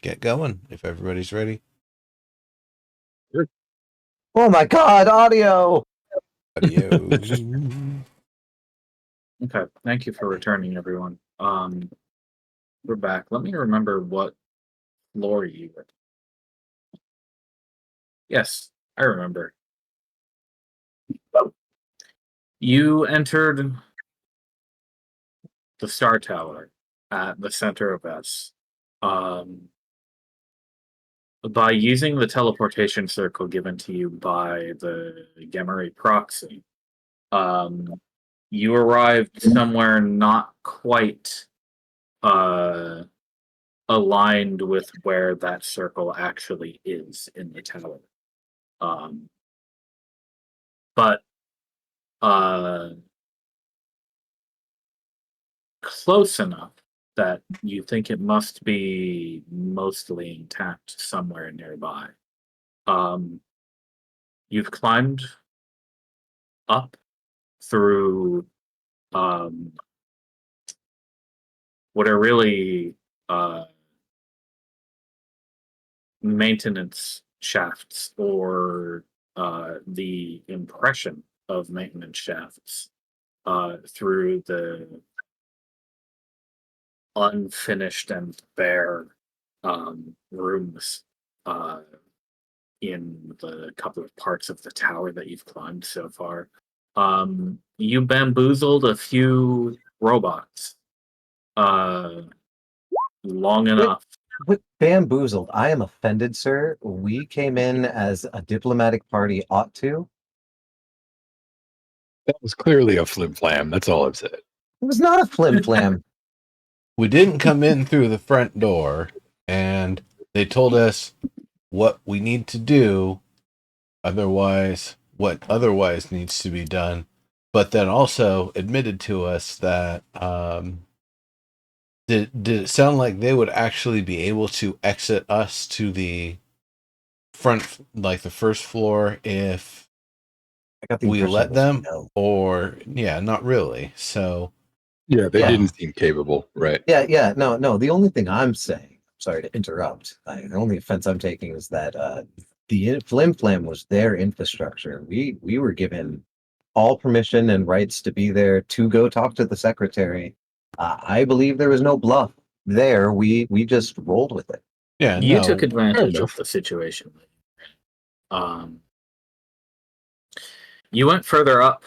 get going if everybody's ready. Oh my god, audio! Audio. Okay, thank you for returning, everyone. We're back. Let me remember what floor you were. Yes, I remember. You entered the Star Tower at the center of S. By using the teleportation circle given to you by the Gemmery proxy, you arrived somewhere not quite aligned with where that circle actually is in the tower. But close enough that you think it must be mostly intact somewhere nearby. You've climbed up through what are really maintenance shafts, or the impression of maintenance shafts through the unfinished and bare rooms in the couple of parts of the tower that you've climbed so far. You bamboozled a few robots long enough. With bamboozled, I am offended, sir. We came in as a diplomatic party ought to. That was clearly a flim-flam. That's all I've said. It was not a flim-flam. We didn't come in through the front door, and they told us what we need to do, what otherwise needs to be done, but then also admitted to us that did it sound like they would actually be able to exit us to the front, like the first floor, if we let them? No. Or not really. So yeah, they didn't seem capable, right? Yeah. No. The only thing I'm saying, sorry to interrupt, the only offense I'm taking is that the flim-flam was their infrastructure. We were given all permission and rights to be there to go talk to the secretary. I believe there was no bluff there. We just rolled with it. yeah, You took advantage of the situation. You went further up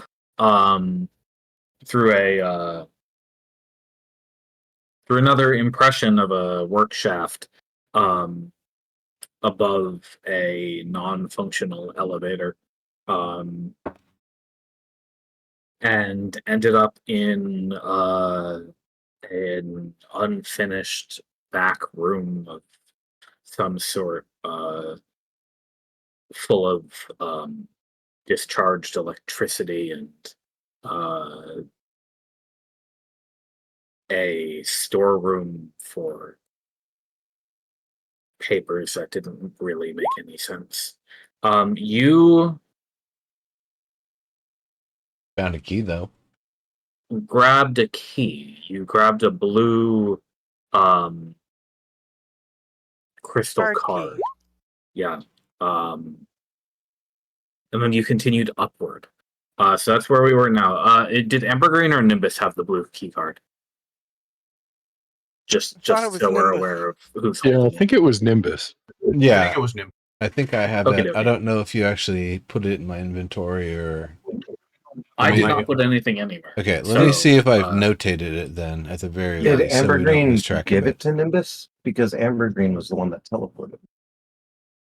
through another impression of a work shaft above a non-functional elevator, and ended up in an unfinished back room of some sort, full of discharged electricity and a storeroom for papers that didn't really make any sense. You found a key, though. grabbed a key. You grabbed a blue crystal card. Yeah. And then you continued upward. So that's where we were now. Did Ambergreen or Nimbus have the blue key card? Just so we're aware of who's Yeah, I holding think it was Nimbus. Yeah, I think it was Nimbus. I think I have Okay, it. okay. I don't know if you actually put it in my inventory or. I did not put anything anywhere. Okay, let me see if I've notated it then at the very Did least. So we don't lose Ambergreen track give of it to Nimbus? Because Ambergreen was the one that teleported.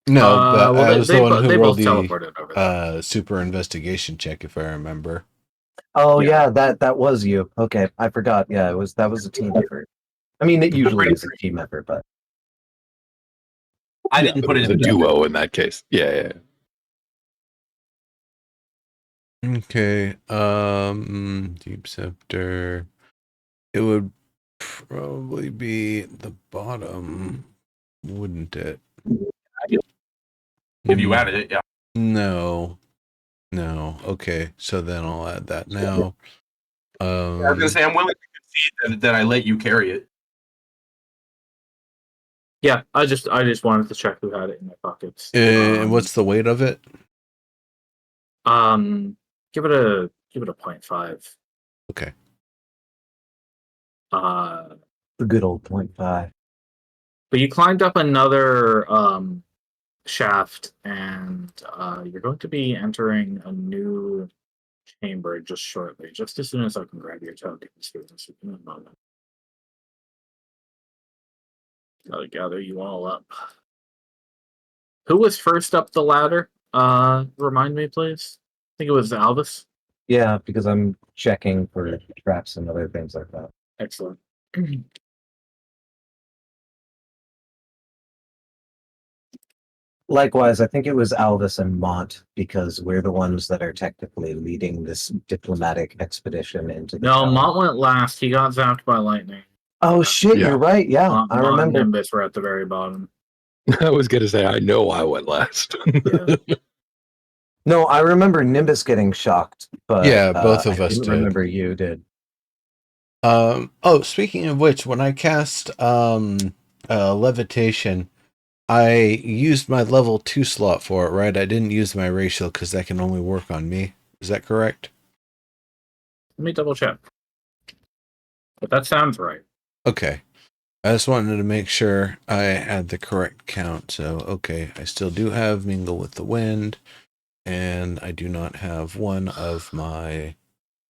No, but I was the one who rolled the teleported over super investigation check, if I remember. Oh yeah, that was you. Okay, I forgot. Yeah, that was a team effort. I mean, it usually is a team effort, but I didn't put it was in a duo in that case. Yeah. Okay. Deep Scepter. It would probably be the bottom, wouldn't it? If you added it, yeah. No. Okay, so then I'll add that now. I was gonna say I'm willing to concede that I let you carry it. Yeah, I just wanted to check who had it in their pockets. And what's the weight of it? Give it a 0.5. Okay. The good old 0.5. But you climbed up another shaft, and you're going to be entering a new chamber just shortly. Just as soon as I can grab your tokens here, just in a moment. Gotta gather you all up. Who was first up the ladder? Remind me, please. I think it was Albus. Yeah, because I'm checking for traps and other things like that. Excellent. Likewise, I think it was Alvis and Mont because we're the ones that are technically leading this diplomatic expedition into the No, tunnel. Mont went last. He got zapped by lightning. Oh shit, Yeah. you're right. Yeah, Mont I and remember. Nimbus were at the very bottom. I was going to say, I know I went last. Yeah. No, I remember Nimbus getting shocked, but Yeah, both of I us didn't did. remember you did. Oh, speaking of which, when I cast levitation, I used my level 2 slot for it, right? I didn't use my racial because that can only work on me. Is that correct? Let me double check. But that sounds right. Okay. I just wanted to make sure I had the correct count. So, okay, I still do have Mingle with the Wind, and I do not have one of my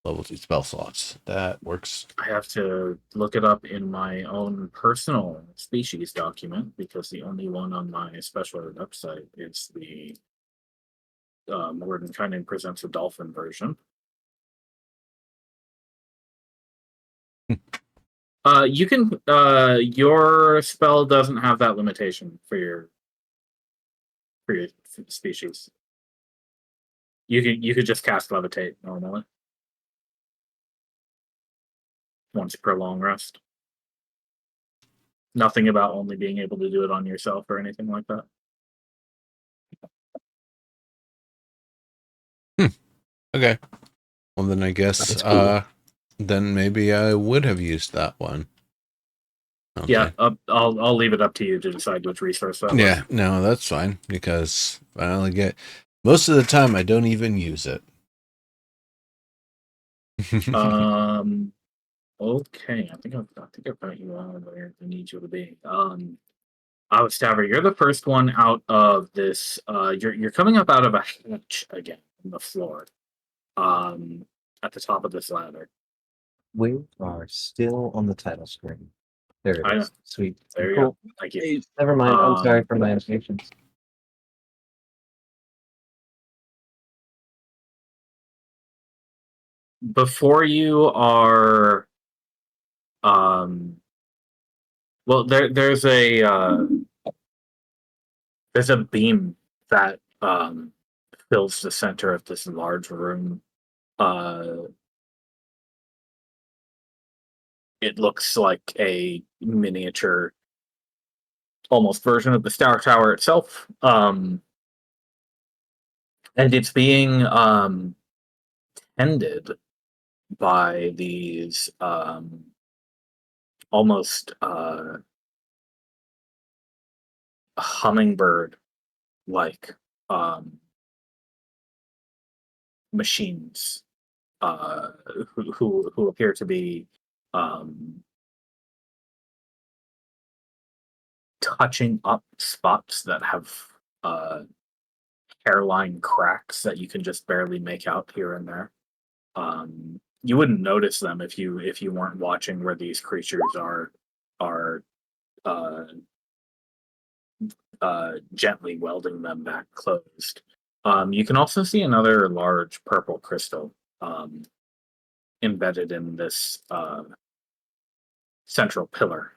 level 2 spell slots. That works. I have to look it up in my own personal species document because the only one on my special website is the Mordenkainen Presents a Dolphin version. You can your spell doesn't have that limitation for your species. You could just cast levitate normally. Once per long rest. Nothing about only being able to do it on yourself or anything like that. Okay. Well, then I guess That's cool. then maybe I would have used that one. Okay. Yeah, I'll leave it up to you to decide which resource that Yeah, no, that's fine because I only get most of the time I don't even use it. was. Okay, I think I've got you on where I need you to be. Stabber, you're the first one out of this. You're coming up out of a hatch again on the floor. At the top of this ladder. We are still on the title screen. There I it know. is. Sweet. There you Cool. go. Thank you. Hey, never mind. I'm sorry for my impatience. Before you are, well, there's a beam that fills the center of this large room. It looks like a miniature, almost version of the Star Tower itself. And it's being tended by these almost hummingbird like machines who appear to be touching up spots that have hairline cracks that you can just barely make out here and there. You wouldn't notice them if you weren't watching where these creatures are uh, gently welding them back closed. You can also see another large purple crystal embedded in this central pillar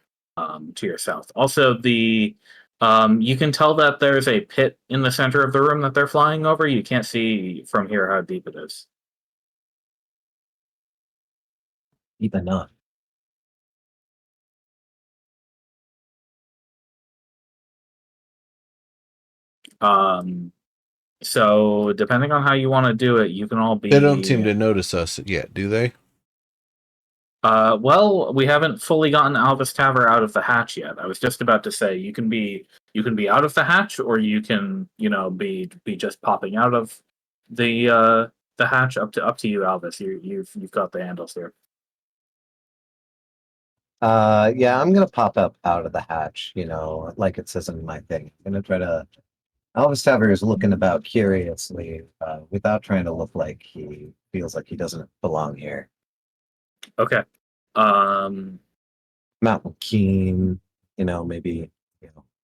to your south. Also, you can tell that there's a pit in the center of the room that they're flying over. You can't see from here how deep it is. Deep enough. So depending on how you want to do it, you can all be. They don't seem to notice us yet, do they? Well, we haven't fully gotten Alvis Taver out of the hatch yet. I was just about to say you can be out of the hatch, or you can, be just popping out of the hatch. Up to you, Alvis. You've got the handles here. Yeah, I'm gonna pop up out of the hatch, like it says in my thing. I'm gonna try to. Elvis Taver is looking about curiously, without trying to look like he feels like he doesn't belong here. Okay. Mountain keen, maybe,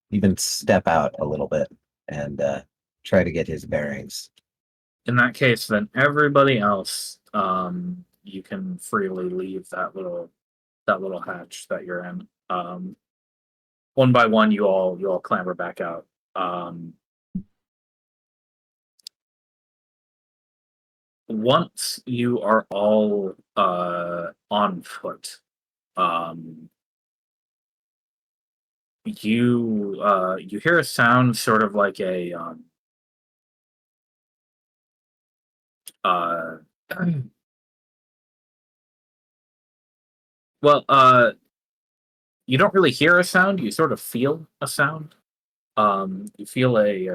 even step out a little bit and try to get his bearings. In that case, then everybody else, you can freely leave that little hatch that you're in. One by one, you all clamber back out. Once you are all on foot, you hear a sound sort of like a well, you don't really hear a sound. You sort of feel a sound. You feel a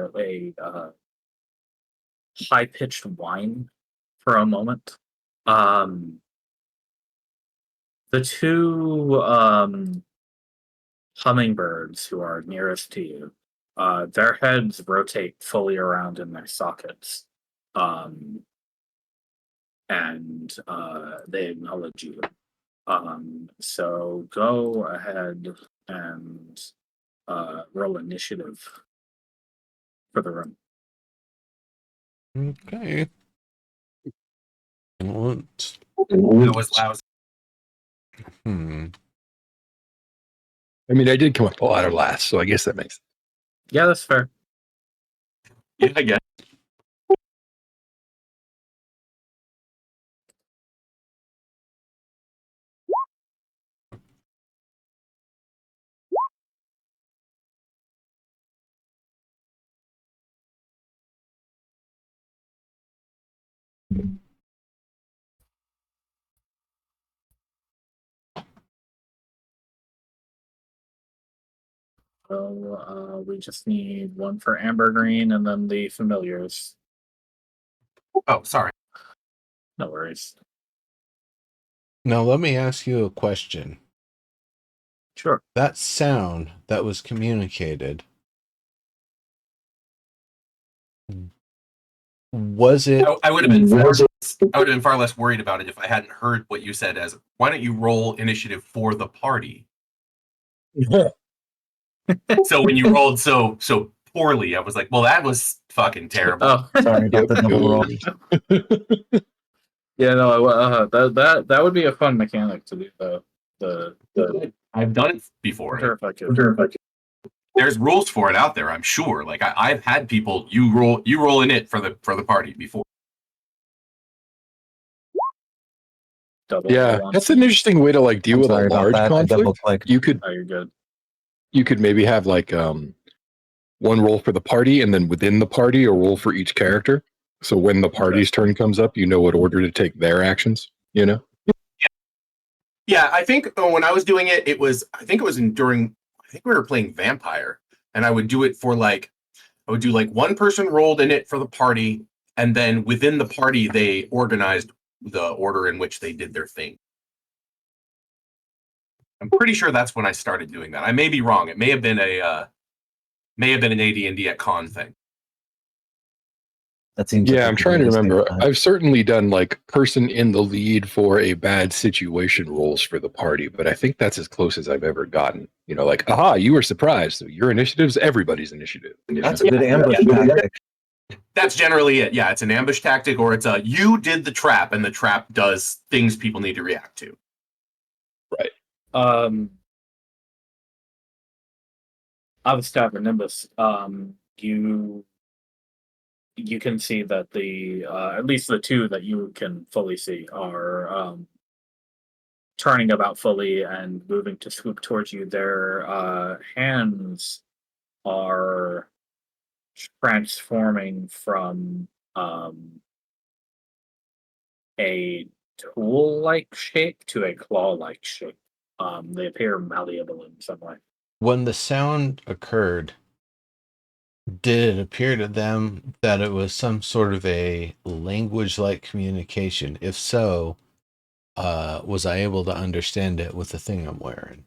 high pitched whine for a moment. The two hummingbirds who are nearest to you, their heads rotate fully around in their sockets, and they acknowledge you. So go ahead and roll initiative for the room. Okay. What? That was lousy. I mean, I did come up a lot of last, so I guess that makes. Yeah, that's fair. Yeah, I guess. So we just need one for amber green and then the familiars. Oh, sorry. No worries. Now let me ask you a question. Sure. That sound that was communicated, was it? I would have been far less worried about it if I hadn't heard what you said as, why don't you roll initiative for the party? So when you rolled so poorly, I was like, well, that was fucking terrible. Oh, Sorry about the double roll. yeah, no, that would be a fun mechanic to do though. The I've done it before. wonder if I could. There's rules for it out there, I'm sure. Like I've had people you roll in it for the party before. Double Yeah, roll on. that's an interesting way to like deal I'm with a sorry about large that. I conflict. double-clicked. You could Oh, you're good. maybe have like one roll for the party, and then within the party, a roll for each character. So when the party's turn comes up, you know what order to take their actions. You know. Yeah, I think when I was doing it, I think we were playing Vampire, and I would do it for I would do one person rolled in it for the party, and then within the party they organized the order in which they did their thing. I'm pretty sure that's when I started doing that. I may be wrong. It may have been an AD&D at con thing. That seems. Yeah, like I'm trying to remember. time. I've certainly done like person in the lead for a bad situation roles for the party, but I think that's as close as I've ever gotten. You know, like, aha, you were surprised. So your initiative's everybody's initiative. That's a good ambush tactic. That's generally it. Yeah, it's an ambush tactic, or it's you did the trap, and the trap does things people need to react to. Right. Avastab or Nimbus, you can see that the at least the two that you can fully see are turning about fully and moving to swoop towards you. Their hands are transforming from a tool-like shape to a claw-like shape. They appear malleable in some way. When the sound occurred, did it appear to them that it was some sort of a language-like communication? If so, was I able to understand it with the thing I'm wearing?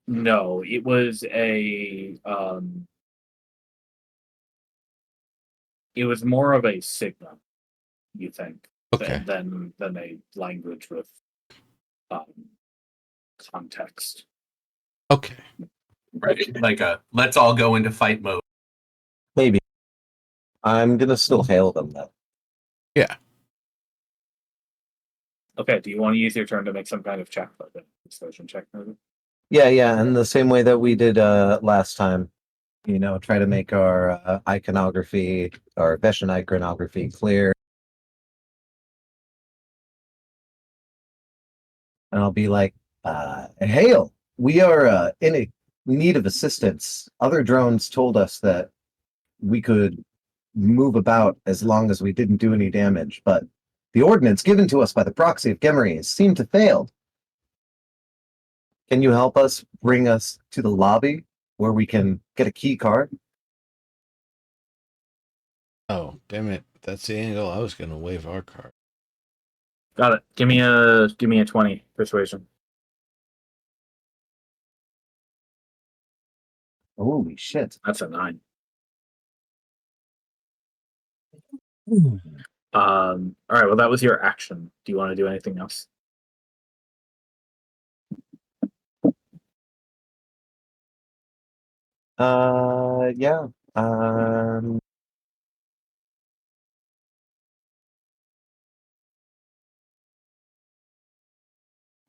No, it was it was more of a signal, you think, Okay. than a language with context. Okay. Right. Like a let's all go into fight mode. Maybe. I'm gonna still hail them though. Yeah. Okay, do you want to use your turn to make some kind of check, like a persuasion check, maybe? Yeah, and the same way that we did last time. You know, try to make our iconography, our Veshan iconography clear. And I'll be like, hail, we are in need of assistance. Other drones told us that we could move about as long as we didn't do any damage, but the ordnance given to us by the proxy of Gemeries seemed to fail. Can you help us bring us to the lobby where we can get a key card? Oh, damn it. That's the angle I was going to wave our card. Got it. Give me a 20 persuasion. Holy shit. That's a 9. All right, well that was your action. Do you want to do anything else? Yeah.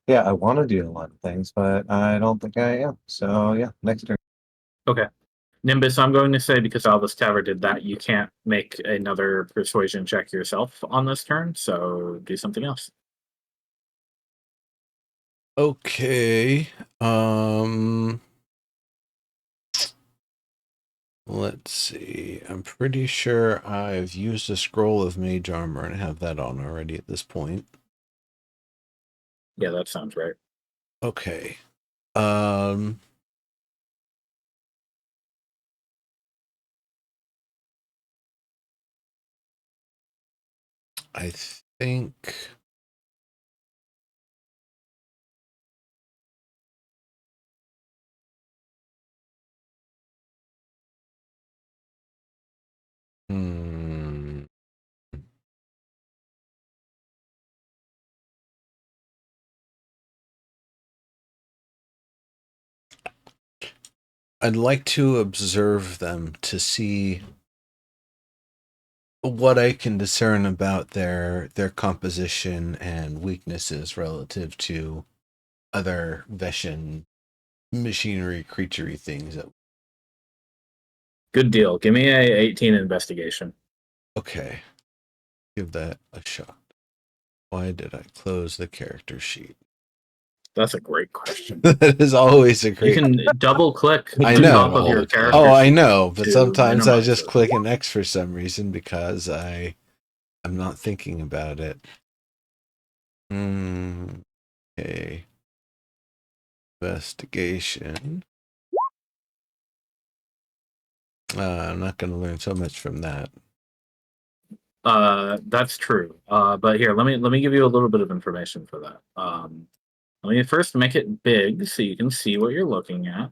Yeah, I want to do a lot of things, but I don't think I am. So yeah, next turn. Okay. Nimbus, I'm going to say because Albus Tower did that, you can't make another persuasion check yourself on this turn, so do something else. Okay. Let's see. I'm pretty sure I've used a scroll of mage armor and have that on already at this point. Yeah, that sounds right. Okay. I think I'd like to observe them to see what I can discern about their composition and weaknesses relative to other Veshan machinery creaturey things. Good deal. Give me a 18 investigation. Okay. Give that a shot. Why did I close the character sheet? That's a great question. That is always a You great. can double click I on know. top of All your the time. character. Oh, I sheet know, but to sometimes I minimize just it. click an X for some reason because I'm not thinking about it. Okay. Investigation. I'm not going to learn so much from that. That's true. But here, let me give you a little bit of information for that. Let me first make it big so you can see what you're looking at.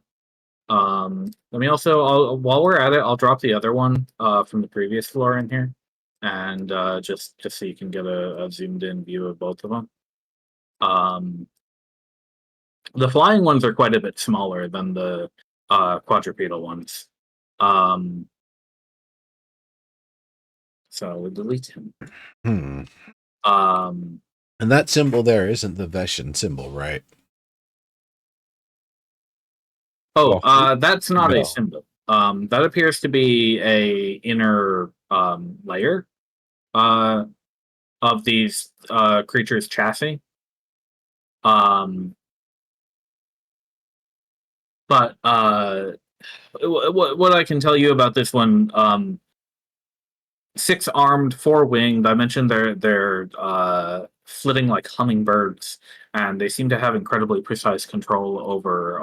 Let me also, while we're at it, I'll drop the other one from the previous floor in here, and just so you can get a zoomed in view of both of them. The flying ones are quite a bit smaller than the quadrupedal ones. So we'll delete him. And that symbol there isn't the Veshan symbol, right? Oh, that's not a No. symbol. That appears to be a inner layer of these creatures' chassis. But what I can tell you about this one, 6 armed, 4 winged. I mentioned they're flitting like hummingbirds, and they seem to have incredibly precise control over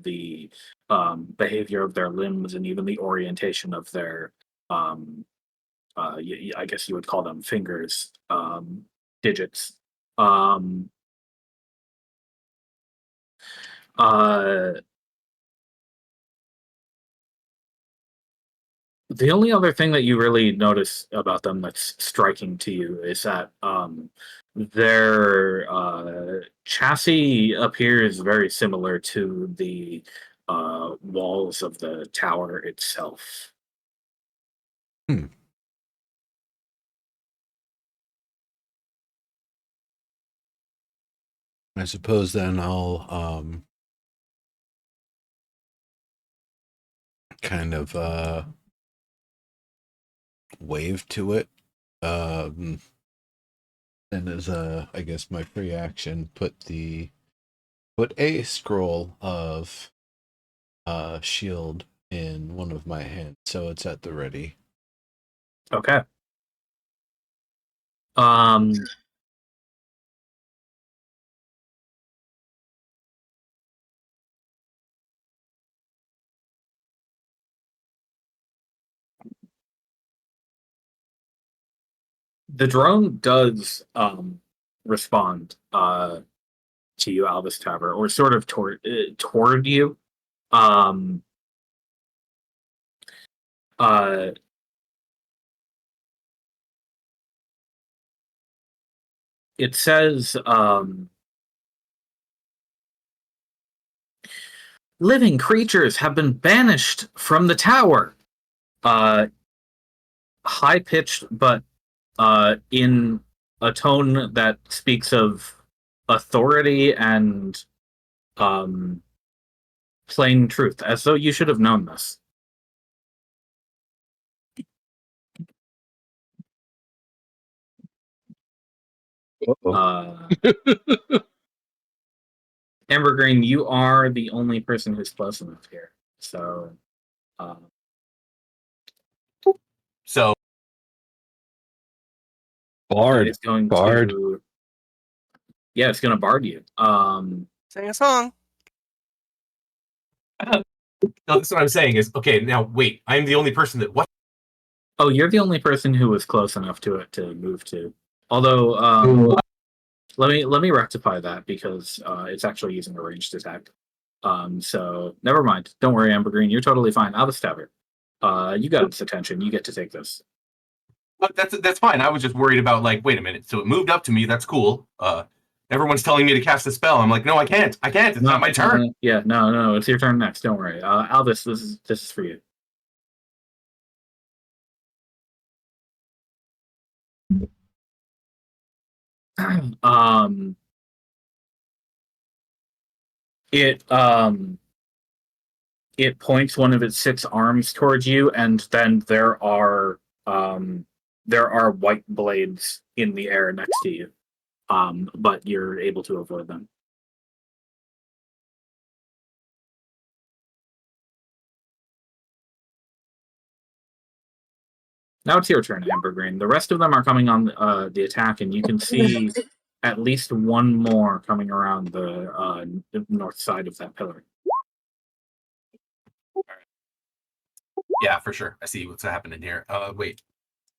the behavior of their limbs and even the orientation of their um, I guess you would call them fingers, digits. Um, uh, The only other thing that you really notice about them that's striking to you is that their chassis appears very similar to the walls of the tower itself. Hmm. I suppose then I'll kind of wave to it. And as I guess my free action, put a scroll of shield in one of my hands, so it's at the ready. Okay. Um, the drone does respond to you, Albus Tower, or sort of toward you. Um, uh, it says living creatures have been banished from the tower. High pitched, but in a tone that speaks of authority and um, plain truth, as though you should have known this. Uh, Amber Green, you are the only person who's close enough here. So, So Bard. it's going Bard. to. Yeah, it's going to bard you. Sing a song. no, that's what I'm saying is okay. Now wait, I'm the only person that what? Oh, you're the only person who was close enough to it to move to. Although, let me rectify that because it's actually using a ranged attack. So never mind. Don't worry, Amber Green. You're totally fine. I'll stab her. You got its attention. You get to take this. That's fine. I was just worried about like, wait a minute. So it moved up to me. That's cool. Everyone's telling me to cast a spell. I'm like, no, I can't. I can't. It's not my turn. Yeah, no. It's your turn next. Don't worry. Albus, this is for you. It it points one of its 6 arms towards you, and then there are white blades in the air next to you. But you're able to avoid them. Now it's your turn, Amber Green. The rest of them are coming on the attack, and you can see at least one more coming around the north side of that pillar. Yeah, for sure. I see what's happening here. Wait.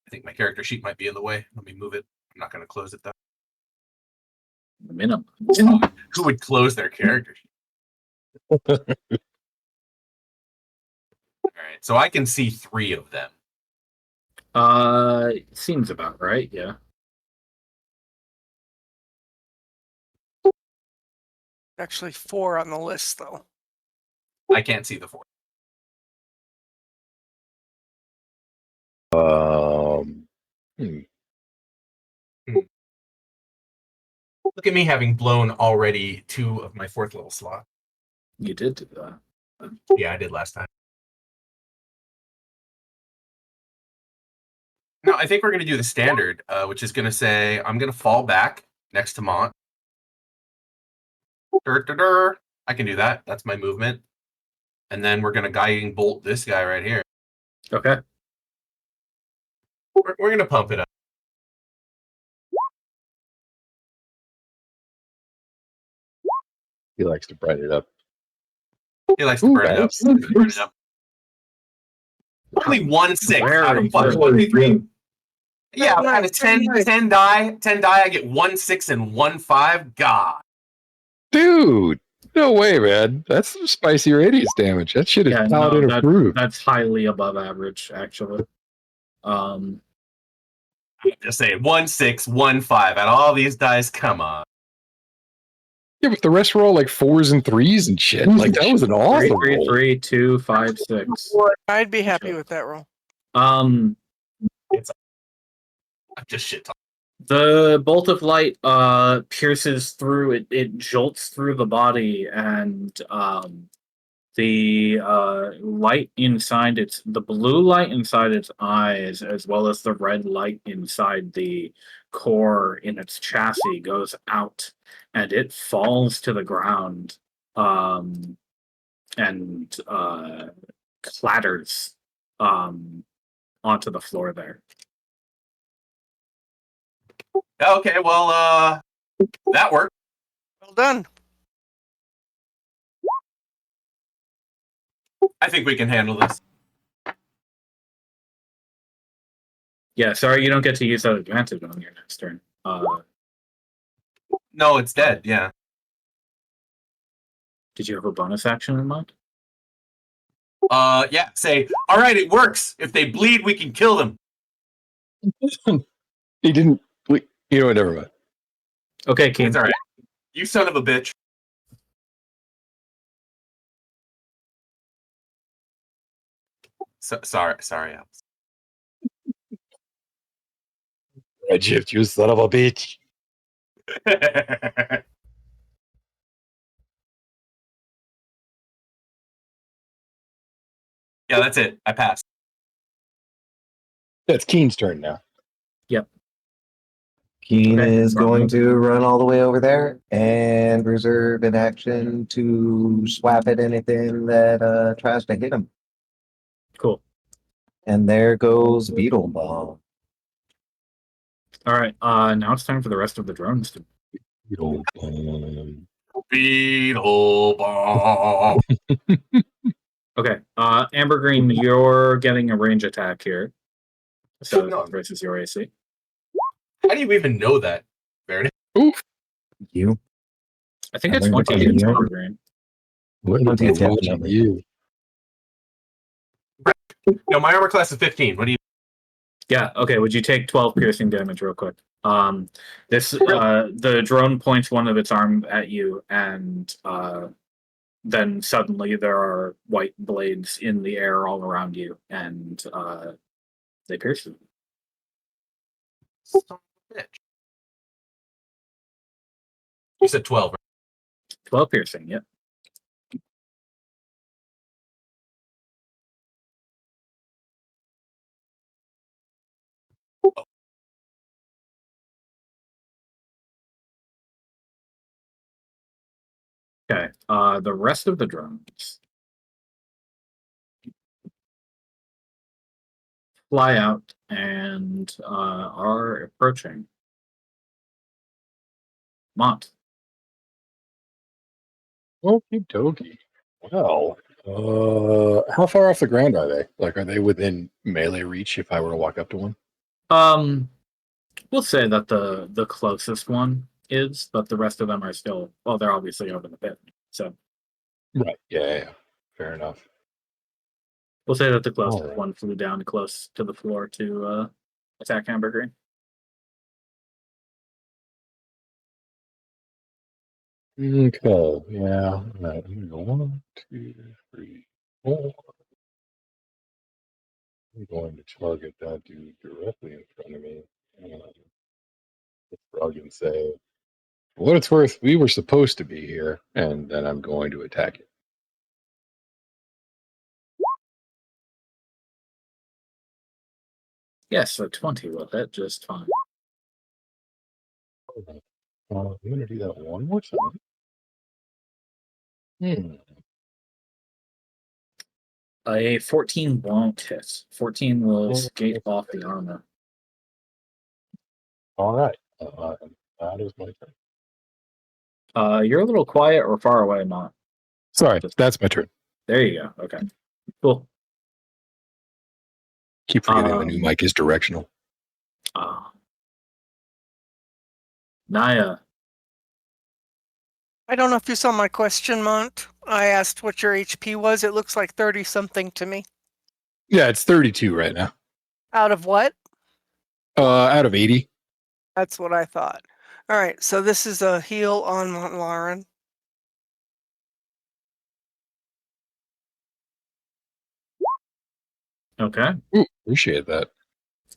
I think my character sheet might be in the way. Let me move it. I'm not going to close it though. Minimum. Who would close their character sheet? All right. So I can see 3 of them. Seems about right. Yeah. Actually, 4 on the list, though. I can't see the 4. Look at me having blown already 2 of my 4th level slot. You did do that. Yeah, I did last time. No, I think we're going to do the standard, which is going to say I'm going to fall back next to Mont. I can do that. That's my movement. and then we're gonna guiding bolt this guy right here. Okay. We're gonna pump it up. He likes to brighten it up. He likes to Ooh, burn it up. nice. Burn it up. Only 1/6 out Very of fucking good. 23. Yeah, Very out nice, of 10, very nice. 10 die, I get 1/6 and 1/5. God. Dude, no way, man. That's some spicy radius damage. That shit is Yeah, paladin no, approved. that's highly above average, actually. I'm just saying, 1/6, 1/5. Out of all these dice, come on. Yeah, but the rest were all like 4s and 3s and shit. Like that was an Three, awesome three, roll. 3, 2, 5, 6. I'd be happy with that roll. Um, I'm just shit talking. the bolt of light pierces through it. It jolts through the body, and the light inside the blue light inside its eyes, as well as the red light inside the core in its chassis, goes out, and it falls to the ground, and clatters onto the floor there. Okay, well, that worked. Well done. I think we can handle this. Yeah, sorry, you don't get to use that advantage on your next turn. No, it's dead. Yeah. Did you have a bonus action in mind? Yeah. Say, all right, it works. If they bleed, we can kill them. He didn't. You know what? Never mind. Okay, Keen. It's all right. You son of a bitch. Sorry, Alex. Redshift, you son of a bitch. Yeah, that's it. I passed. That's Keen's turn now. Keen Okay. is going to run all the way over there and reserve an action to swap at anything that tries to hit him. Cool. And there goes Beetle Ball. All right. Now it's time for the rest of the drones to. Beetle ball. Okay. Amber Green, you're getting a range attack here. So No. versus your AC. How do you even know that, Meredith? You? I think I it's learned 20 about against you. Amber Green. What What do you watching definitely- you? No, my armor class is 15. What do you? Yeah. Okay. Would you take 12 piercing damage real quick? The drone points one of its arm at you, and then suddenly there are white blades in the air all around you, and they pierce you. Son of a bitch. You said 12. Right? 12 piercing. Yep. Okay. The rest of the drones fly out and are approaching. Mont. Okie dokie. Well, how far off the ground are they? Like, are they within melee reach if I were to walk up to one? We'll say that the closest one is, but the rest of them are still. Well, they're obviously over the pit. So Right. Yeah. Fair enough. we'll say that the closest Alright. one flew down close to the floor to attack Amber Green. Okay. Yeah. All right. I'm gonna go 1, 2, 3, 4. I'm going to target that dude directly in front of me. Frog and say, for what it's worth, we were supposed to be here, and then I'm going to attack it. Yes, so 20 will hit just fine. I'm going to do that one more time. A 14 won't hit. 14 will skate off the armor. All right. That is my turn. You're a little quiet or far away, Mont. Sorry, that's my turn. There you go. Okay. Cool. Keep forgetting the new mic is directional. Naya. I don't know if you saw my question, Mont. I asked what your HP was. It looks like 30 something to me. Yeah, it's 32 right now. Out of what? Out of 80. That's what I thought. All right, so this is a heal on Montlarin. Okay. Ooh, appreciate that.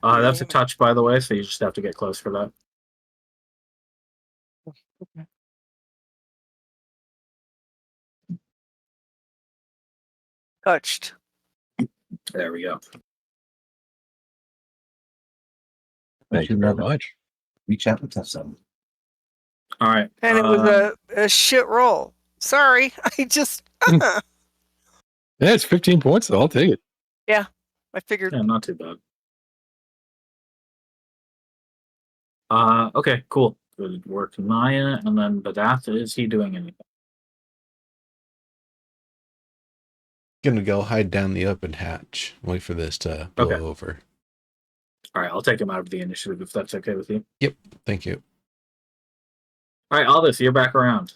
That's a touch, by the way, so you just have to get close for that. Touched. There we go. Thank you very much. Reach out and touch something. All right. And it was a shit roll. Sorry, I just. Yeah, it's 15 points, so I'll take it. Yeah, I figured. Yeah, not too bad. Okay, cool. Good work, Maya. And then Badath, is he doing anything? Gonna go hide down the open hatch. Wait for this to blow Okay. over. All right, I'll take him out of the initiative if that's okay with you. Yep. Thank you. All right, Aldous, you're back around.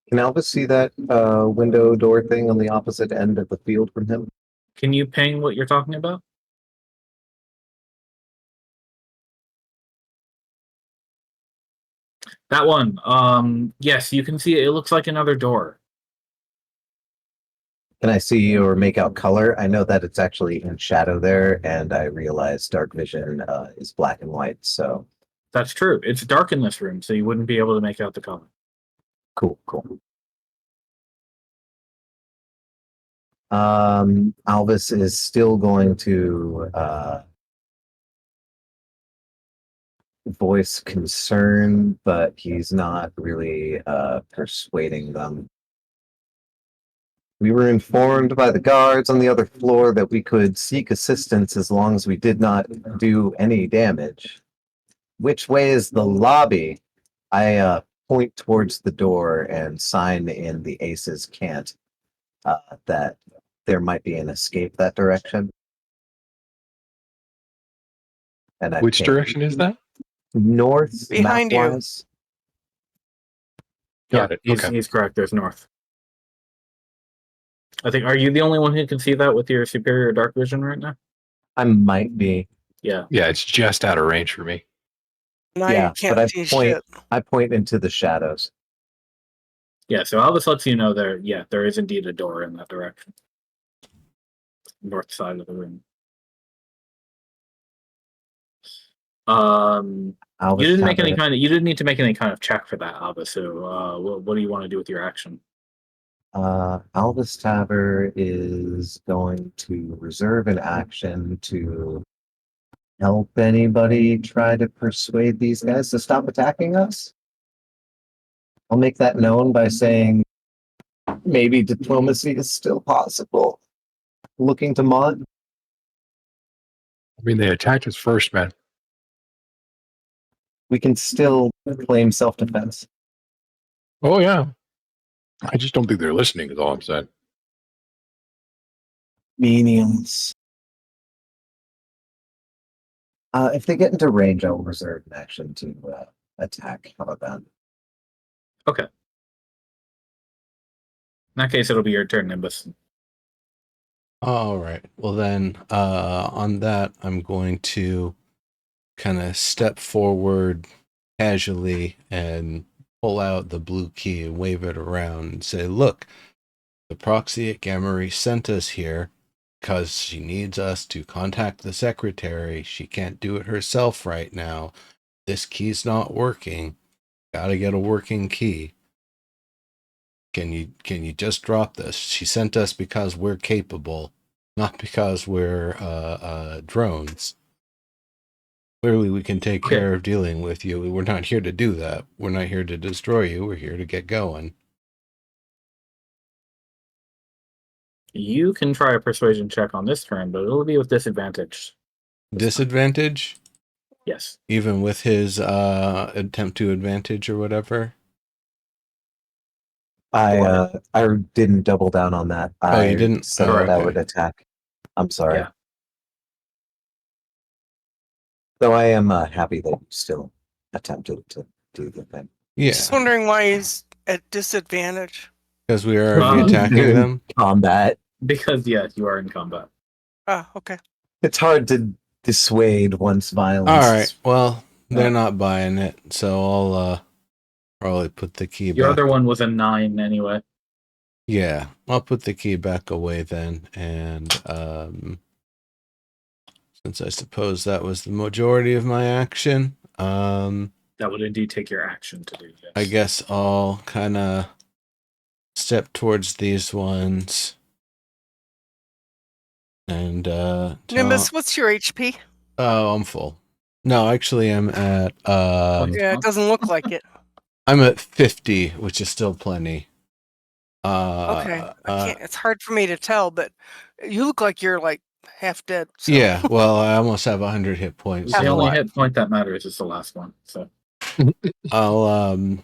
Can Albus see that window door thing on the opposite end of the field from him? Can you ping what you're talking about? That one. Yes, you can see it. It looks like another door. Can I see or make out color? I know that it's actually in shadow there, and I realize dark vision is black and white. So That's true. It's dark in this room, so you wouldn't be able to make out the color. cool. Albus is still going to voice concern, but he's not really persuading them. We were informed by the guards on the other floor that we could seek assistance as long as we did not do any damage. Which way is the lobby? I point towards the door and sign in the aces can't that there might be an escape that direction. And Which direction is that? North, Behind you. map-wise. Got it. He's, Okay. he's correct. There's north. I think. Are you the only one who can see that with your superior dark vision right now? I might be. Yeah. Yeah, it's just out of range for me. Now Yeah, you can't but see shit. I point into the shadows. Yeah. So Albus lets you know there. Yeah, there is indeed a door in that direction. North side of the room. Albus You didn't make any Tavern- kind of. You didn't need to make any kind of check for that, Albus. So, what do you want to do with your action? Albus Taver is going to reserve an action to help anybody try to persuade these guys to stop attacking us. I'll make that known by saying maybe diplomacy is still possible. Looking to Mont. I mean, they attacked us first, man. We can still claim self-defense. Oh, yeah. I just don't think they're listening, is all I'm saying. Menials. If they get into range, I will reserve an action to attack. How about that? Okay. In that case, it'll be your turn, Nimbus. All right. Well, then, on that, I'm going to kind of step forward casually and pull out the blue key and wave it around and say, look, the proxy at Gamery sent us here because she needs us to contact the secretary. She can't do it herself right now. This key's not working. Gotta get a working key. Can you just drop this? She sent us because we're capable, not because we're drones. Clearly, we can take care of dealing with you. We're not here to do that. We're not here to destroy you. We're here to get going. You can try a persuasion check on this turn, but it'll be with disadvantage. Disadvantage? Yes. Even with his attempt to advantage or whatever? I didn't double down on that. Oh, you didn't? said Oh, that I okay. would attack. I'm sorry. Yeah. Though I am happy that you still attempted to do the thing. Yeah, Just wondering why he's at disadvantage. because we are already Um, attacking them. Combat. Because, yeah, you are in combat. Ah, okay. It's hard to dissuade once violence. All right. Well, they're Yeah. not buying it, so I'll probably put the key Your back. other one was a 9 anyway. Yeah, I'll put the key back away then, and since I suppose that was the majority of my action, That would indeed take your action to do, yes. I guess I'll kind of step towards these ones and Nimbus, what's your HP? Oh, I'm full. No, actually, I'm at Yeah, it doesn't look like it. I'm at 50, which is still plenty. Okay, I can't. It's hard for me to tell, but you look like you're like half dead. So. Yeah, well, I almost have 100 hit points. The Half So only alive. hit point that matters is the last one. So I'll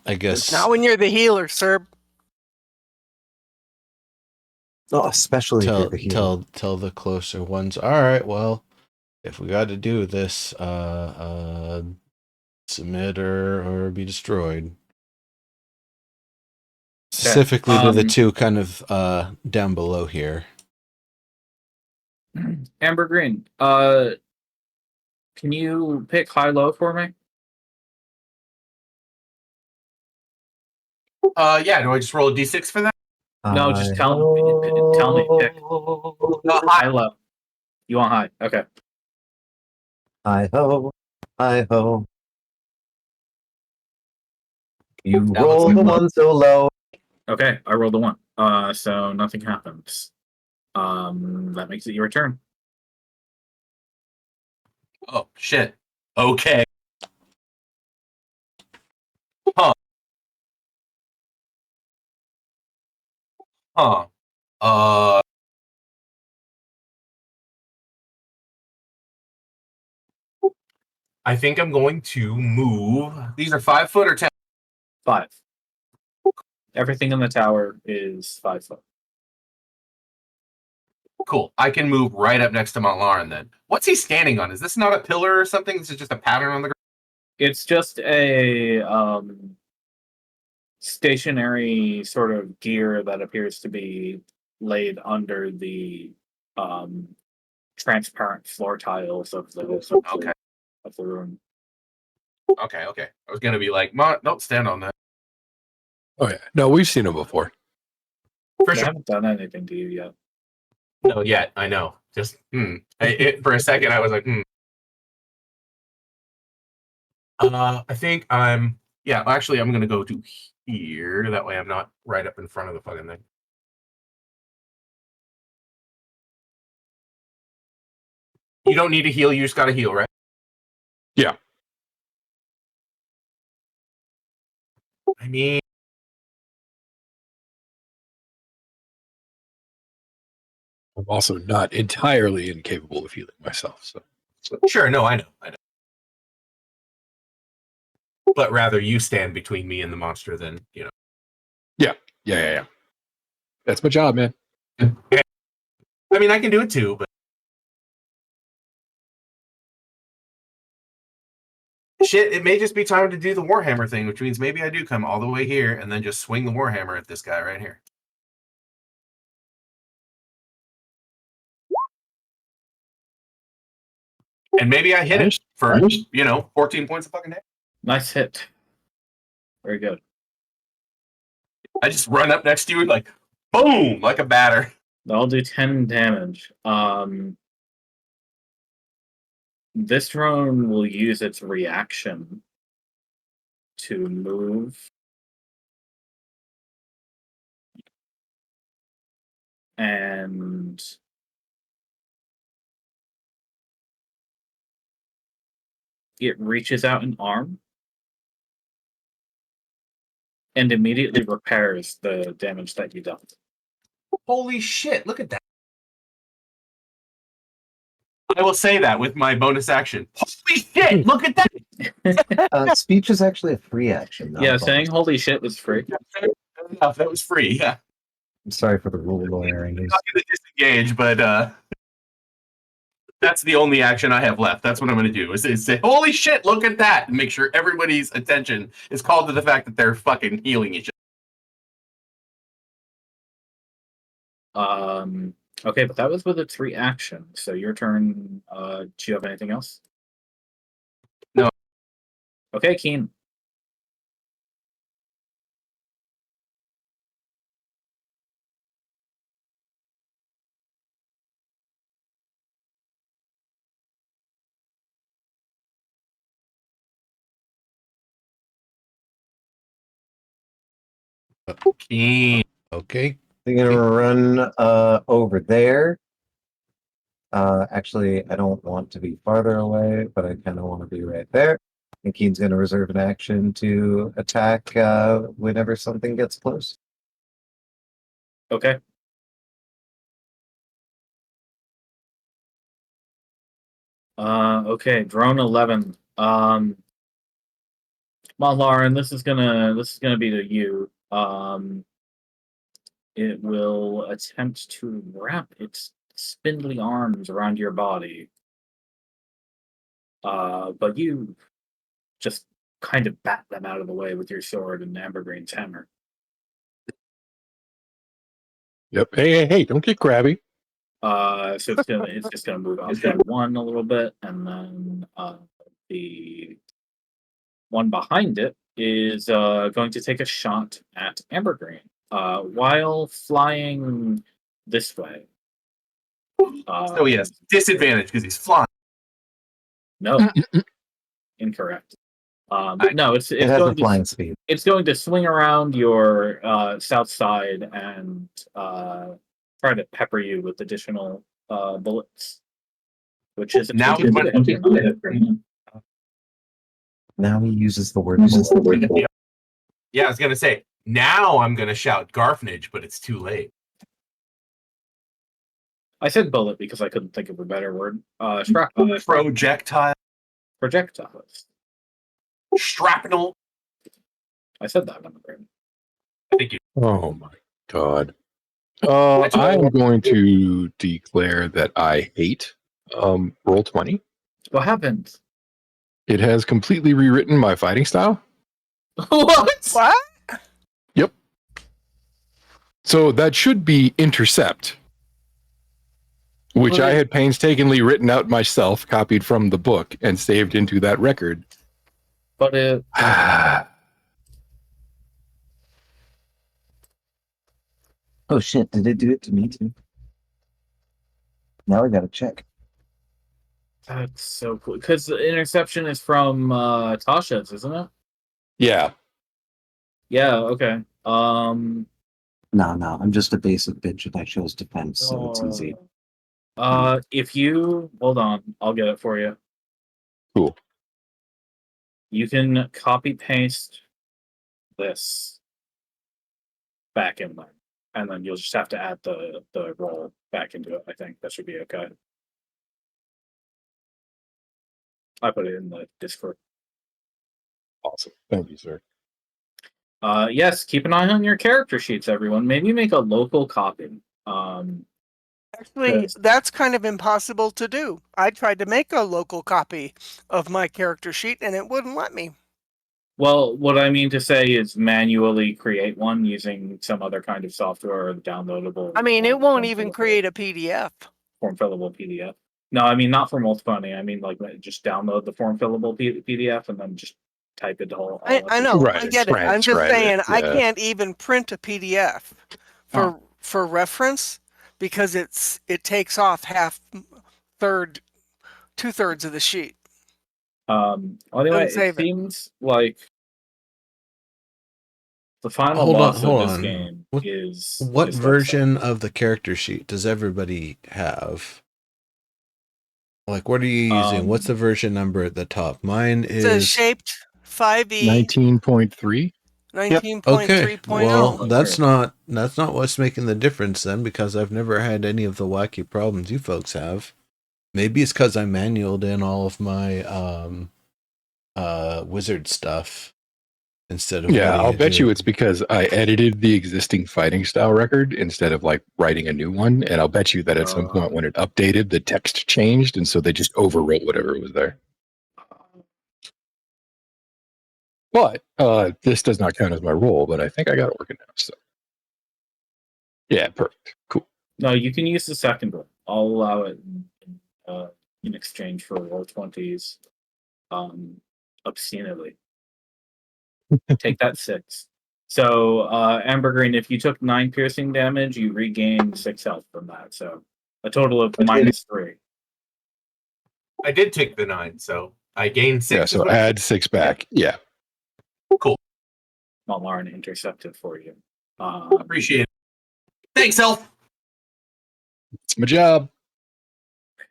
I guess Not when you're the healer, sir. Oh, especially if you're the healer. tell the closer ones. All right, well, if we got to do this, submit or be destroyed. Specifically to the two kind of down below here. Amber Green, can you pick high low for me? Yeah. Do I just roll a d6 for that? No, just tell me pick. High low. You want high? Okay. Hi ho, hi ho. You That roll looks the like low. one so low. Okay, I rolled a 1. So nothing happens. That makes it your turn. Oh shit. Okay. Huh. Huh. I think I'm going to move. These are 5 foot or 10. 5. Everything in the tower is 5 foot. Cool. I can move right up next to Montlarin then. What's he standing on? Is this not a pillar or something? This is just a pattern on the ground. It's just a stationary sort of gear that appears to be laid under the transparent floor tiles of the Okay. of the room. Okay. I was gonna be like, don't stand on that. Oh yeah, no, we've seen them before. For I sure. haven't done anything to you yet. No, yet. I know. Just for a second, I was like, I think I'm. Yeah, actually, I'm gonna go to here. That way, I'm not right up in front of the fucking thing. You don't need to heal. You just gotta heal, right? Yeah. I mean, I'm also not entirely incapable of healing myself. So sure. No, I know. But rather, you stand between me and the monster than yeah. That's my job, man. I mean, I can do it too, but shit, it may just be time to do the Warhammer thing, which means maybe I do come all the way here and then just swing the Warhammer at this guy right here. And maybe I hit it for 14 points of fucking damage. Nice hit. Very good. I just run up next to you and like, boom, like a batter. I'll do 10 damage. This drone will use its reaction to move and it reaches out an arm and immediately repairs the damage that you done. Holy shit! Look at that. I will say that with my bonus action. Holy shit! Look at that. Speech is actually a free action. Not Yeah, a saying bonus. holy shit was free. Enough. That was free. Yeah. I'm sorry for the rule lawyering. I'm not going to disengage, but that's the only action I have left. That's what I'm going to do is say, holy shit, look at that, and make sure everybody's attention is called to the fact that they're fucking healing each other. Okay, but that was with its reaction. So your turn. Do you have anything else? No. Okay, Keen. Keen. Okay. They're gonna run over there. Actually, I don't want to be farther away, but I kind of want to be right there. And Keen's gonna reserve an action to attack whenever something gets close. Okay. Okay, drone 11. Well, Lauren, this is gonna be to you. It will attempt to wrap its spindly arms around your body. But you just kind of bat them out of the way with your sword and Ambergreen's hammer. Yep. Hey, don't get grabby. So it's just gonna move up one a little bit, and then the one behind it is going to take a shot at Ambergreen while flying this way. So he has disadvantage because he's flying. No, incorrect. No, it's It has a going flying to speed. it's going to swing around your south side and try to pepper you with additional bullets, which is Now a 29. Now he uses the word. Yeah, I was gonna say now I'm gonna shout Garfnage, but it's too late. I said bullet because I couldn't think of a better word. Shrapnel. Projectile. Projectiles. Shrapnel. I said that on the brain. I think you. Oh my god. I'm going to declare that I hate roll 20. What happened? It has completely rewritten my fighting style. What? What? Yep. So that should be intercept, which I had painstakingly written out myself, copied from the book, and saved into that record. But it. Oh shit! Did it do it to me too? Now I gotta check. That's so cool. Because the interception is from Tasha's, isn't it? Yeah. Yeah, okay. No, I'm just a basic bitch and I chose defense, so it's easy. If you hold on, I'll get it for you. Cool. You can copy paste this back in there, and then you'll just have to add the roll back into it. I think that should be okay. I put it in the Discord. Awesome. Thank you, sir. Yes, keep an eye on your character sheets, everyone. Maybe make a local copy. Actually, that's kind of impossible to do. I tried to make a local copy of my character sheet and it wouldn't let me. Well, what I mean to say is manually create one using some other kind of software or downloadable. I mean, it won't even create a PDF. Form fillable PDF. No, I mean not for multi-funding. I mean like just download the form fillable PDF and then just type it all. I know, Right, I get it. I'm just transcribe it, saying I yeah. can't even print a PDF for reference because it takes off two-thirds of the sheet. Anyway, it seems like the final Hold boss on. of this game is what version of the character sheet does everybody have? Like, what are you using? What's the version number at the top? Mine is it's a shaped 5e. 19.3. Okay. 19.3.0. Well, Oh. that's not what's making the difference then, because I've never had any of the wacky problems you folks have. Maybe it's because I manualed in all of my wizard stuff instead of Yeah, letting I'll it bet do you it. it's because I edited the existing fighting style record instead of like writing a new one. And I'll bet you that at some point when it updated, the text changed. And so they just overwrote whatever was there. But this does not count as my role, but I think I got it working now. So yeah, perfect. Cool. No, you can use the second one. I'll allow it in exchange for roll 20s obscenely. Take that 6. So, Amber Green, if you took 9 piercing damage, you regain 6 health from that. So, a total of -3. I did take the 9, so I gained 6. Yeah, so add 6 back. Yeah. Cool. Malmarn intercepted for you. Appreciate it. Thanks, Elf. It's my job.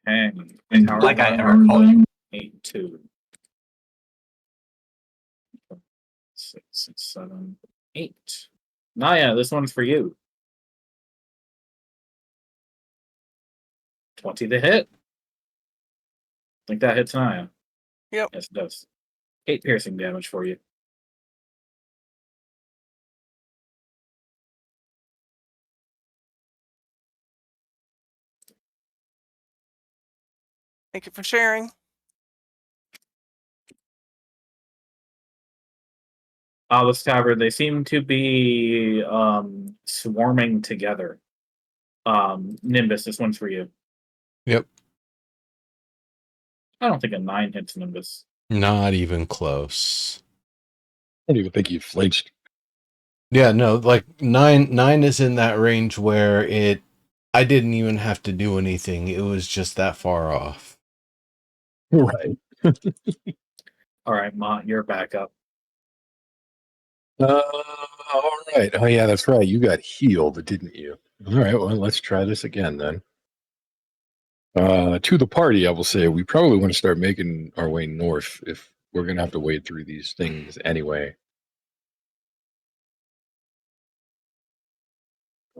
And Like I ever called you. 8-2. 6, 6, 7, 8. Naya, this one's for you. 20 to hit. Think that hits Naya. Yep. Yes, it does. 8 piercing damage for you. Thank you for sharing. Alice Tavern, they seem to be swarming together. Nimbus, this one's for you. Yep. I don't think a 9 hits Nimbus. Not even close. I don't even think you flinched. Yeah, no, like nine is in that range where I didn't even have to do anything. It was just that far off. Right. All right, Ma, you're back up. All right. Oh, yeah, that's right. You got healed, didn't you? All right. Well, let's try this again then. To the party, I will say we probably want to start making our way north if we're going to have to wade through these things anyway.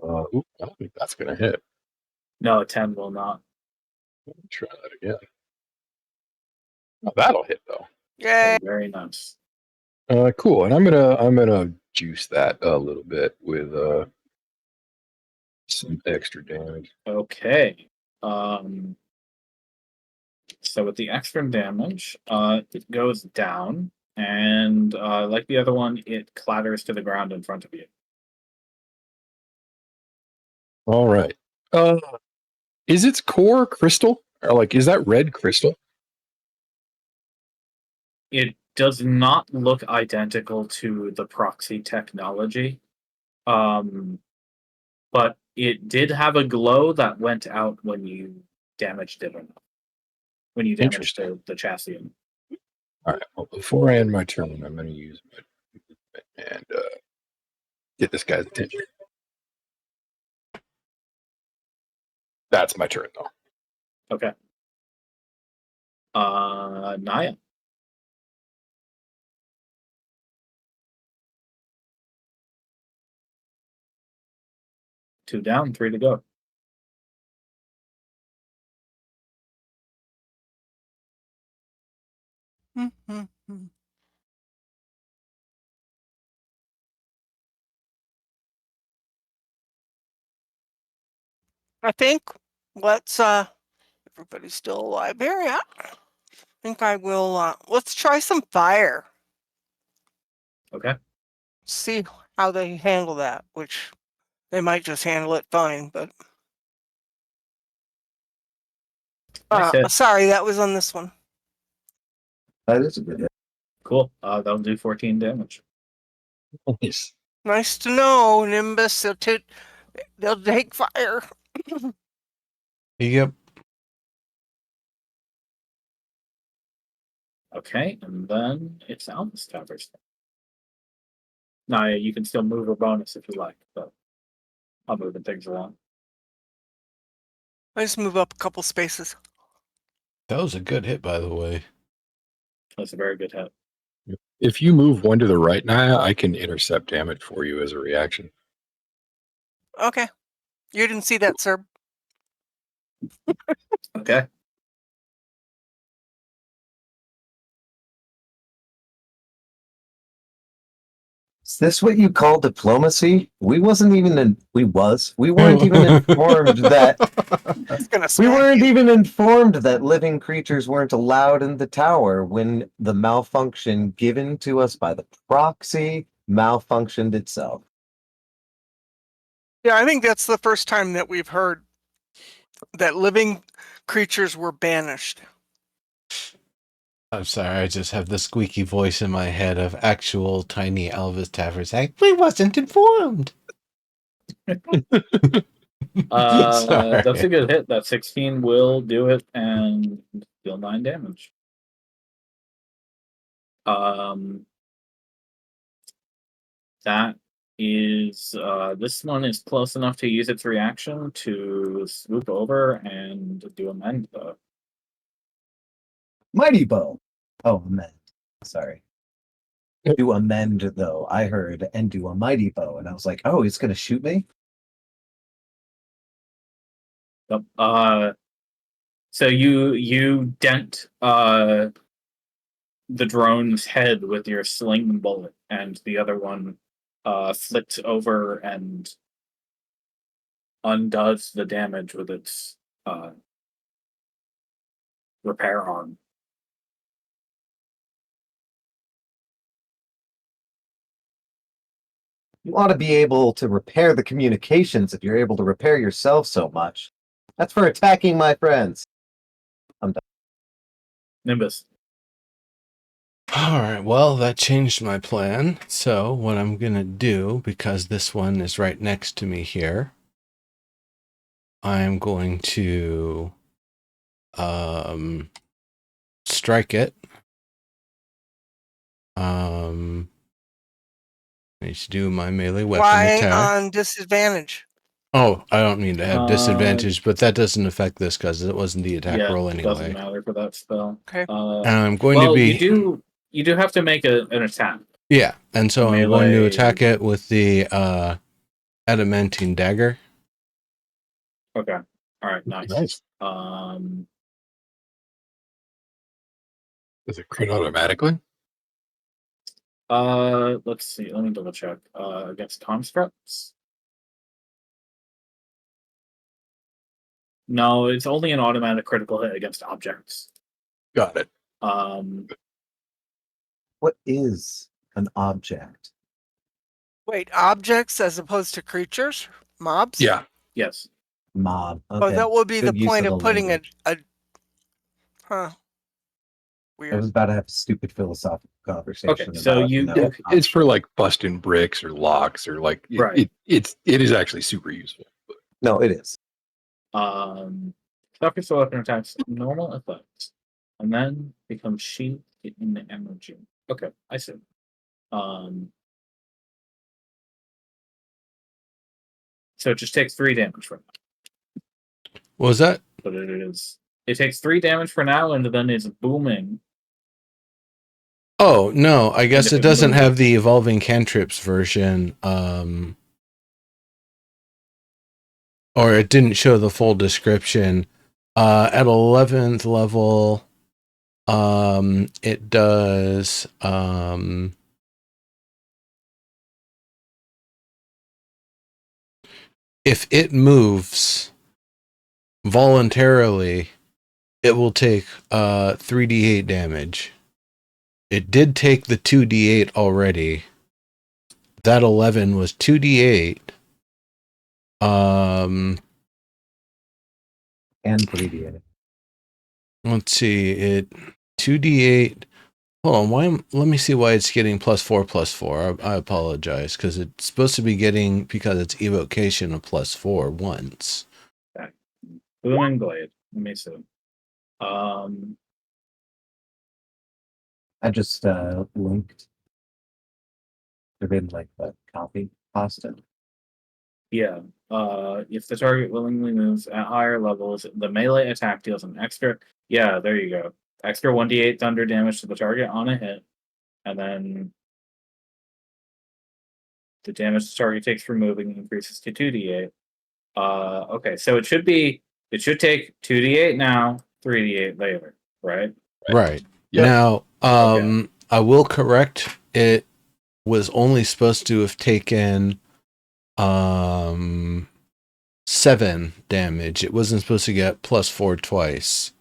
I don't think that's going to hit. No, a 10 will not. Let me try that again. Oh, that'll hit though. Yay. Okay, very nice. Cool. And I'm gonna juice that a little bit with some extra damage. Okay. So with the extra damage, it goes down, and like the other one, it clatters to the ground in front of you. All right. Is its core crystal? Or like, is that red crystal? It does not look identical to the proxy technology, but it did have a glow that went out when you damaged it enough. When you damaged the chassis. All right. Well, before I end my turn, I'm going to use my and get this guy's attention. That's my turn, though. Okay. Naya. Two down, 3 to go. I think let's everybody's still alive here, yeah. I think I will let's try some fire. Okay. See how they handle that, which they might just handle it fine, but Nice hit. sorry, that was on this one. That is a good hit. Cool. That'll do 14 damage. Nice. Nice to know, Nimbus. They'll take fire. Yep. Okay, and then it's Alma's Tavern's turn. Now you can still move a bonus if you like, but I'm moving things along. I just move up a couple spaces. That was a good hit, by the way. That's a very good hit. If you move one to the right, Naya, I can intercept damage for you as a reaction. Okay. You didn't see that, sir. Okay. Is this what you call diplomacy? We weren't even informed that It's gonna we smack weren't you. even informed that living creatures weren't allowed in the tower when the malfunction given to us by the proxy malfunctioned itself. Yeah, I think that's the first time that we've heard that living creatures were banished. I'm sorry, I just have the squeaky voice in my head of actual tiny Elvis Taffer saying, "We wasn't informed." That's a Sorry. good hit. That 16 will do it and deal 9 damage. That is this one is close enough to use its reaction to swoop over and do amend though. Mighty bow. Oh, amend. Sorry. Do amend though. I heard and do a mighty bow, and I was like, oh, he's gonna shoot me. Yep. So you dent the drone's head with your sling bullet, and the other one flips over and undoes the damage with its repair arm. You ought to be able to repair the communications if you're able to repair yourself so much. That's for attacking my friends. I'm done. Nimbus. All right, well, that changed my plan. So, what I'm going to do, because this one is right next to me here, I'm going to strike it. I need to do my melee weapon Why attack. on disadvantage? Oh, I don't mean to have Uh, disadvantage, but that doesn't affect this because it wasn't the attack Yeah, roll it doesn't anyway. matter for that spell. Okay. And I'm going to Well, be you do have to make an attack. yeah, and so I'm going to Melee- attack it with the adamantine dagger. Okay. All right. Nice. Nice. Does it crit automatically? Let's see. Let me double check. Against constructs. No, it's only an automatic critical hit against objects. Got it. What is an object? Wait, objects as opposed to creatures? Mobs? Yeah. Yes. Mob. Oh, Okay. that would be the Good use point of of the putting language. Huh. I Weird. was about to have a stupid philosophical conversation. Okay, so about, you- know, It's for like busting bricks or locks or like Right. it is actually super useful. No, it is. Stuff your weapon attacks normal effects, and then become sheathed in the energy. Okay, I see. So it just takes 3 damage from that. What was that? But it takes 3 damage for now, and then it's booming. Oh, no, I guess And it it doesn't moves. have the evolving cantrips version. Or it didn't show the full description. At 11th level, it does if it moves voluntarily, it will take 3d8 damage. It did take the 2d8 already. That 11 was 2d8. And 3D. Let's see, it 2d8. Hold on, let me see why it's getting +4/+4. I apologize, because it's supposed to be getting, because it's evocation, a +4 once. Booming blade. Let me see. I just linked. There been like the copy pasta. Yeah. If the target willingly moves at higher levels, the melee attack deals an extra. Yeah, there you go. Extra 1d8 thunder damage to the target on a hit, and then the damage the target takes from moving increases to 2d8. Okay, so it should take 2d8 now, 3d8 later, right? Right. Yep. Now, Okay. I will correct. It was only supposed to have taken 7 damage. It wasn't supposed to get +4 twice.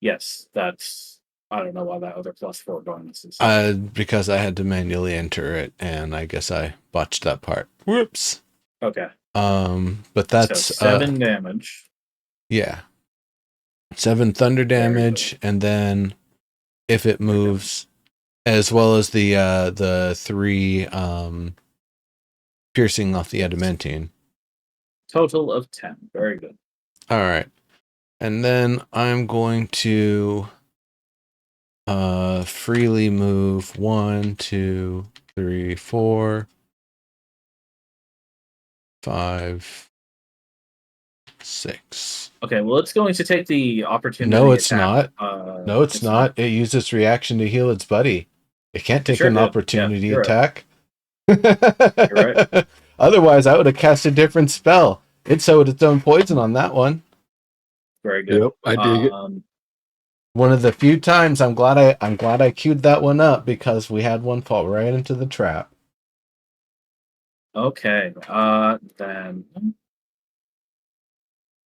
Yes, that's. I don't know why that other +4 bonus is. Because I had to manually enter it, and I guess I botched that part. Whoops. Okay. But that's So 7 damage. Yeah. 7 thunder Very damage, and then if it moves, as well as the 3 piercing off the adamantine. Total of 10. Very good. All right. And then I'm going to freely move 1, 2, 3, 4, 5, 6. Okay, well, it's going to take the opportunity. No, it's attack. No, it's not. It used its reaction to heal its buddy. It can't take sure an did. opportunity Yeah, you're right. attack. right. Otherwise, I would have cast a different spell. It sowed its own poison on that one. Very good. Yep, I dig it. One of the few times I'm glad I queued that one up, because we had one fall right into the trap. Okay. Then.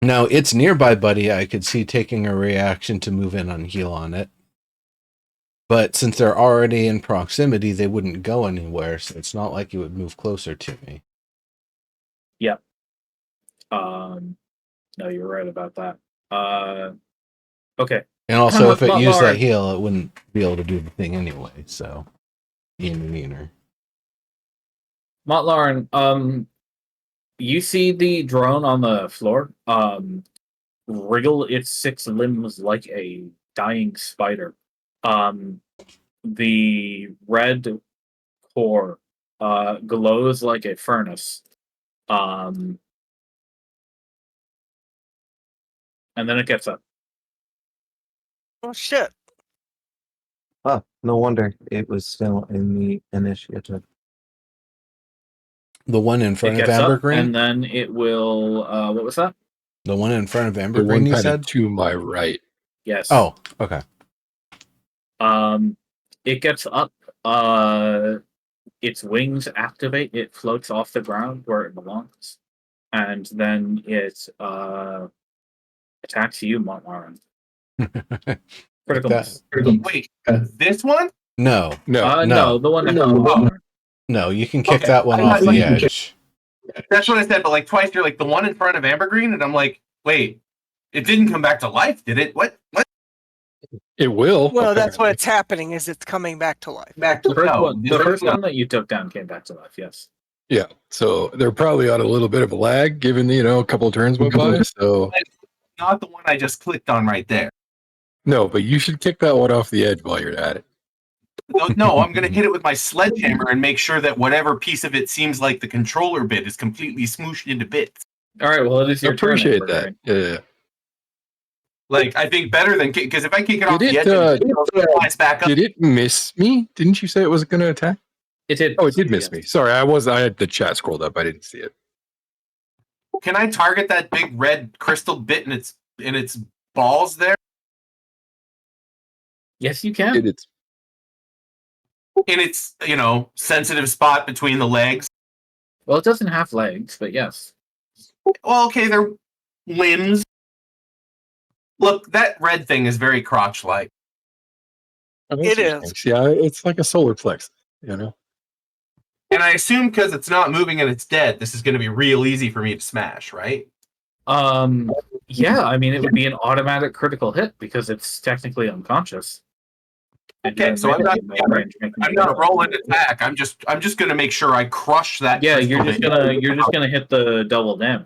Now, its nearby buddy I could see taking a reaction to move in on heal on it. But since they're already in proximity, they wouldn't go anywhere, so it's not like it would move closer to me. Yep. No, you're right about that. Okay. And also, if it used that Motlar. heal, it wouldn't be able to do the thing anyway, so... Meaner. Montlarn, you see the drone on the floor wriggle its 6 limbs like a dying spider. The red core glows like a furnace. And then it gets up. Oh shit. Oh, no wonder it was still in the initiative. The one in front It of gets Amber up, Green? and then it will. What was that? The one in front of Amber The Green, one you kind said? of to my right. Yes. Oh, okay. It gets up. Its wings activate. It floats off the ground where it belongs, and then it attacks you, Montlarn. Critical that. miss. Wait, this one? No. No, No, the one next to No. Montlarn. No, you can kick Okay. that one I off thought the you could edge. That's what I said, but like twice you're like the one in front of Amber Green, and I'm like, wait, it didn't come back to life, did it? What? it will. Well, that's apparently. what's happening, is it's coming back to life. Back to The first no, one. The first one that you took down came back to life. Yes. Yeah, so they're probably on a little bit of a lag, given a couple of turns went by. So Not the one I just clicked on right there. no, but you should kick that one off the edge while you're at it. No, I'm gonna hit it with my sledgehammer and make sure that whatever piece of it seems like the controller bit is completely smooshed into bits. All right. Well, it is I your turn. appreciate Amber that. Green. Yeah. Like I think better than because if I kick it off Did the it, edge, it flies back up. Did it miss me? Didn't you say it was going to attack? It did. Oh, it did miss yes. me. Sorry, I had the chat scrolled up. I didn't see it. Can I target that big red crystal bit in its balls there? Yes, you can. It's In its sensitive spot between the legs. Well, it doesn't have legs, but yes. Well, okay, they're limbs. Look, that red thing is very crotch-like. It is. Yeah, it's like a solar plexus. And I assume because it's not moving and it's dead, this is going to be real easy for me to smash, right? Yeah, I mean, it would be an automatic critical hit because it's technically unconscious. Okay, so I'm not rolling attack. I'm just going to make sure I crush that. Yeah, crystal you're just gonna hit the double damage,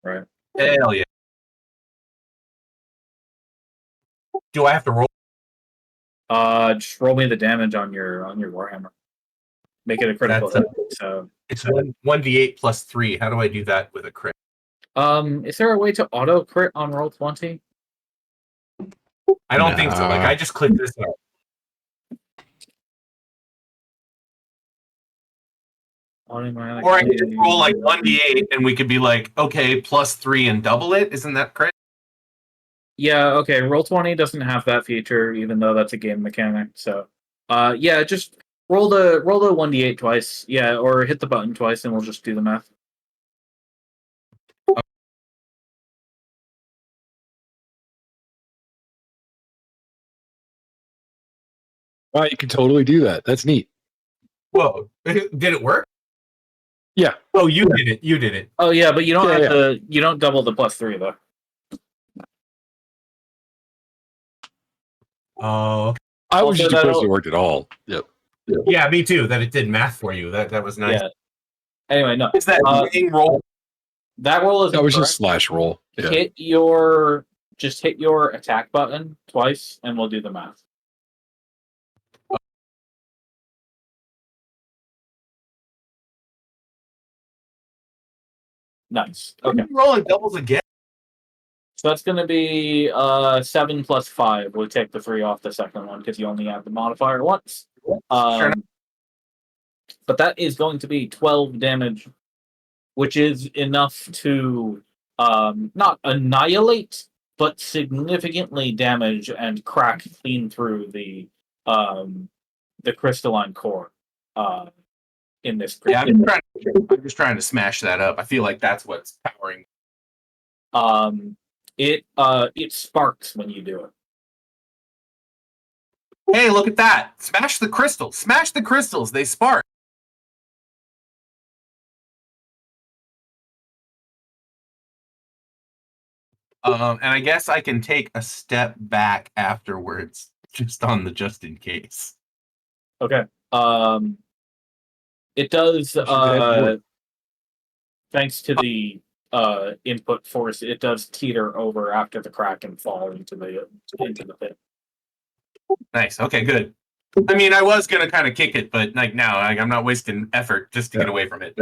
right? Hell yeah! Do I have to roll? Just roll me the damage on your warhammer. Make it a critical hit. So It's 1d8 plus 3. How do I do that with a crit? is there a way to auto crit on roll 20? I don't think so. Like I just clicked this out. Automatic. Or I could just roll like 1d8 and we could be like, okay, +3 and double it. Isn't that correct? Yeah, okay. Roll20 doesn't have that feature, even though that's a game mechanic. So, yeah, just roll the 1d8 twice. Yeah, or hit the button twice, and we'll just do the math. You can totally do that. That's neat. Whoa. Did it work? Yeah. Oh, you did it. You did it. Oh yeah, but you don't Yeah, have to. You don't double the +3 though. Oh, okay. I was Also, just impressed it worked at all. Yep. Yeah, me too. That it did math for you. That was nice. Yeah. Anyway, no. Is that winning roll? That roll is That was incorrect. just slash roll. Yeah. Hit your attack button twice, and we'll do the math. Nice. Okay. Rolling doubles again. So that's going to be 7 plus 5. We'll take the 3 off the second one because you only add the modifier once. Sure. But that is going to be 12 damage, which is enough to not annihilate, but significantly damage and crack clean through the crystalline core in this Yeah, creature. I'm just trying to smash that up. I feel like that's what's powering. It sparks when you do it. Hey, look at that! Smash the crystals! Smash the crystals! They spark. And I guess I can take a step back afterwards, just in case. Okay. It does. Thanks to the input force, it does teeter over after the crack and fall into the pit. Nice. Okay, good. I mean, I was gonna kind of kick it, but like now, I'm not wasting effort just to get away from it.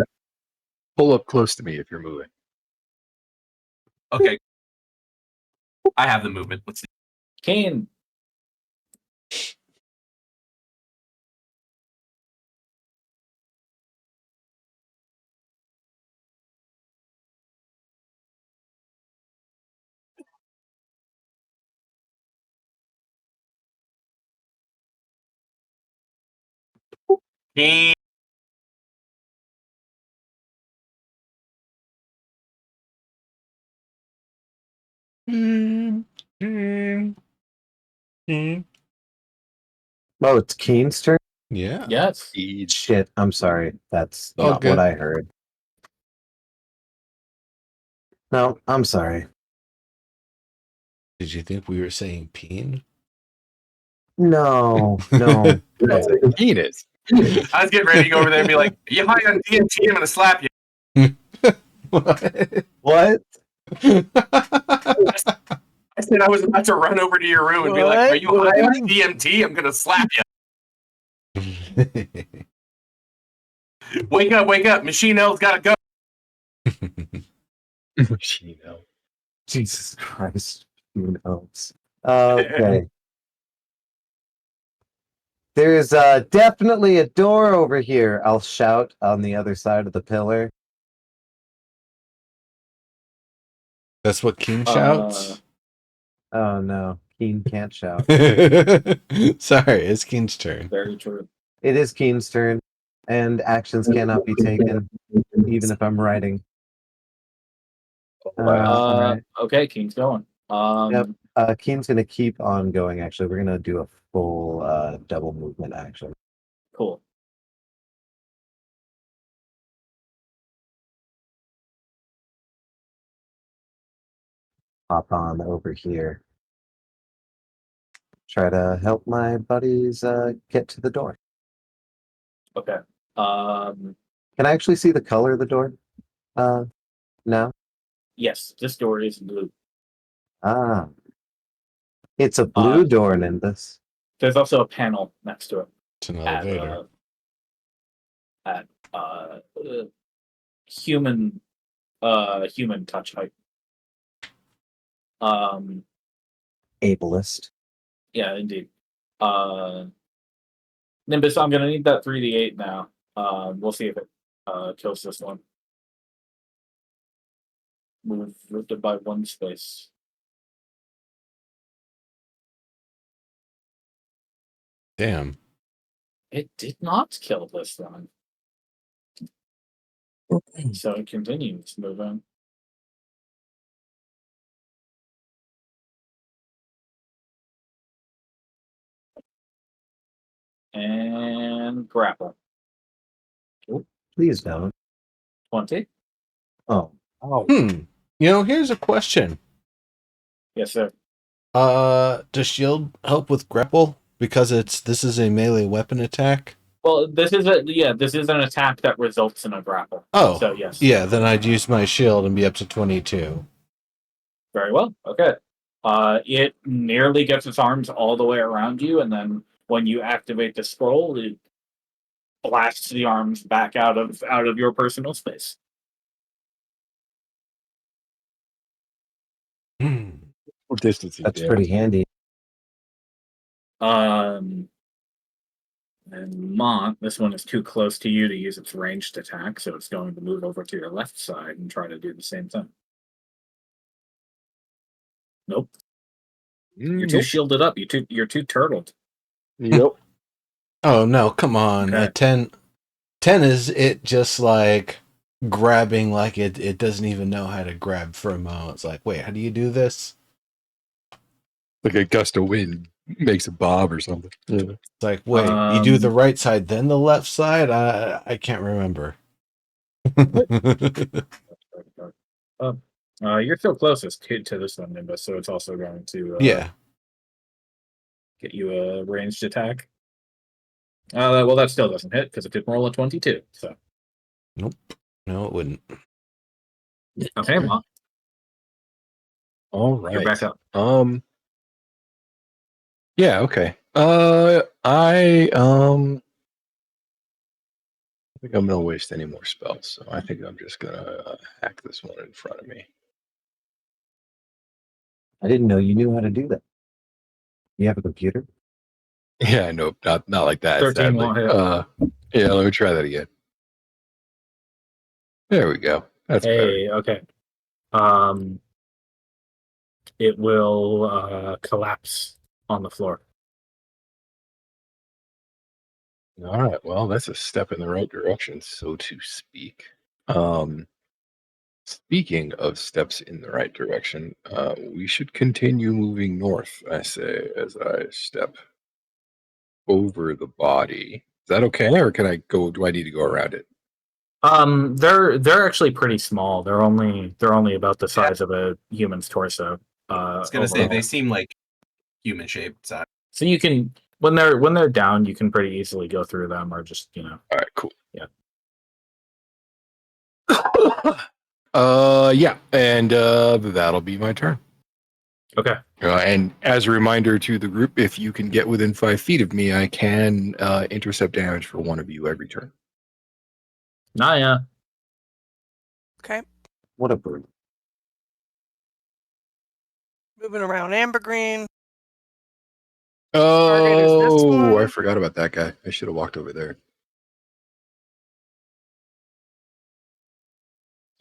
Pull up close to me if you're moving. Okay. I have the movement. Let's see. Kane. Game. Oh, it's Keen's turn? Yeah. Yes. Shit, I'm sorry. That's Oh, not good. what I heard. No, I'm sorry. Did you think we were saying peen? No, no. That's a penis. I was getting ready to go over there and be like, "You high on DMT? I'm gonna slap you." What? I said I was about to run over to your room and be like, "Are you high on DMT? I'm gonna slap you." Wake up! Machine L's gotta go. Machine L. Jesus Christ. Who knows? Okay. There's definitely a door over here, I'll shout on the other side of the pillar. That's what King shouts? Oh no, Keen can't shout. Sorry, it's Keen's turn. Very true. It is Keen's turn, and actions cannot be taken, even if I'm writing. Alright. Okay, King's going. Yep. Keen's gonna keep on going, actually. We're gonna do a full double movement action. Cool. Hop on over here. Try to help my buddies get to the door. Okay. Can I actually see the color of the door? Now? Yes, this door is blue. Ah. It's a blue door, Nimbus. There's also a panel next to it. It's an elevator. At human touch height. Ableist. Yeah, indeed. Nimbus, I'm gonna need that 3d8 now. We'll see if it kills this one. Moved it by 1 space. Damn. It did not kill this one. So it continues moving. And grapple. Please don't. 20. Oh. Here's a question. Yes, sir. Does shield help with grapple? Because this is a melee weapon attack. Well, this is an attack that results in a grapple. Oh, So yes. Yeah, then I'd use my shield and be up to 22. Very well. Okay. It nearly gets its arms all the way around you, and then when you activate the scroll, it blasts the arms back out of your personal space. Or distancing That's damage. pretty handy. And Mont, this one is too close to you to use its ranged attack, so it's going to move over to your left side and try to do the same thing. Nope. You're too Nope. shielded up. You're too turtled. Yep. Oh no, come on. Okay. At 10 is it just like grabbing like it doesn't even know how to grab for a moment. It's like, wait, how do you do this? Like a gust of wind makes a bob or something. Yeah. It's like, wait, you do the right side, then the left side? I can't remember. You're still closest to this one, Nimbus, so it's also going to Yeah. get you a ranged attack. Well, that still doesn't hit because it did roll a 22. So Nope. No, it wouldn't. okay, Mont, All right. you're back up. Yeah, okay. I think I'm gonna waste any more spells, so I think I'm just gonna hack this one in front of me. I didn't know you knew how to do that. You have a computer? Yeah, no, not like that. 13 sadly. won't hit. Yeah, let me try that again. There we go. That's better. Hey, okay. It will collapse on the floor. All right. Well, that's a step in the right direction, so to speak. Speaking of steps in the right direction, we should continue moving north, I say, as I step over the body. Is that okay, or can I go? Do I need to go around it? They're actually pretty small. They're only about the size of a human's torso. I was gonna say overall. they seem like human shaped. So So you can when they're down, you can pretty easily go through them, or just All right, cool. Yeah. Yeah, and that'll be my turn. Okay. And as a reminder to the group, if you can get within 5 feet of me, I can intercept damage for one of you every turn. Naya. Okay. What a brute. Moving around Ambergreen. Target is this Oh, I one. forgot about that guy. I should have walked over there.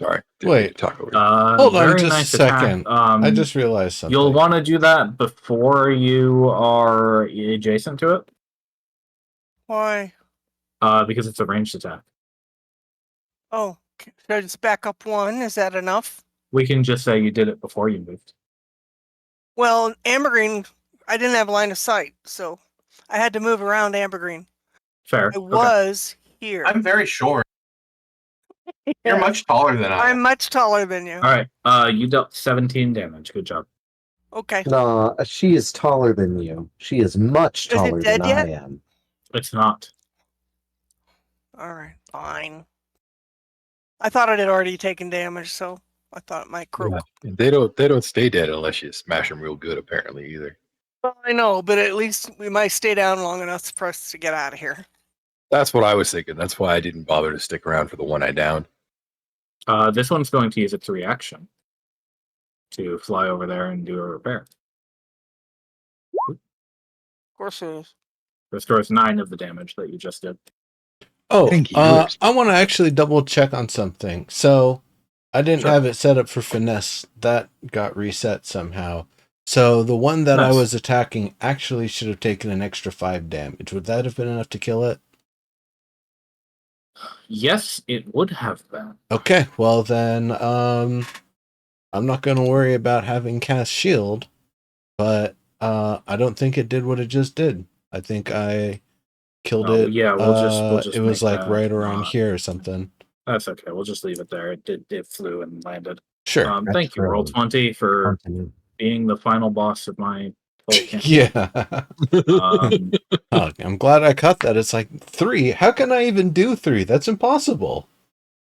Sorry. didn't mean to Wait. talk over you. Hold on Very just nice a second. attack. I just realized something. You'll want to do that before you are adjacent to it, Why? because it's a ranged attack. Oh, should I just back up one? Is that enough? We can just say you did it before you moved. Well, Ambergreen, I didn't have line of sight, so I had to move around Ambergreen. Fair. I Okay. was here. I'm very short. You're Yeah. much taller than I I'm am. much taller than you. All right. You dealt 17 damage. Good job. Okay. No, she is taller than you. She is much Is it taller dead than yet? I am. It's not. All right, fine. I thought it had already taken damage, so I thought it might croak. Yeah. They don't stay dead unless you smash them real good, apparently, either. Well, I know, but at least we might stay down long enough for us to get out of here. That's what I was thinking. That's why I didn't bother to stick around for the one I downed. This one's going to use its reaction to fly over there and do a repair. Of course it is. Restores 9 of the damage that you just did. Oh, Getting yours. I want to actually double check on something. So I didn't Sure. have it set up for finesse. That got reset somehow. So the one that I Nice. was attacking actually should have taken an extra 5 damage. Would that have been enough to kill it? Yes, it would have been. Okay, well then, I'm not going to worry about having cast shield, but I don't think it did what it just did. I think I killed Oh it. yeah, we'll just It was make like that right around not. here or something. That's okay. We'll just leave it there. It flew and landed. Sure. Thank you, Roll20, for Continue. being the final boss of my whole campaign. Yeah. Um, Oh, I'm glad I caught that. It's like 3. How can I even do 3? That's impossible.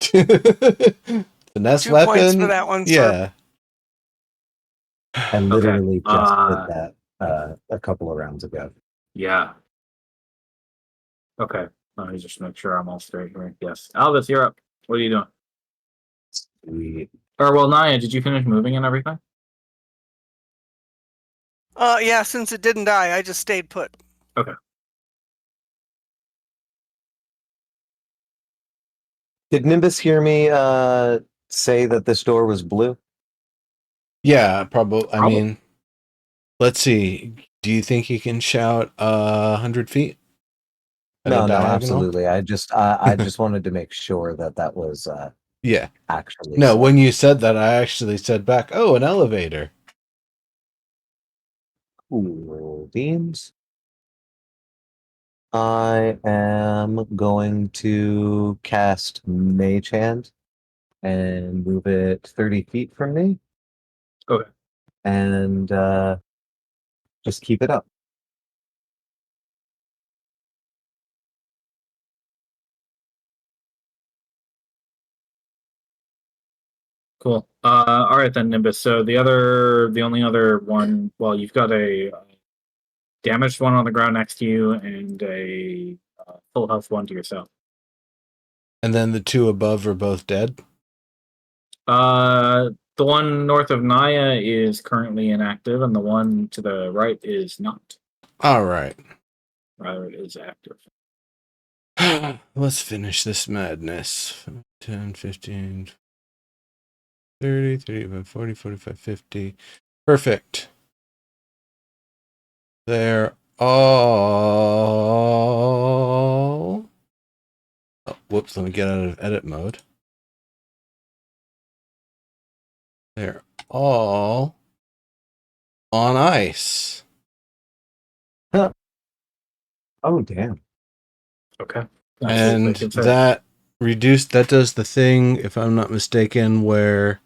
Finesse 2 points for weapon. that one, sir. Yeah. I literally just did uh, that a couple of rounds ago. yeah. Okay. Let me just make sure I'm all straight here. Yes. Albus, you're up. What are you doing? We Or well, Naya, did you finish moving and everything? Yeah, since it didn't die, I just stayed put. did Nimbus hear me say that this door was blue? Yeah, probably. I Probably. mean, let's see. Do you think you can shout 100 feet? At a No, diagonal? absolutely. I just wanted to make sure that was Yeah. actually No, said. when you said that, I actually said back, oh, an elevator. Cool beans. I am going to cast Mage Hand and move it 30 feet from me. Okay. And just keep it up. Cool. All right then, Nimbus. So the only other one, well, you've got a damaged one on the ground next to you and a full health one to yourself. And then the 2 above are both dead. The one north of Naya is currently inactive, and the one to the right is not. All right. Rather, it is active. Let's finish this madness. 10, 15, 30, 35, 40, 45, 50. Perfect. They're all... Oh, whoops, let me get out of edit mode. They're all on ice. Oh, damn. Okay. And that does the thing, if I'm not mistaken, where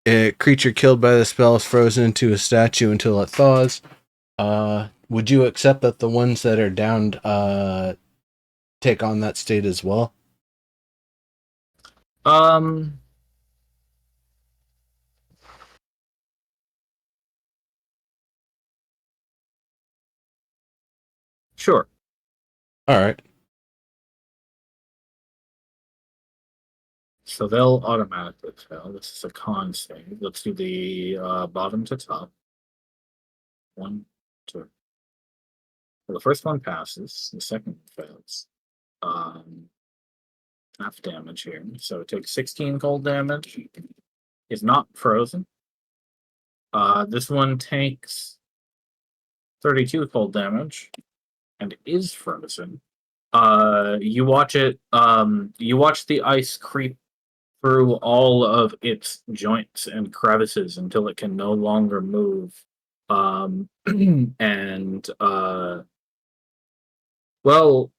a creature killed by the spell is frozen into a statue until it thaws. Would you accept that the ones that are downed take on that state as well? Sure. All right. So they'll automatically fail. This is a con save. Let's do the bottom to top. 1, 2. Well, the first one passes. The second one fails. Half damage here. So it takes 16 cold damage. Is not frozen. This one takes 32 cold damage and is frozen. You watch it. You watch the ice creep through all of its joints and crevices until it can no longer move. And well,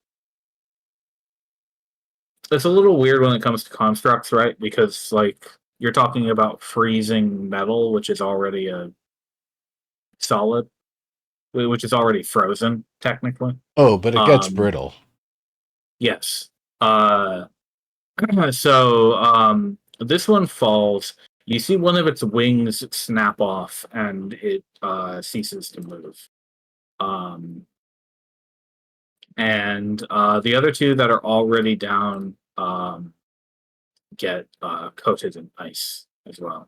it's a little weird when it comes to constructs, right? Because like you're talking about freezing metal, which is already a solid, which is already frozen technically. Oh, but it gets brittle. Yes. So this one falls. You see one of its wings snap off, and it ceases to move. And the other 2 that are already down get coated in ice as well.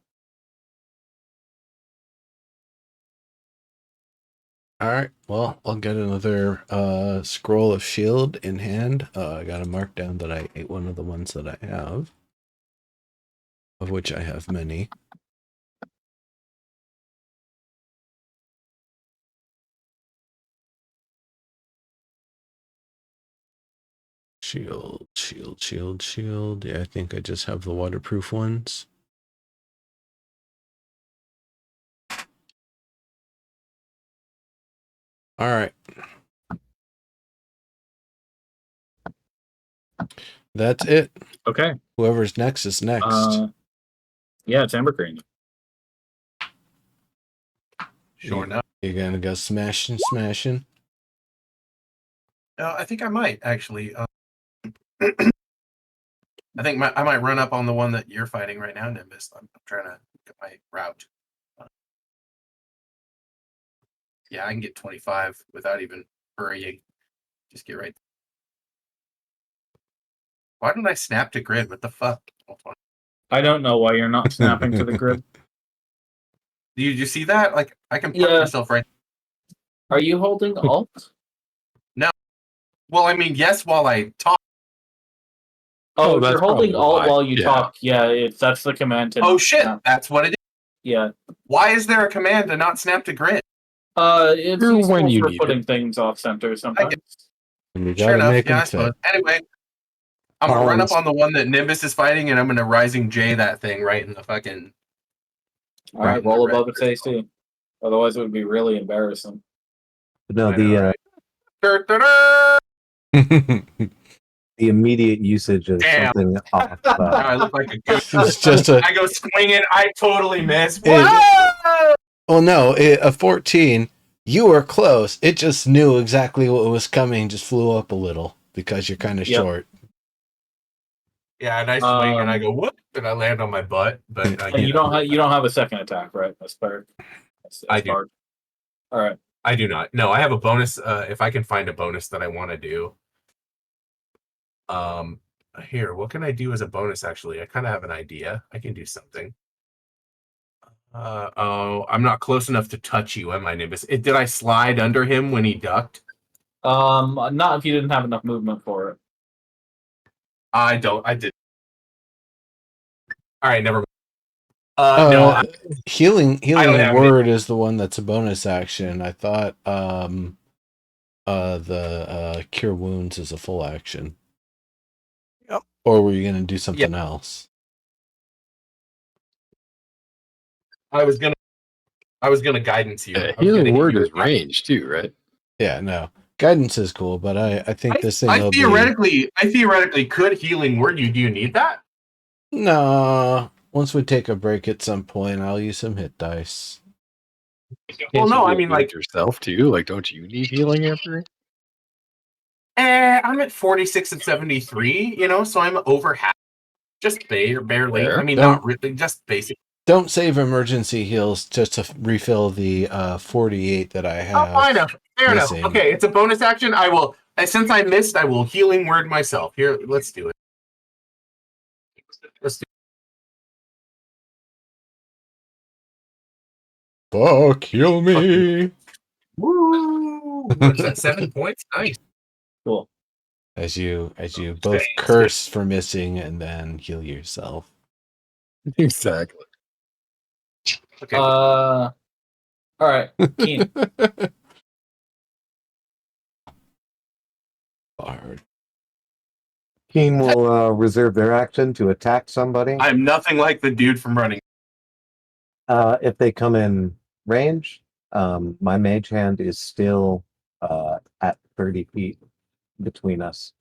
All right. Well, I'll get another scroll of shield in hand. I got to mark down that I ate one of the ones that I have, of which I have many. Shield, shield, shield, shield. Yeah, I think I just have the waterproof ones. All right. That's it. Okay. Whoever's next is next. Yeah, it's ambergris. Sure enough. You're gonna go smashing, smashing. I think I might actually. I think I might run up on the one that you're fighting right now, Nimbus. I'm trying to get my route. Yeah, I can get 25 without even hurrying. Just get right. Why didn't I snap to grid? What the fuck? I don't know why you're not snapping to the grid. Did you see that? Like, I can park Yeah. myself right. Are you holding Alt? Well, I mean, yes, while I talk. Oh, if that's you're holding probably Alt why. while you Yeah. talk, yeah, that's the command to Oh not shit, snap. that's what it is. Yeah. Why is there a command to not snap to grid? It's Or useful when you for need putting things off center sometimes. And you Sure gotta enough, make yeah, I them suppose. fit. Anyway, I'm gonna run up on the one that Nimbus is fighting, and I'm gonna Rising J that thing right in the fucking. All right, in the roll red above its crystal. AC. Otherwise, it would be really embarrassing. No, I know, right? Da-da-da! the immediate usage of Damn. something off. Now I look like a goose. It's just a. I go swinging. I totally miss. It- Whoa! Well, no, a 14. You were close. It just knew exactly what was coming. Just flew up a little because you're kind of Yep. short. Yeah, and I swing and I go whoop, and I land on my butt. But You don't have a second attack, right? That's fair. That's I do. hard. All right. I do not. No, I have a bonus. If I can find a bonus that I want to do. Here, what can I do as a bonus? Actually, I kind of have an idea. I can do something. Oh, I'm not close enough to touch you, am I, Nimbus? Did I slide under him when he ducked? Not if you didn't have enough movement for it. I don't. I did. All right, never mind. No, Healing don't have word is the one that's a bonus action. I thought the cure wounds is a full action. Yep. Or were you gonna do something else? I was gonna guidance you. I was gonna Healing hit word you is with range too, right? Yeah, no. Guidance is cool, but I think this thing I will theoretically could healing word you. Do you need that? No. Once we take a break at some point, I'll use some hit dice. Well, no, I mean, like like, yourself too. Like, don't you need healing after? I'm at 46 and 73. You know, so I'm over half. Just barely. Fair. I mean, Don't- not really. Just basic. Don't save emergency heals just to refill the 48 that I have. Oh, I know. Fair enough. missing. Okay, it's a bonus action. I will. Since I missed, I will healing word myself. Here, let's do it. Let's do. Fuck, heal me. Woo! What is that? 7 points. Nice. Cool. As you both curse for missing and then heal yourself. Exactly. Okay. All right, Keen. Hard. Keen will reserve their action to attack somebody. I'm nothing like the dude from Running. If they come in range, my mage hand is still at 30 feet between us.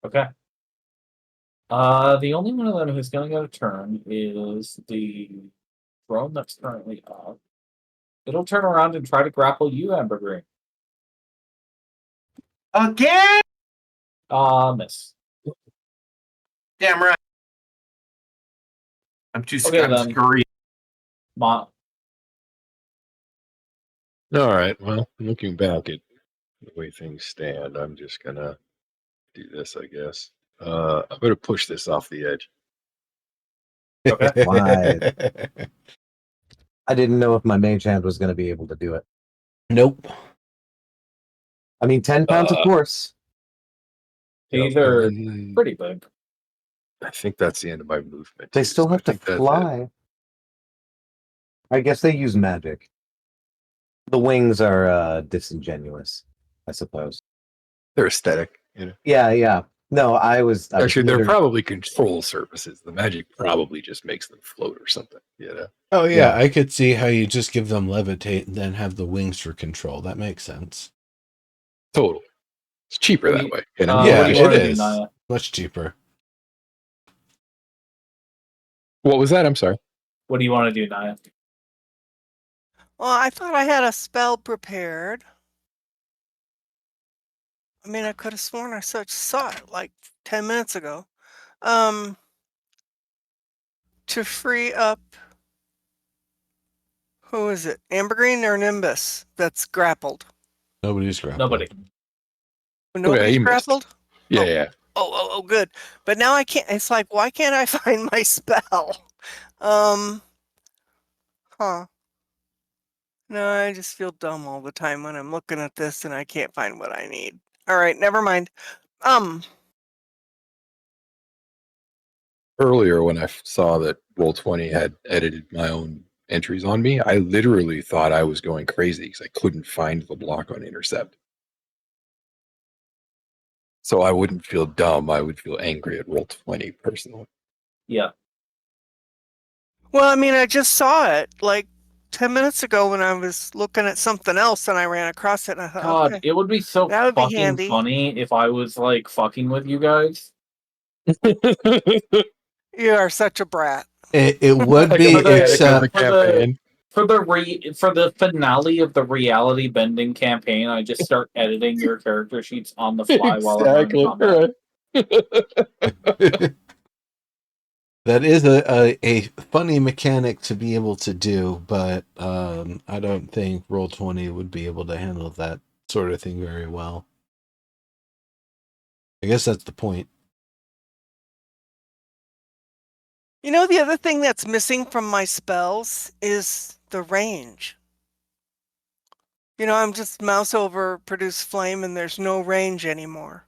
Okay. The only one of them who's going to get a turn is the drone that's currently up. It'll turn around and try to grapple you, Ambergreen. Again? Miss. Damn right. I'm too Okay, then. scurry. Ma. All right. Well, looking back at the way things stand, I'm just gonna do this, I guess. I'm gonna push this off the edge. Okay. Why? I didn't know if my mage hand was going to be able to do it. Nope. I mean, 10 pounds, of course. These Yep, are and then pretty big. I think that's the end of my movement. They too, still so have I to think that's it. fly. I guess they use magic. The wings are disingenuous, I suppose. They're aesthetic, you know. Yeah, yeah. No, I was Actually, they're literally- probably control surfaces. The magic probably just makes them float or something. You know. Oh yeah, Yeah. I could see how you just give them levitate and then have the wings for control. That makes sense. Totally. It's cheaper What do that you- way. You know. what Yeah, do you it wanna do, is Naya? much cheaper. What was that? I'm sorry. What do you want to do, Naya? Well, I thought I had a spell prepared. I mean, I could have sworn I saw it like 10 minutes ago. To free up, who is it? Ambergreen or Nimbus that's grappled? Nobody's grappling. Nobody. Nobody's you missed. grappled? Yeah, Oh. yeah. Oh, good. But now I can't. It's like, why can't I find my spell? Huh. No, I just feel dumb all the time when I'm looking at this and I can't find what I need. All right, never mind. Earlier, when I saw that Roll20 had edited my own entries on me, I literally thought I was going crazy because I couldn't find the block on intercept. So I wouldn't feel dumb. I would feel angry at Roll20 personally. Yeah. Well, I mean, I just saw it like 10 minutes ago when I was looking at something else and I ran across it and I thought, God, okay, it would be so that would be fucking handy. funny if I was like fucking with you guys. You are such a brat. It would Like, be, for the- except for the finale of the reality bending campaign, I just start editing your character sheets on the fly while I'm running combat. that is a funny mechanic to be able to do, but I don't think Roll20 would be able to handle that sort of thing very well. I guess that's the point. You know, the other thing that's missing from my spells is the range. You know, I'm just mouse over produce flame and there's no range anymore.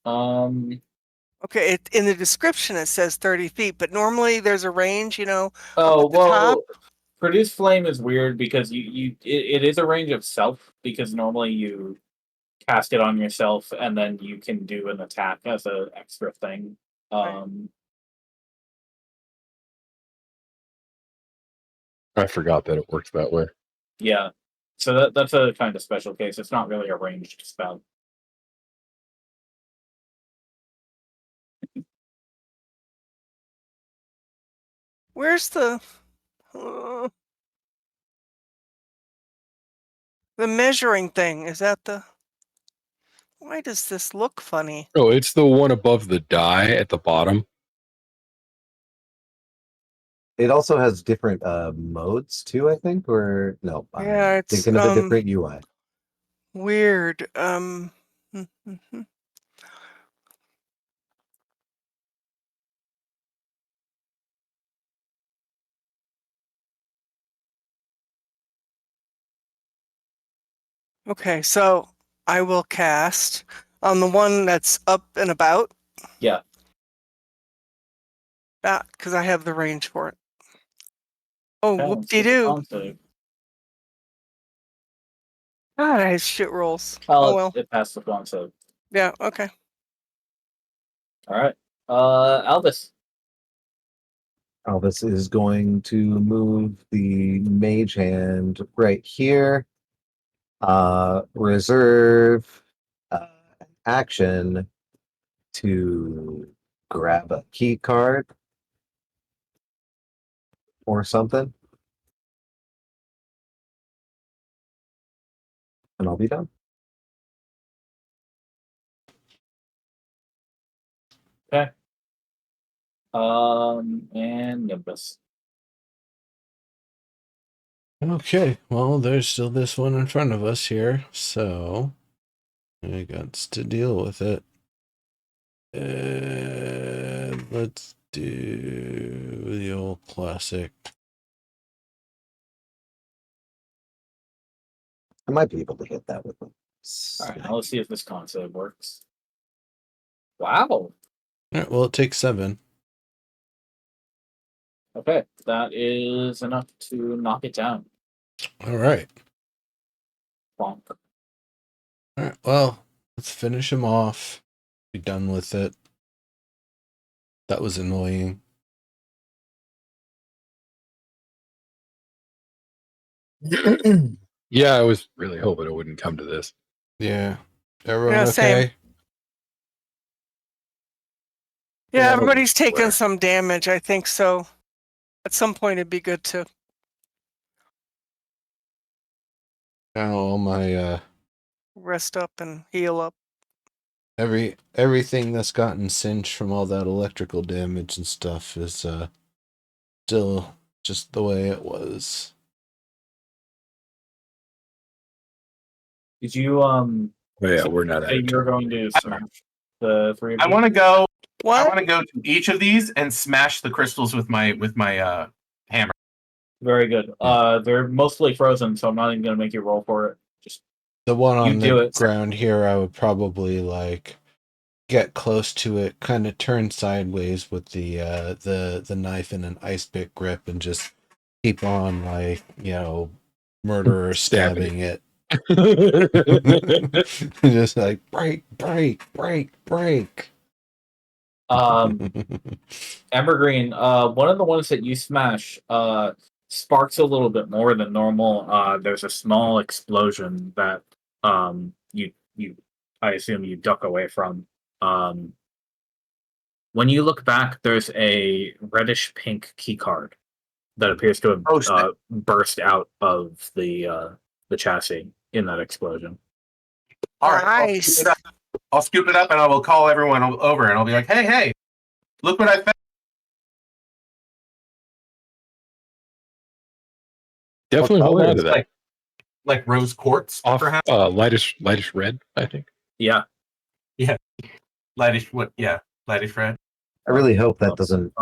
Okay, in the description it says 30 feet, but normally there's a range, you know, up at the top. Produce flame is weird because it is a range of self, because normally you cast it on yourself and then you can do an attack as an extra thing. Right. I forgot that it works that way. Yeah. So that's a kind of special case. It's not really a ranged spell. Where's the measuring thing? Is that the... Why does this look funny? Oh, it's the one above the die at the bottom. It also has different modes too, I think, or no, Yeah, I'm it's thinking of a different UI. weird. Okay, so I will cast on the one that's up and about. Yeah. That, because I have the range for it. Oh, Okay, let's whoop-de-doo. get the con save. God, I have shit rolls. Well, Oh, well. it passed the con save. Yeah, okay. All right. Albus. Elvis is going to move the mage hand right here. Reserve action to grab a key card or something. And I'll be done. Okay. And Nimbus. Okay, well, there's still this one in front of us here, so I got to deal with it. Let's do the old classic. I might be able to hit that with them. All right, now let's see if this con save works. Wow. All right, well, it takes 7. Okay, that is enough to knock it down. All right. Bonk. All right, well, let's finish him off. Be done with it. That was annoying. Yeah, I was really hoping it wouldn't come to this. Yeah. Everyone Yeah, same. okay? Yeah, Yeah, everybody's taken where? some damage. I think so. At some point, it'd be good to. Now all my Rest up and heal up. everything that's gotten singed from all that electrical damage and stuff is still just the way it was. Did you Oh, yeah, we're not say at you're going to smash the 3 of I you? want to go. I What? want to go to each of these and smash the crystals with my hammer. Very good. Yeah. They're mostly frozen, so I'm not even going to make you roll for it. Just The one You on do the it. ground here, I would probably like get close to it, kind of turn sideways with the knife in an ice pick grip, and just keep on like murderer stabbing it. Just like break. Evergreen, one of the ones that you smash sparks a little bit more than normal. There's a small explosion that you I assume you duck away from. When you look back, there's a reddish pink key card that appears to Oh, have burst out of the chassis in that explosion. All right, Nice. I'll scoop it up and I will call everyone over and I'll be like, hey, look what I found. Definitely hold on to that. Like rose quartz, Off perhaps. lightish red, I think. Yeah. Lightish red. I really hope that doesn't.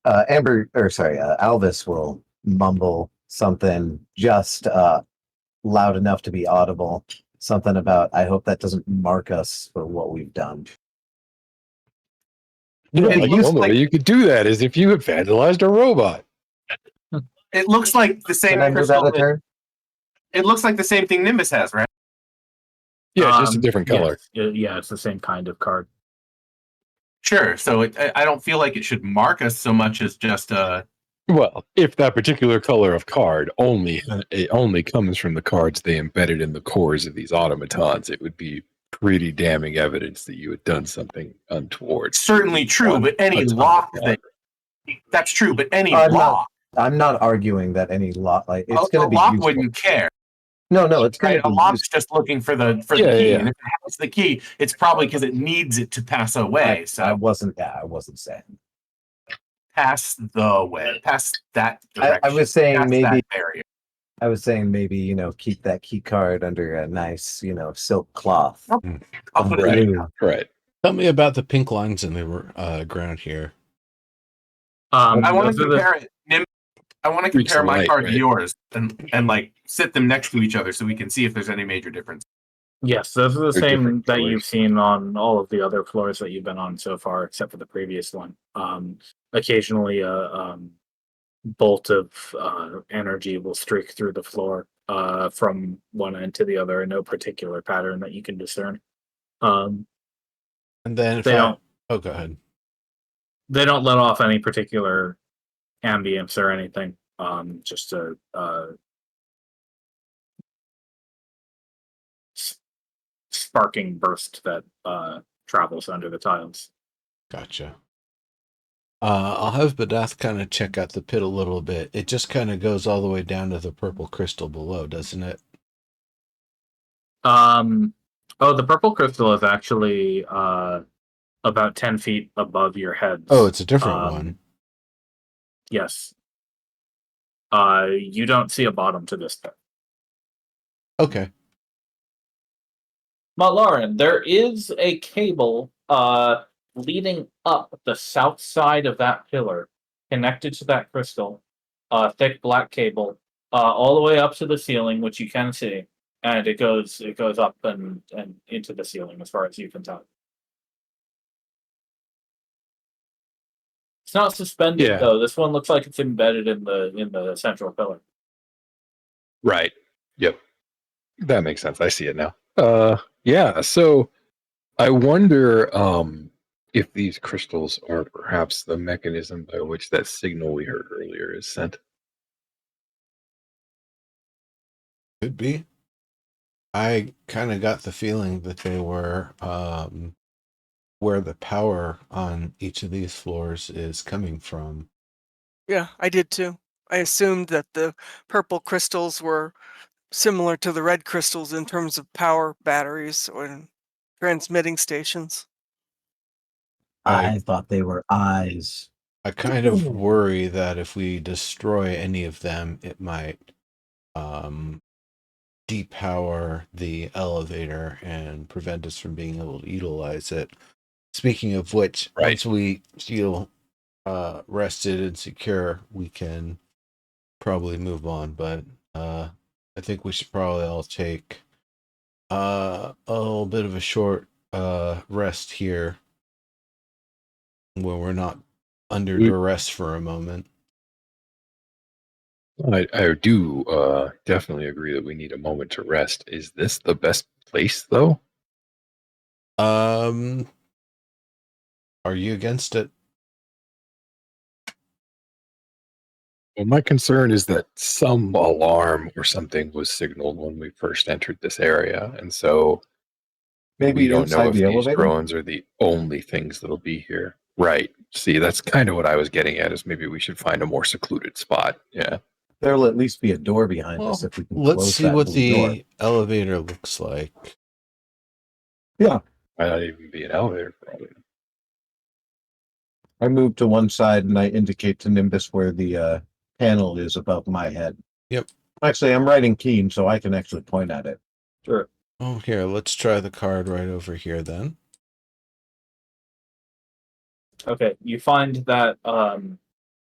Alvis will mumble something just loud enough to be audible. Something about, I hope that doesn't mark us for what we've done. You know, It like the looks only like- way you could do that is if you had vandalized a robot. It looks like the same Can I move crystal. out a turn? It looks like the same thing Nimbus has, right? Yeah, just a different color. Yes. Yeah, it's the same kind of card. Sure. So I don't feel like it should mark us so much as just Well, if that particular color of card only comes from the cards they embedded in the cores of these automatons, it would be pretty damning evidence that you had done something untoward. certainly true, but any lock that's true, but any lock. I'm not arguing that any lock, like, it's going to be lock useful. wouldn't care. No, it's going Right? to A be lock's useful. just looking for the key, Yeah. and if it has the key, it's probably because it needs it to pass away. I wasn't saying. Pass the way, pass that direction. I was saying pass maybe. that barrier. I was saying maybe, keep that key card under a nice, silk cloth. I'll put it Right. in. Right. Tell me about the pink lines in the ground here. I want those to are the- compare it. I want to Reach compare the my light, card right? to yours, and like sit them next to each other so we can see if there's any major difference. Yes, those are the They're same different that colors. you've seen on all of the other floors that you've been on so far, except for the previous one. Occasionally, a bolt of energy will streak through the floor from one end to the other in no particular pattern that you can discern. And then if They don't. Oh, go ahead. They don't let off any particular ambience or anything. Just a sparking burst that travels under the tiles. Gotcha. I'll have Badath kind of check out the pit a little bit. It just kind of goes all the way down to the purple crystal below, doesn't it? The purple crystal is actually about 10 feet above your heads. Oh, it's a different one. Yes. You don't see a bottom to this pit. Okay. But Lauren, there is a cable leading up the south side of that pillar, connected to that crystal. Thick black cable, all the way up to the ceiling, which you can see. and it goes up and into the ceiling as far as you can tell. It's not suspended Yeah. though. This one looks like it's embedded in the central pillar. Right. Yep. That makes sense. I see it now. Yeah. So I wonder if these crystals are perhaps the mechanism by which that signal we heard earlier is sent. Could be. I kind of got the feeling that they were where the power on each of these floors is coming from. Yeah, I did too. I assumed that the purple crystals were similar to the red crystals in terms of power batteries or transmitting stations. I thought they were eyes. I kind of worry that if we destroy any of them, it might depower the elevator and prevent us from being able to utilize it. Speaking of which, Right. once we feel rested and secure, we can probably move on. But I think we should probably all take a little bit of a short rest here where we're not under duress for a moment. I do definitely agree that we need a moment to rest. Is this the best place, though? Are you against it? Well, my concern is that some alarm or something was signaled when we first entered this area, and so Maybe we don't know inside if the these elevator? drones are the only things that'll be here. Right. See, that's kind of what I was getting at, is maybe we should find a more secluded spot. Yeah. There'll at least be a door behind us Well, if we can let's close see that what blue door. the elevator looks like. Yeah. Might not even be an elevator, probably. I move to one side and I indicate to Nimbus where the panel is above my head. Yep. Actually, I'm writing keen, so I can actually point at it. Sure. Oh, here, let's try the card right over here then. Okay, you find that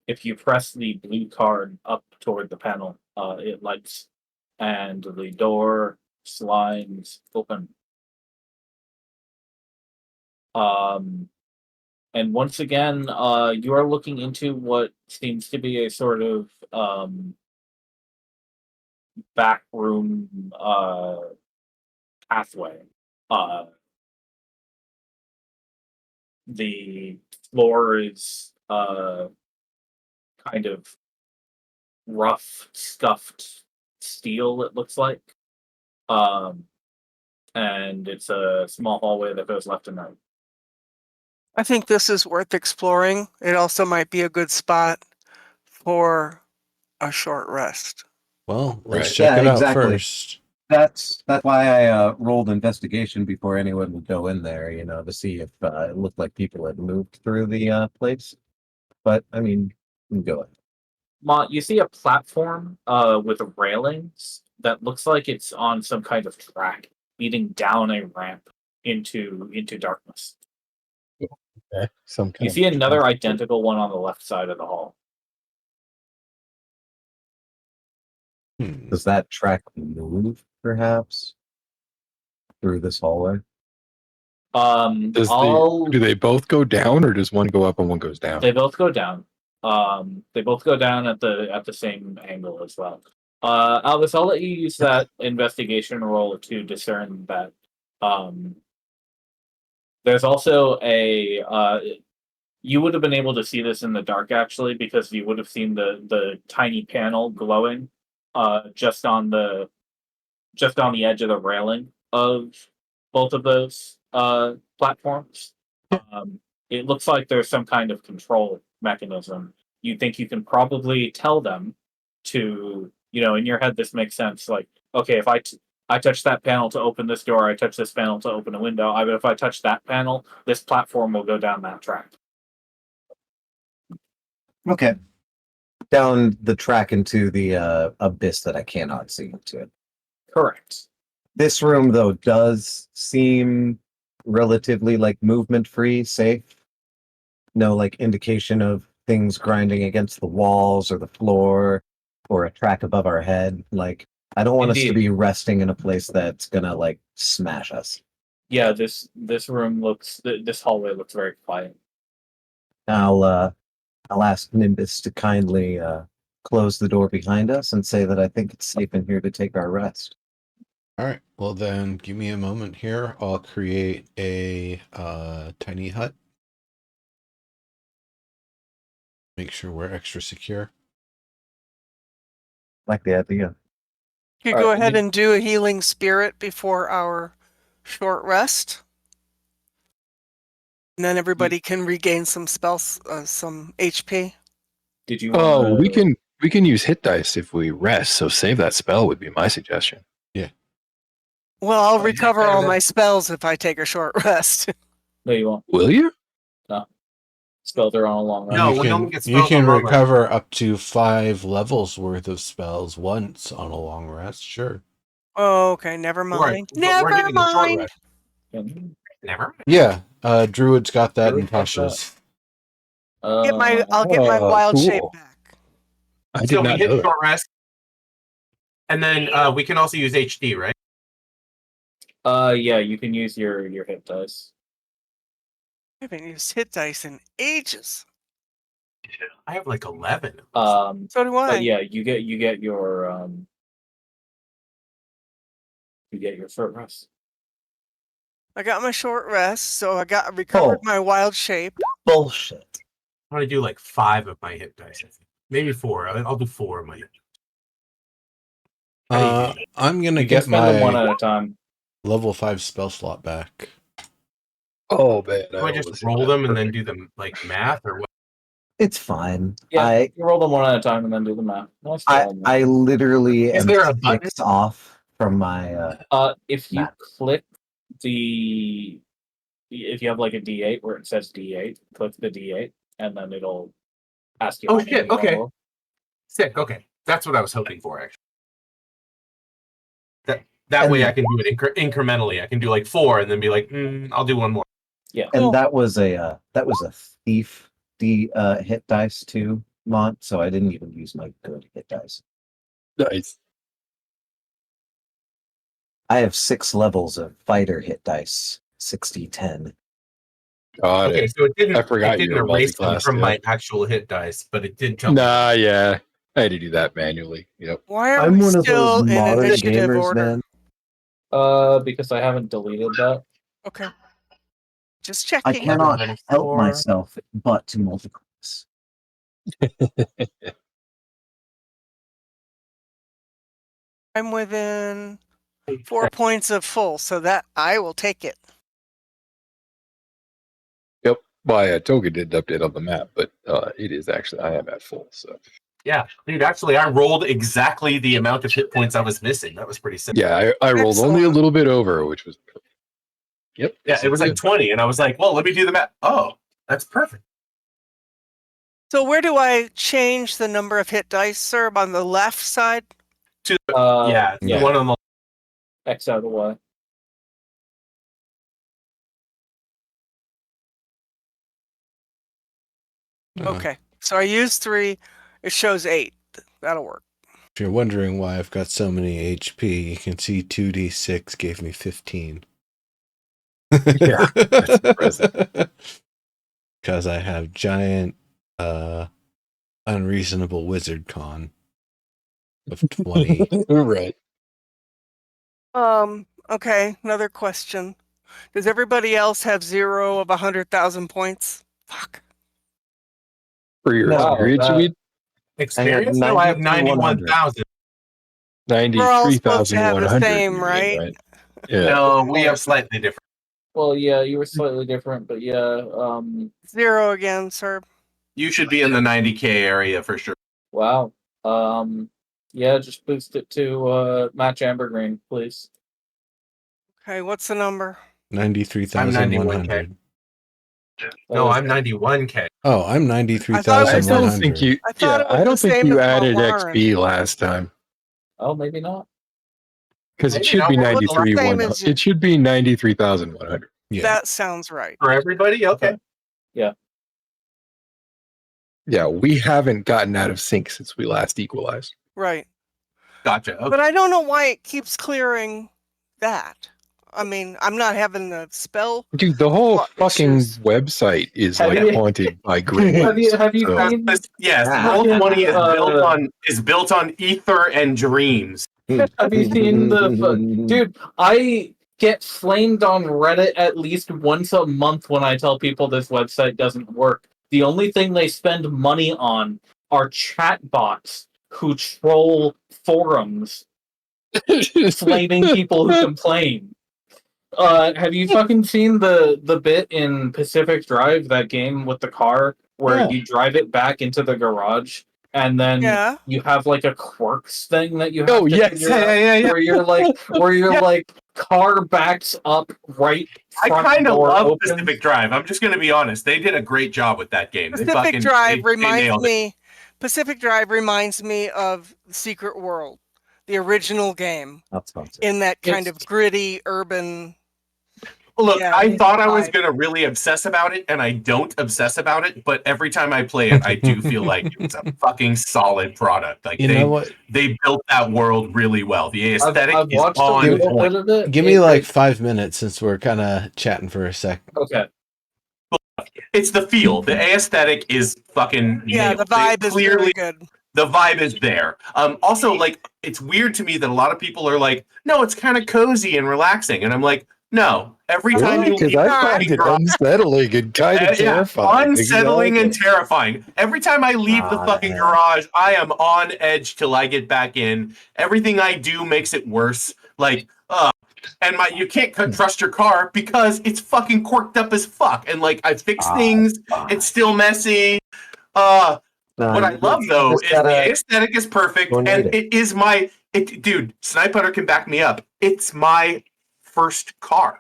if you press the blue card up toward the panel, it lights, and the door slides open. And once again, you are looking into what seems to be a sort of back room pathway. The floor is kind of rough, scuffed steel, it looks like. And it's a small hallway that goes left and right. I think this is worth exploring. It also might be a good spot for a short rest. Well, let's Right. check Yeah, it out exactly. first. That's why I rolled investigation before anyone would go in there, to see if it looked like people had moved through the place. But I mean, you can go ahead. Ma, you see a platform with railings that looks like it's on some kind of track leading down a ramp into darkness. Okay. Some kind You of see another transport. identical one on the left side of the hall. Does that track move, perhaps, through this hallway? Do they both go down, or does one go up and one goes down? They both go down. They both go down at the same angle as well. Albus, I'll let you use that investigation roll to discern that. There's also you would have been able to see this in the dark actually, because you would have seen the tiny panel glowing just on the edge of the railing of both of those platforms. It looks like there's some kind of control mechanism. You think you can probably tell them to, in your head, this makes sense. Like, okay, if I touch that panel to open this door, I touch this panel to open a window. If I touch that panel, this platform will go down that track. Okay. Down the track into the abyss that I cannot see into it. Correct. This room, though, does seem relatively like movement free, safe. No like indication of things grinding against the walls or the floor or a track above our head. Like I don't want us to Indeed. be resting in a place that's gonna like smash us. Yeah, this room looks, this hallway looks very quiet. I'll ask Nimbus to kindly close the door behind us and say that I think it's safe in here to take our rest. All right. Well, then give me a moment here. I'll create a tiny hut. Make sure we're extra secure. Like the idea. You All go right, ahead and do a healing spirit before our short rest. And then everybody can regain some spells, some HP. Did you Oh, wanna, we can use hit dice if we rest. So save that spell would be my suggestion. Well, I'll yeah, recover fair all enough. my spells if I take a short rest. No, you won't. Will you? Spells are on a long rest. No, you we can, only get you spells can on long rest. recover up to 5 levels worth of spells once on a long rest. Sure. Oh, okay, never Right, mind. but we're Never getting a short mind. rest. Never. Yeah. Druid's got that in Druid's got Tasha's. I'll get my Oh, wild cool. shape back. I did So we not hit know that. short rest, and then we can also use HD, right? Yeah, you can use your hit dice. I haven't used hit dice in ages. I have like 11. So do I. But yeah, you get your short rest. I got my short rest, so I recovered my wild shape. Bullshit. I'm gonna do like 5 of my hit dice. I think. Maybe 4. I'll do 4 of my. I'm gonna You can get spend them one my at a time. level 5 spell slot back. Oh man, Do I just roll them and then do them like math or what? It's fine. Yeah, you roll them one at a time and then do the math. Nice job, I literally Is am there a button? 6 off from my if you map. click if you have like a D8 where it says D8, click the D8 and then it'll ask you. Oh how many shit! you wanna Okay, roll. sick. Okay, that's what I was hoping for actually. That way I can do it incrementally. I can do like 4 and then be like, I'll do 1 more. Yeah. And Cool. that was a thief hit dice too, Mont, so I didn't even use my good hit dice. Nice. I have 6 levels of fighter hit dice, 60-10. Got Okay, it. so it didn't. I forgot It didn't you were erase them multi-classed, from yeah. my actual hit dice, but it did tell me. Nah, yeah. I had to do that manually. Yep. Why are I'm we one of still those in modern initiative gamers, order? man. Because I haven't deleted that. Okay. Just I checking. cannot help 11-4. myself but to multiclass. I'm within 4 points of full, so that I will take it. Yep. My token didn't update on the map, but it is actually, I am at full. So Yeah, dude. Actually, I rolled exactly the amount of hit points I was missing. That was pretty simple. yeah, I rolled only a Excellent. little bit over, which was perfect. Yep. Yeah, it was like 20, and I was like, well, let me do the math. Oh, that's perfect. So where do I change the number of hit dice, sir? On the left side? Yeah, it's the one on the. X out of the way. Okay. So I use 3. It shows 8. That'll work. If you're wondering why I've got so many HP, you can see 2d6 gave me 15. Yeah, that's impressive. Because I have giant, unreasonable wizard con of 20. Right. Okay, another question. Does everybody else have 0 of 100,000 points? Fuck. For your No, experience, you that- mean? Experience? No, I have 91,000. We're all supposed to have the 93,100. same, you mean, right? Yeah. No, we have slightly different. Well, yeah, you were slightly different, but yeah. 0 again, sir. You should be in the 90K area for sure. Wow. Yeah, just boost it to match Ambergreen, please. Okay, what's the number? 93,100. No, I'm 91K. Oh, I'm I 93,100. don't think you. I thought it was I don't the think same you as added Lauren. XP last time Oh, maybe not. because it Maybe should not. be What was the 93. same as you? It should be 93,100. Yeah. That sounds right. For everybody? Okay. Yeah, we haven't gotten out of sync since we last equalized. Right. Gotcha. Okay. But I don't know why it keeps clearing that. I mean, I'm not having the spell. Dude, the whole fucking issues. website is Have like you- haunted by gremlins. Have you So- seen? Yes, Yeah. Roll20 Yeah. is built on ether and dreams. Have you seen dude? I get flamed on Reddit at least once a month when I tell people this website doesn't work. The only thing they spend money on are chatbots who troll forums, flaming people who complain. Have you fucking seen the bit in Pacific Drive, that game with the car, where Yeah. you drive it back into the garage and then Yeah. you have like a quirks thing that you have Oh, to yes. figure out, Yeah. where you're Yeah. like car backs up right I front kind of door love opens. Pacific Drive. I'm just going to be honest. They did a great job with that game. Pacific Drive they reminds nailed it. me. Pacific Drive reminds me of Secret World, the original game, Not sponsored. in that kind It's- of gritty urban. Look, Yeah, I thought I was vibe. going to really obsess about it, and I don't obsess about it, but every time I play it, I do feel like it's a fucking solid product. Like, You know what? they built that world really well. The aesthetic I've is watched a on little point. bit of it. Give me like 5 minutes since we're kind of chatting for a sec. Okay. It's the feel. The aesthetic is fucking Yeah, nailed. the vibe is very good. The vibe is there. Also, like, it's weird to me that a lot of people are like, no, it's kind of cozy and relaxing. And I'm like, no. Every time you Because leave I the find fucking it garage- unsettling and kind of terrifying. unsettling and Exactly. terrifying. Every time I leave the fucking Yeah. garage, I am on edge till I get back in. Everything I do makes it worse. Like, and you can't trust your car because it's fucking corked up as fuck. And like, I fix things, it's still messy. What I love though is the aesthetic is perfect, Go and and read it. it is dude. Snipe Hunter can back me up. It's my first car.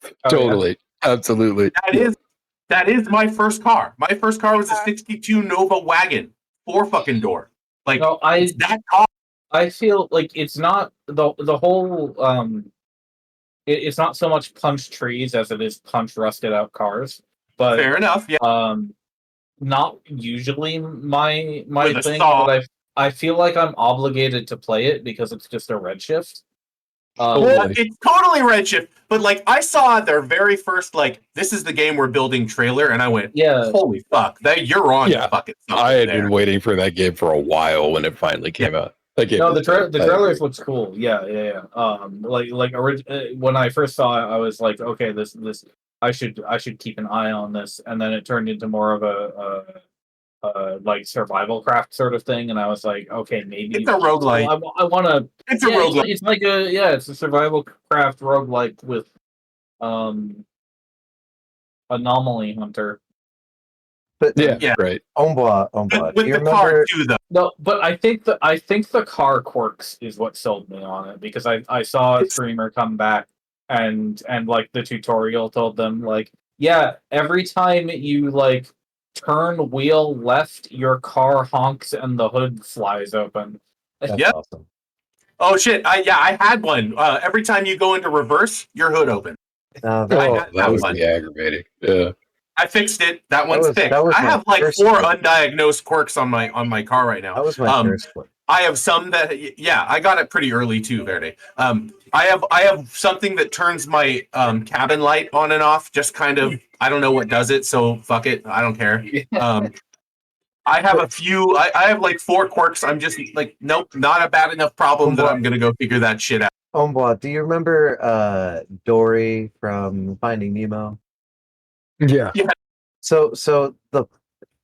Oh, yeah. Totally. Absolutely. That is my first car. My first car was a '62 Nova wagon, 4 fucking door. Like, No, it's that car. I feel like it's not the whole it's not so much punch trees as it is punch rusted out cars. But Fair enough. Yeah. not usually my With a thing, saw. but I feel like I'm obligated to play it because it's just a Redshift. Totally. It's totally Redshift, but like I saw their very first like this is the game we're building trailer, and I went, Yeah. holy fuck, you're on Yeah. fucking something I had there. been waiting for that game for a while when it finally came out. That game No, was the dope. I trailers agree. looks cool. Yeah. When I first saw it, I was like, okay, this I should keep an eye on this, and then it turned into more of a like survival craft sort of thing, and I was like, okay, maybe It's a roguelite. I want to. It's a Yeah, roguelite. it's like it's a survival craft roguelike with anomaly hunter. But Yeah, right. Ombois, With do you the car remember? too, though. No, but I think the car quirks is what sold me on it, because I saw a streamer come back and like the tutorial told them like, yeah, every time you like turn wheel left, your car honks and the hood flies open. That's Yep. awesome. Oh shit! I had one. Every time you go into reverse, your hood opens. That, Oh, had that that would one. be aggravating. Yeah. I fixed it. That one's was- fixed. that was I my have like first 4 one. undiagnosed quirks on my car right now. that was my first one. I have some that I got it pretty early too, Verde. I have something that turns my cabin light on and off, just kind of I don't know what does it, so fuck it. I don't care. I have a few I have like 4 quirks. I'm just like, nope, not a bad enough problem that I'm gonna go figure that shit out. Ombois, do you remember Dory from Finding Nemo? Yeah. So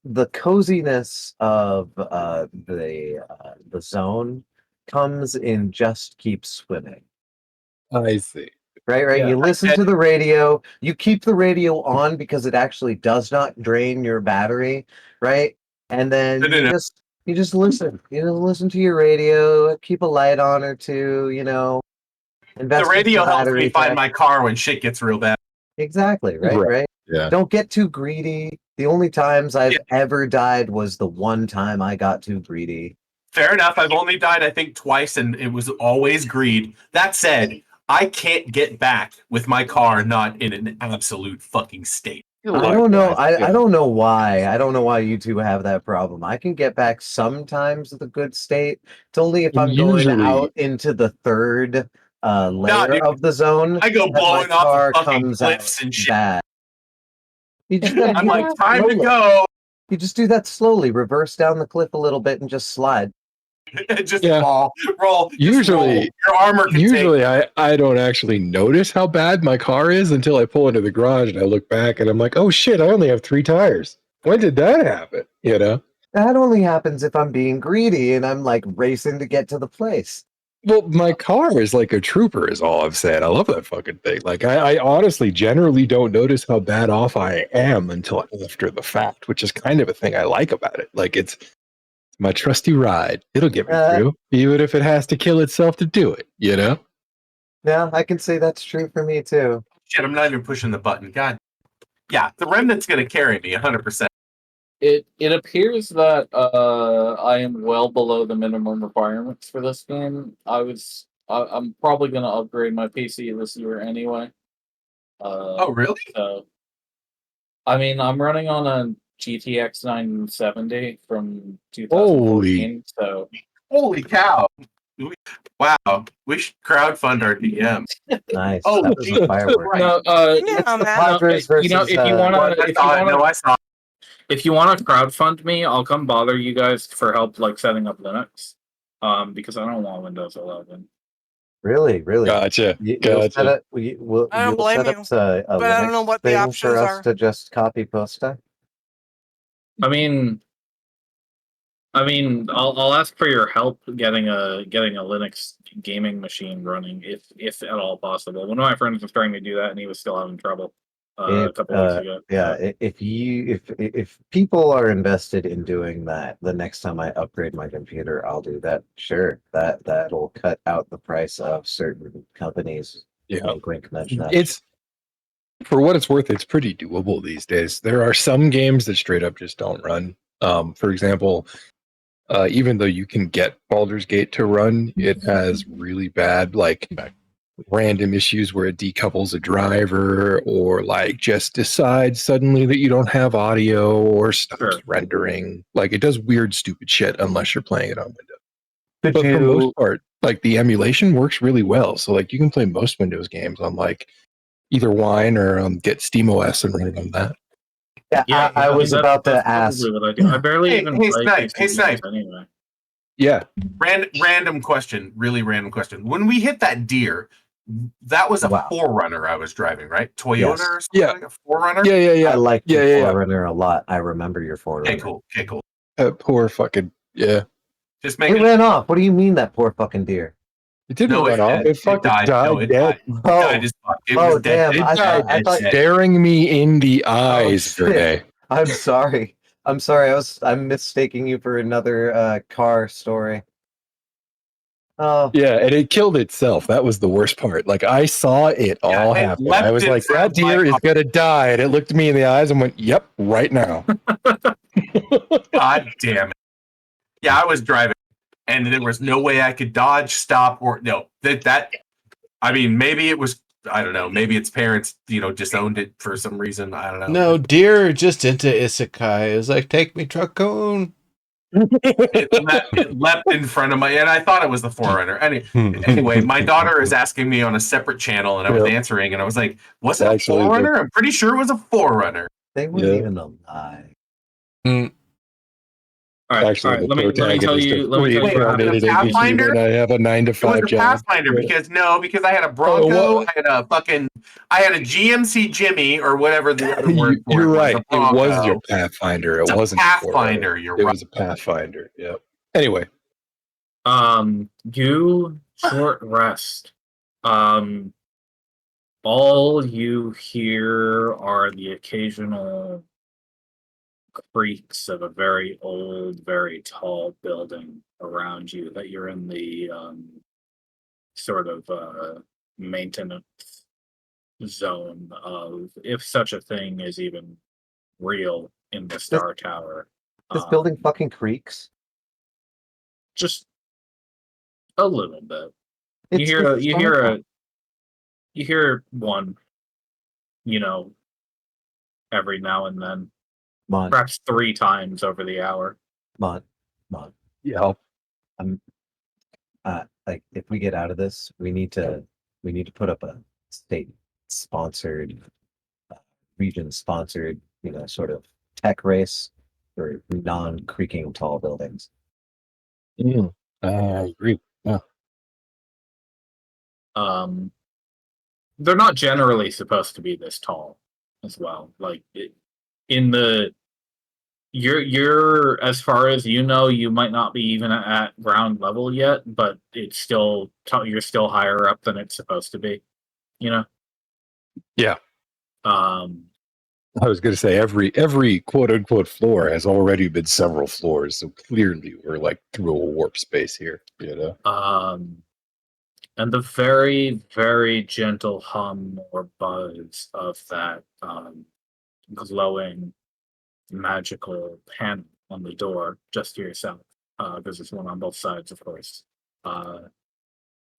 the coziness of the zone comes in Just Keep Swimming. I see. Right. Yeah, You listen to the radio. You keep the radio on because it actually does not drain your battery, right? And then No. you just listen. You just listen to your radio. Keep a light on or two. Invest The radio in some helps me battery find tech. my car when shit gets real bad. Exactly. Right. Right. Right. Yeah. Don't get too greedy. The only times I've ever died was the one time I got too greedy. Fair enough. I've only died, I think, twice, and it was always greed. That said, I can't get back with my car not in an absolute fucking state. I don't know. Likewise, I don't know why. I don't know why you two have that problem. I can get back sometimes with a good state. It's only if I'm going Usually- out into the third Nah, layer dude, of the zone I go that my blowing off of car fucking comes out cliffs and shit. bad. You just gotta I'm do like, that time to slowly. go. You just do that slowly. Reverse down the cliff a little bit and just slide. Just Yeah. roll. Just Usually- roll. Your armor can take. Usually, I don't actually notice how bad my car is until I pull into the garage and I look back and I'm like, oh shit, I only have 3 tires. When did that happen? You know? That only happens if I'm being greedy and I'm like racing to get to the place. Well, my car is like a trooper, is all I'm saying. I love that fucking thing. Like, I honestly generally don't notice how bad off I am until after the fact, which is kind of a thing I like about it. Like, it's my trusty ride. It'll get me through, even if it has to kill itself to do it, you know? Yeah, I can say that's true for me too. Shit, I'm not even pushing the button. God. Yeah, the remnant's gonna carry me 100%. It appears that I am well below the minimum requirements for this game. I'm probably gonna upgrade my PC this year anyway. Oh, really? So, I mean, I'm running on a GTX 970 from 2014. So, Holy cow! Wow, we should crowdfund our DM. Nice. Oh, that was a Jesus firework. Christ. no, Yeah, It's the man. Padres versus. if you wanna, I saw it. No, I saw it. if you want to crowdfund me, I'll come bother you guys for help, like setting up Linux. Because I don't want Windows 11. Really. Gotcha. You'll set Gotcha. up. You'll I don't blame set up you, a but I don't know Linux what the thing options for us are. to just copy posta. I mean, I'll ask for your help getting a Linux gaming machine running, if at all possible. One of my friends was trying to do that, and he was still having trouble a couple weeks ago. Yeah, if people are invested in doing that, the next time I upgrade my computer, I'll do that. Sure, that'll cut out the price of certain companies. Yeah. Wink, wink, nudge, nudge. It's, for what it's worth, it's pretty doable these days. There are some games that straight up just don't run. For example, even though you can get Baldur's Gate to run, it has really bad, like, random issues where it decouples a driver or like just decides suddenly that you don't have audio or stops Sure. rendering. Like, it does weird, stupid shit unless you're playing it on Windows. Could But for you? most part, like, the emulation works really well. So like you can play most Windows games on like either Wine or get SteamOS and run it on that. Yeah, I was about to ask. Probably what I do. I barely Hey, even hey, play Snipe, PC hey, games Snipe. anyway. Yeah. Random question, really random question. When we hit that deer, that was a Wow. Forerunner I was driving, right? Toyota Yes. or something Yeah. like a Forerunner? Yeah. I like Yeah, your yeah, yeah. Forerunner a lot. I remember your Forerunner. Okay, cool. Poor fucking, yeah. Just It making ran off. What do you mean that poor fucking deer? It didn't No, run off. it It fucking died. died No, it dead. died. Oh, Died as fuck. It oh, was dead. damn. It I died thought- dead. Staring me in the eyes, shit. Verne. I'm sorry. I'm mistaking you for another car story. Oh, Yeah, and it killed itself. That was the worst part. Like, I saw it all it happen. leapt I was in like, front that of my deer is car. gonna die. And it looked me in the eyes and went, yep, right now. God damn it. Yeah, I was driving, and there was no way I could dodge, stop, or no. I mean, maybe it was, I don't know, maybe its parents, disowned it for some reason. I don't know. No, deer are just into isekai. It's like, take me, Truckoon. It leapt in front of my, and I thought it was the Forerunner. Anyway, my daughter is asking me on a separate channel, and I was Yep. answering, and I was like, was it a Actually, Forerunner? I'm pretty sure it was a Forerunner. they weren't Yeah. even alive. All right, Actually, Let me tell you. Let me tell you what happened. a Pathfinder? And I have a 9 to It was 5 a job. Pathfinder because I had a Bronco, I had a GMC Jimmy or whatever the other word for You're it was. right. A It was Bronco. your Pathfinder. It It's a wasn't a Forerunner. Pathfinder. You're It right. was a Pathfinder. Yep. Anyway, You short rest. All you hear are the occasional creaks of a very old, very tall building around you that you're in the sort of maintenance zone of, if such a thing is even real in the Star Tower. This building fucking creaks. Just a little bit. It's the Star Tower. You hear one, every now and then, Mon, perhaps 3 times over the hour. Mon. Yeah. Like if we get out of this, we need to put up a state sponsored, region sponsored, sort of tech race for non-creaking tall buildings. I agree. Yeah. They're not generally supposed to be this tall as well. Like in the you're as far as you know, you might not be even at ground level yet, but it's still you're still higher up than it's supposed to be. You know. Yeah. Um, I was going to say every quote unquote floor has already been several floors, so clearly we're like through a warp space here. And the very, very gentle hum or buzz of that glowing magical panel on the door just to yourself, because there's one on both sides, of course, that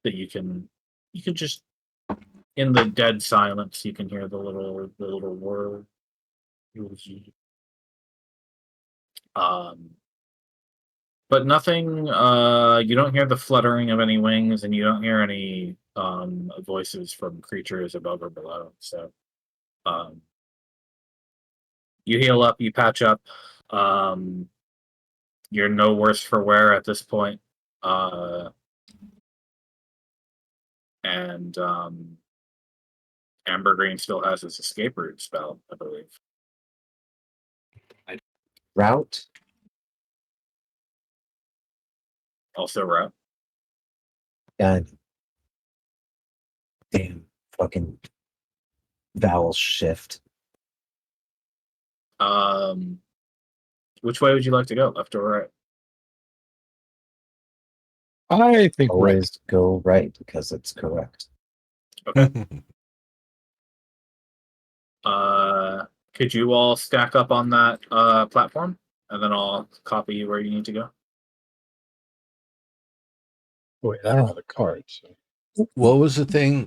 you can just in the dead silence you can hear the little word. But nothing. You don't hear the fluttering of any wings, and you don't hear any voices from creatures above or below. So, you heal up, you patch up. You're no worse for wear at this point. And Amber Green still has his escape route spell, I believe. Route. Also, route. And damn fucking vowel shift. Which way would you like to go, left or right? I think Always go right because it's correct. Okay. Could you all stack up on that platform, and then I'll copy you where you need to go? Wait, I don't have a card. So. What was the thing?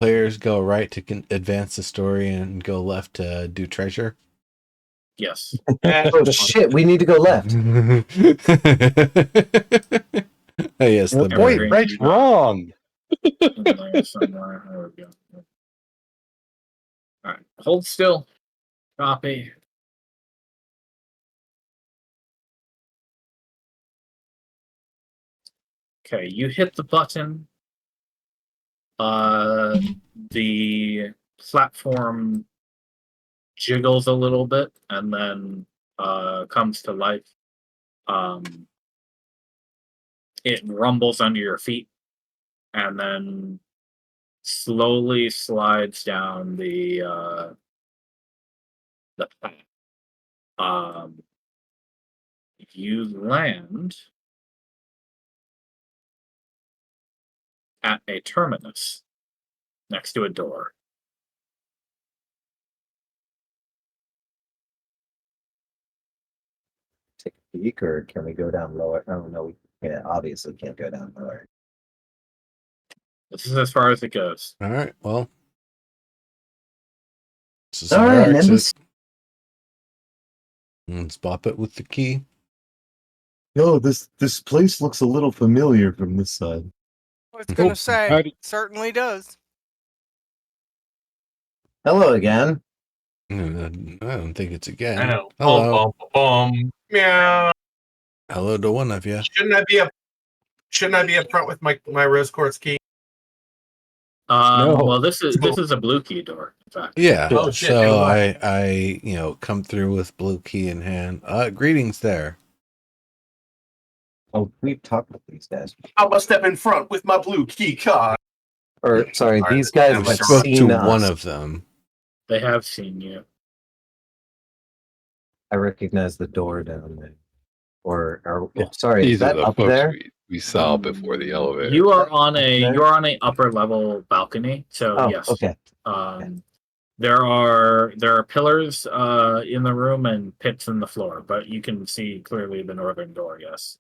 Players go right to advance the story and go left to do treasure. Yes. Oh shit, we need to go left. Oh, yes, the Evergreen, bird. Right, you got wrong. in there somewhere. There we go. All right, hold still. Copy. Okay, you hit the button. The platform jiggles a little bit and then comes to life. It rumbles under your feet and then slowly slides down the path. You land at a terminus next to a door. Take a peek, or can we go down lower? Oh no, we obviously can't go down lower. This is as far as it goes. All right. Well, this is All our right, exit. Nimbus. Let's bop it with the key. Oh, this place looks a little familiar from this side. I was going to say, howdy. certainly does. Hello again. I don't think it's again. I know. Hello. Meow. Hello to one of you. Shouldn't I be up front with my rose quartz key? No. Well, this is a blue key door, in fact. Yeah. Oh, shit, So never mind. I come through with blue key in hand. Greetings there. Oh, we've talked with these guys. I'm gonna step in front with my blue key card. Or sorry, Sorry, these guys that I was have spoke seen to us. one of them. They have seen you. I recognize the door down there. Yeah, sorry, is These are that the up folks there? we saw before the elevator. You are on there? you're on a upper level balcony, so Oh, yes. okay. There are pillars in the room and pits in the floor, but you can see clearly the northern door. Yes.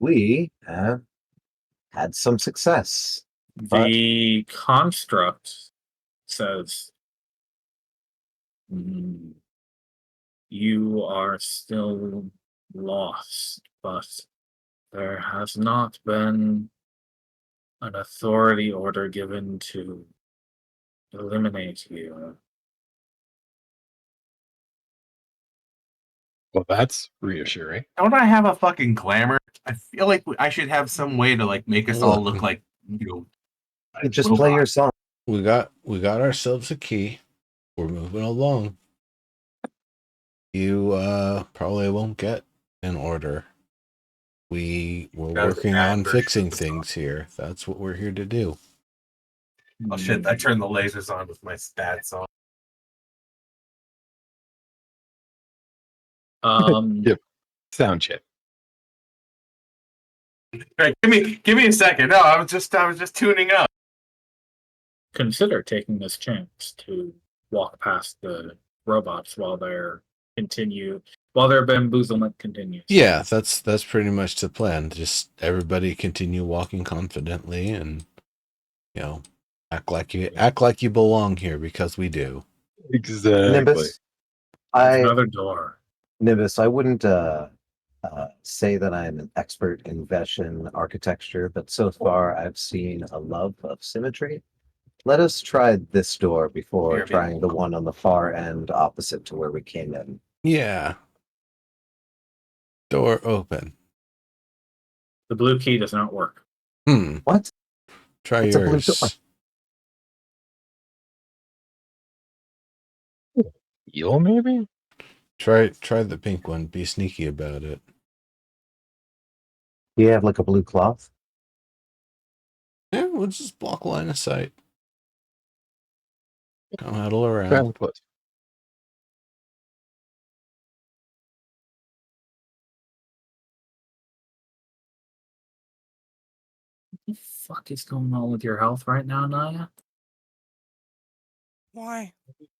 We have had some success. The construct says, "Mm, you are still lost, but there has not been an authority order given to eliminate you." Well, that's reassuring. Don't I have a fucking glamour? I feel like I should have some way to like make us all look like, You just play your song. We got ourselves a key. We're moving along. You probably won't get an order. We're working on fixing things here. That's what we're here to do. Oh shit! I turned the lasers on with my stats on. Yep. Sound check. Right, give me a second. No, I was just tuning up. Consider taking this chance to walk past the robots while their bamboozlement continues. Yeah, that's pretty much the plan. Just everybody continue walking confidently and act like you belong here because we do. Exactly. Nimbus, There's another door. Nimbus, I wouldn't say that I'm an expert in Veshan architecture, but so far I've seen a love of symmetry. Let us try this door before Here, trying the one on the far end opposite to where we came in. Yeah. Door open. The blue key does not work. What? Try It's a blue door. yours. Eel, maybe? Try the pink one. Be sneaky about it. Do you have like a blue cloth? Yeah, we'll just block line of sight. Come huddle around. Travel plus. What the fuck is going on with your health right now, Naya? Why?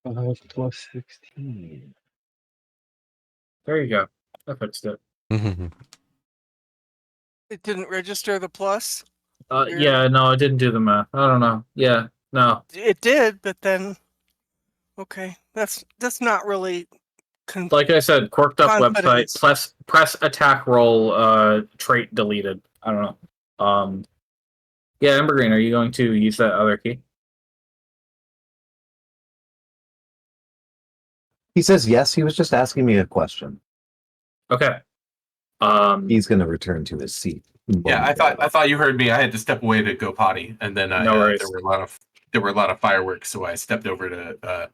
5 plus 16. There you go. I fixed it. It didn't register the plus? Weird. Yeah, no, I didn't do the math. I don't know. Yeah, no. It did, but then okay. That's not really Like I said, quirked up Confidence. website, press attack roll, trait deleted. I don't know. Yeah, Ember Green, are you going to use that other key? He says yes. He was just asking me a question. Okay. He's going to return to his seat. Yeah, I thought you heard me. I had to step away to go potty, and then No worries. there were a lot of fireworks, so I stepped over to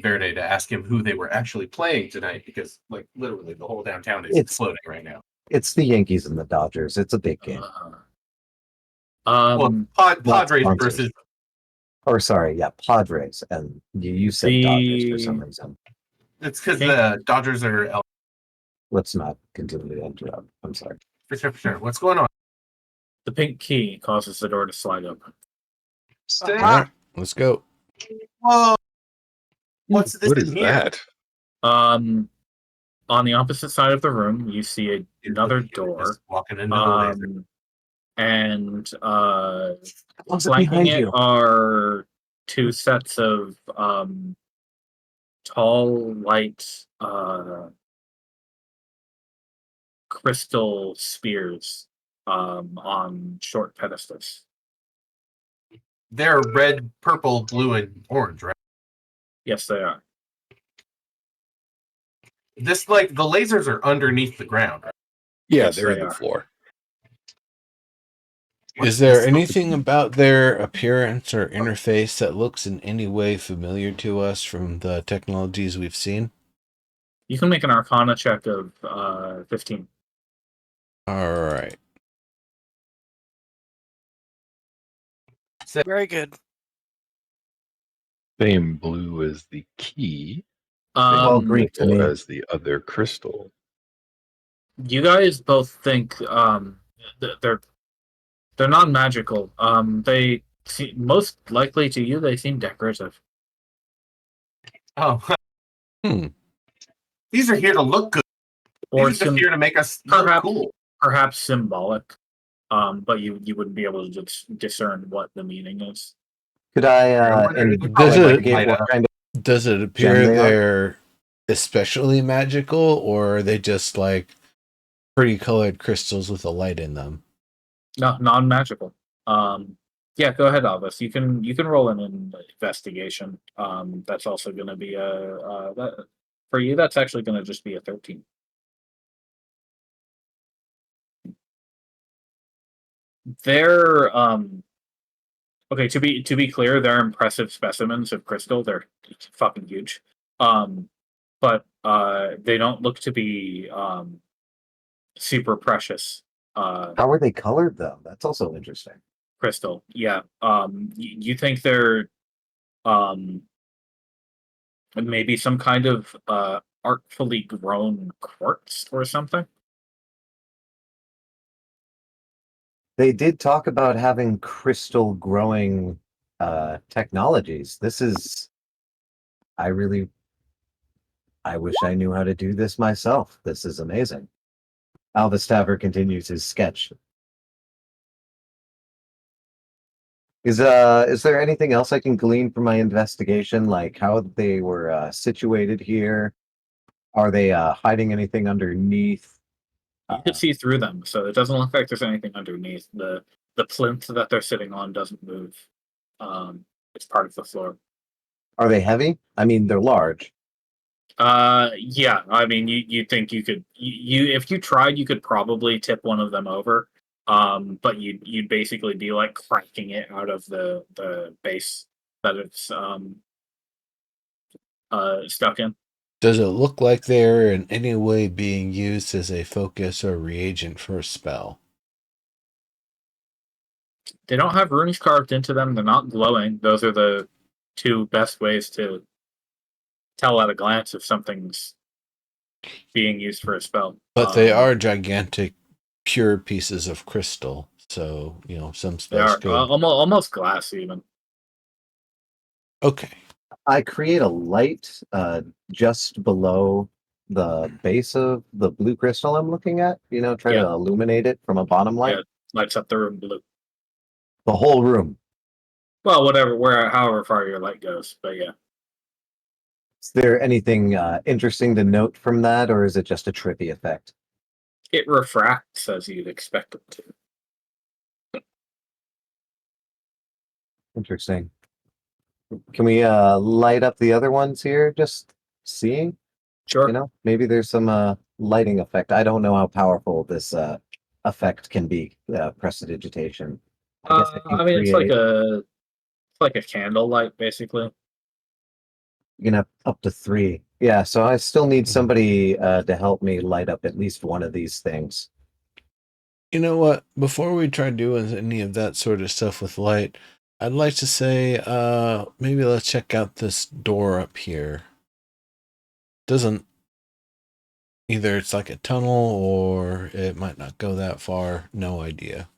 Verde to ask him who they were actually playing tonight, because like literally the whole downtown is exploding right now. It's the Yankees and the Dodgers. It's a big game. Well, Padres sponsors. versus Or sorry, yeah, Padres. And you said Dodgers for some reason. it's because the Dodgers are Let's not continue to interrupt. I'm sorry. for sure. What's going on? the pink key causes the door to slide open. All right, let's go. Whoa! What's this What in is here? that? On the opposite side of the room, you see another door. Just walking into the laser. And What's flanking behind it you? are two sets of tall, light crystal spears on short pedestals. They're red, purple, blue, and orange, right? Yes, they are. This like the lasers are underneath the ground, right? Yeah, Yes, they're they in the are. floor. Is there anything about their appearance or interface that looks in any way familiar to us from the technologies we've seen? You can make an Arcana check of 15. All right. very good. Same blue as the key. Well, green to me. As the other crystal. You guys both think they're non-magical. They most likely to you they seem decorative. Oh, Hmm. these are here to look good. Or These are just here to make us look perhaps cool. perhaps symbolic. But you wouldn't be able to discern what the meaning is. Could I I'm wondering if does they, it- light what up. kind of Does it gem appear they are? they're especially magical, or are they just like pretty colored crystals with a light in them? No, non-magical. Yeah, go ahead, Alvis. You can roll an investigation. That's also going to be that, for you. That's actually going to just be a 13. They're okay. To be clear, they're impressive specimens of crystal. They're fucking huge. But they don't look to be super precious. How are they colored though? That's also interesting. Crystal. Yeah. You think they're um maybe some kind of artfully grown quartz or something? They did talk about having crystal growing technologies. I really, I wish I knew how to do this myself. This is amazing. Alvis Tavern continues his sketch. Is there anything else I can glean from my investigation, like how they were situated here? Are they hiding anything underneath? You could see through them, so it doesn't look like there's anything underneath. The plinth that they're sitting on doesn't move. It's part of the floor. Are they heavy? I mean, they're large. Yeah. I mean, you think you could you if you tried, you could probably tip one of them over. But you'd basically be like cranking it out of the base that it's stuck in. Does it look like they're in any way being used as a focus or reagent for a spell? They don't have runes carved into them. They're not glowing. Those are the two best ways to tell at a glance if something's being used for a spell. But they are gigantic, pure pieces of crystal. So, some They spells are could. almost glass even. Okay. I create a light just below the base of the blue crystal I'm looking at. Try Yeah. to illuminate it from a bottom light. Yeah, lights up the room blue. The whole room. Well, however far your light goes, but yeah. Is there anything interesting to note from that, or is it just a trippy effect? It refracts as you'd expect it to. Interesting. Can we light up the other ones here? Just seeing, Sure. maybe there's some lighting effect. I don't know how powerful this effect can be. Prestidigitation. I guess I can I mean, it's like create. a candle light, basically. You can have up to 3. Yeah, so I still need somebody to help me light up at least one of these things. You know what? Before we try doing any of that sort of stuff with light, I'd like to say, maybe let's check out this door up here. Doesn't either it's like a tunnel or it might not go that far. No idea.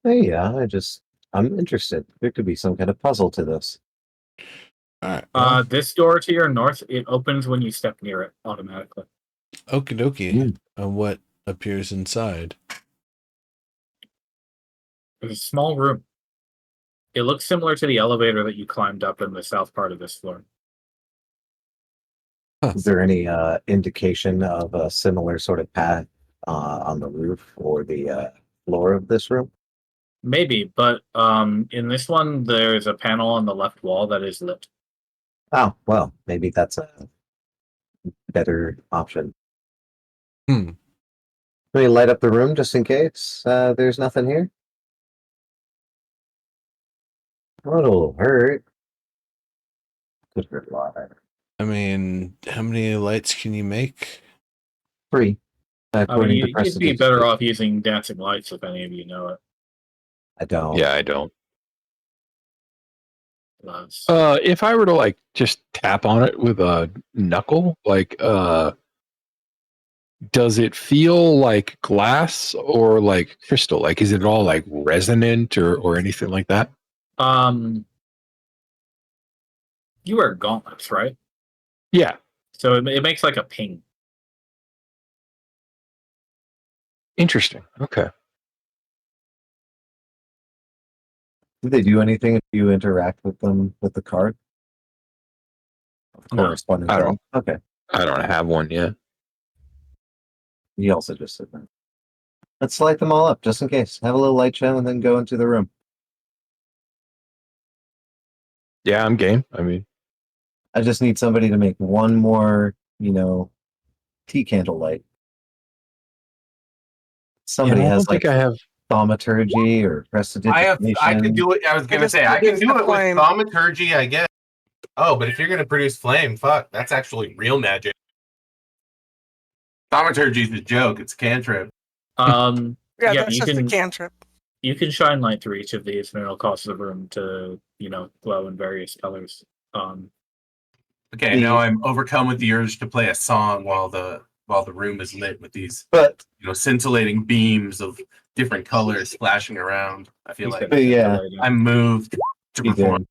Hey, yeah, I'm interested. There could be some kind of puzzle to this. All right. Well, This door to your north, it opens when you step near it automatically. okie dokie. Mm. What appears inside? There's a small room. It looks similar to the elevator that you climbed up in the south part of this floor. Is there any indication of a similar sort of path on the roof or the floor of this room? Maybe, but in this one, there's a panel on the left wall that is lit. Oh, well, maybe that's a better option. Hmm. Let me light up the room just in case there's nothing here. It'll hurt. Could hurt a lot. I mean, how many lights can you make? 3, I mean, according to you'd be better prestidigitation. off using dancing lights if any of you know it. I don't. Yeah, I don't. Plus, If I were to like just tap on it with a knuckle, like does it feel like glass or like crystal? Like is it all like resonant or anything like that? you wear gauntlets, right? Yeah. So it makes like a ping. Interesting. Okay. Do they do anything if you interact with them with the card? No. Corresponding I to don't- them? Okay. I don't have one yet. He also just said that. Let's light them all up just in case. Have a little light show and then go into the room. Yeah, I'm game. I mean, I just need somebody to make one more, tea candle light. Somebody I has don't think like I have. thaumaturgy or prestidigitation. I could do it. I was gonna just say I can produce do the it with flame. thaumaturgy, I guess. Oh, but if you're gonna produce flame, fuck, that's actually real magic. Thaumaturgy is a joke. It's a cantrip. Yeah, Yeah, that's you just a can cantrip. you can shine light through each of these, and it'll cause the room to glow in various colors. Okay, now I'm overcome with the urge to play a song while the room is lit with these But scintillating beams of different colors flashing around. I feel He's like gonna yeah. scintillating. I'm moved to he perform. did.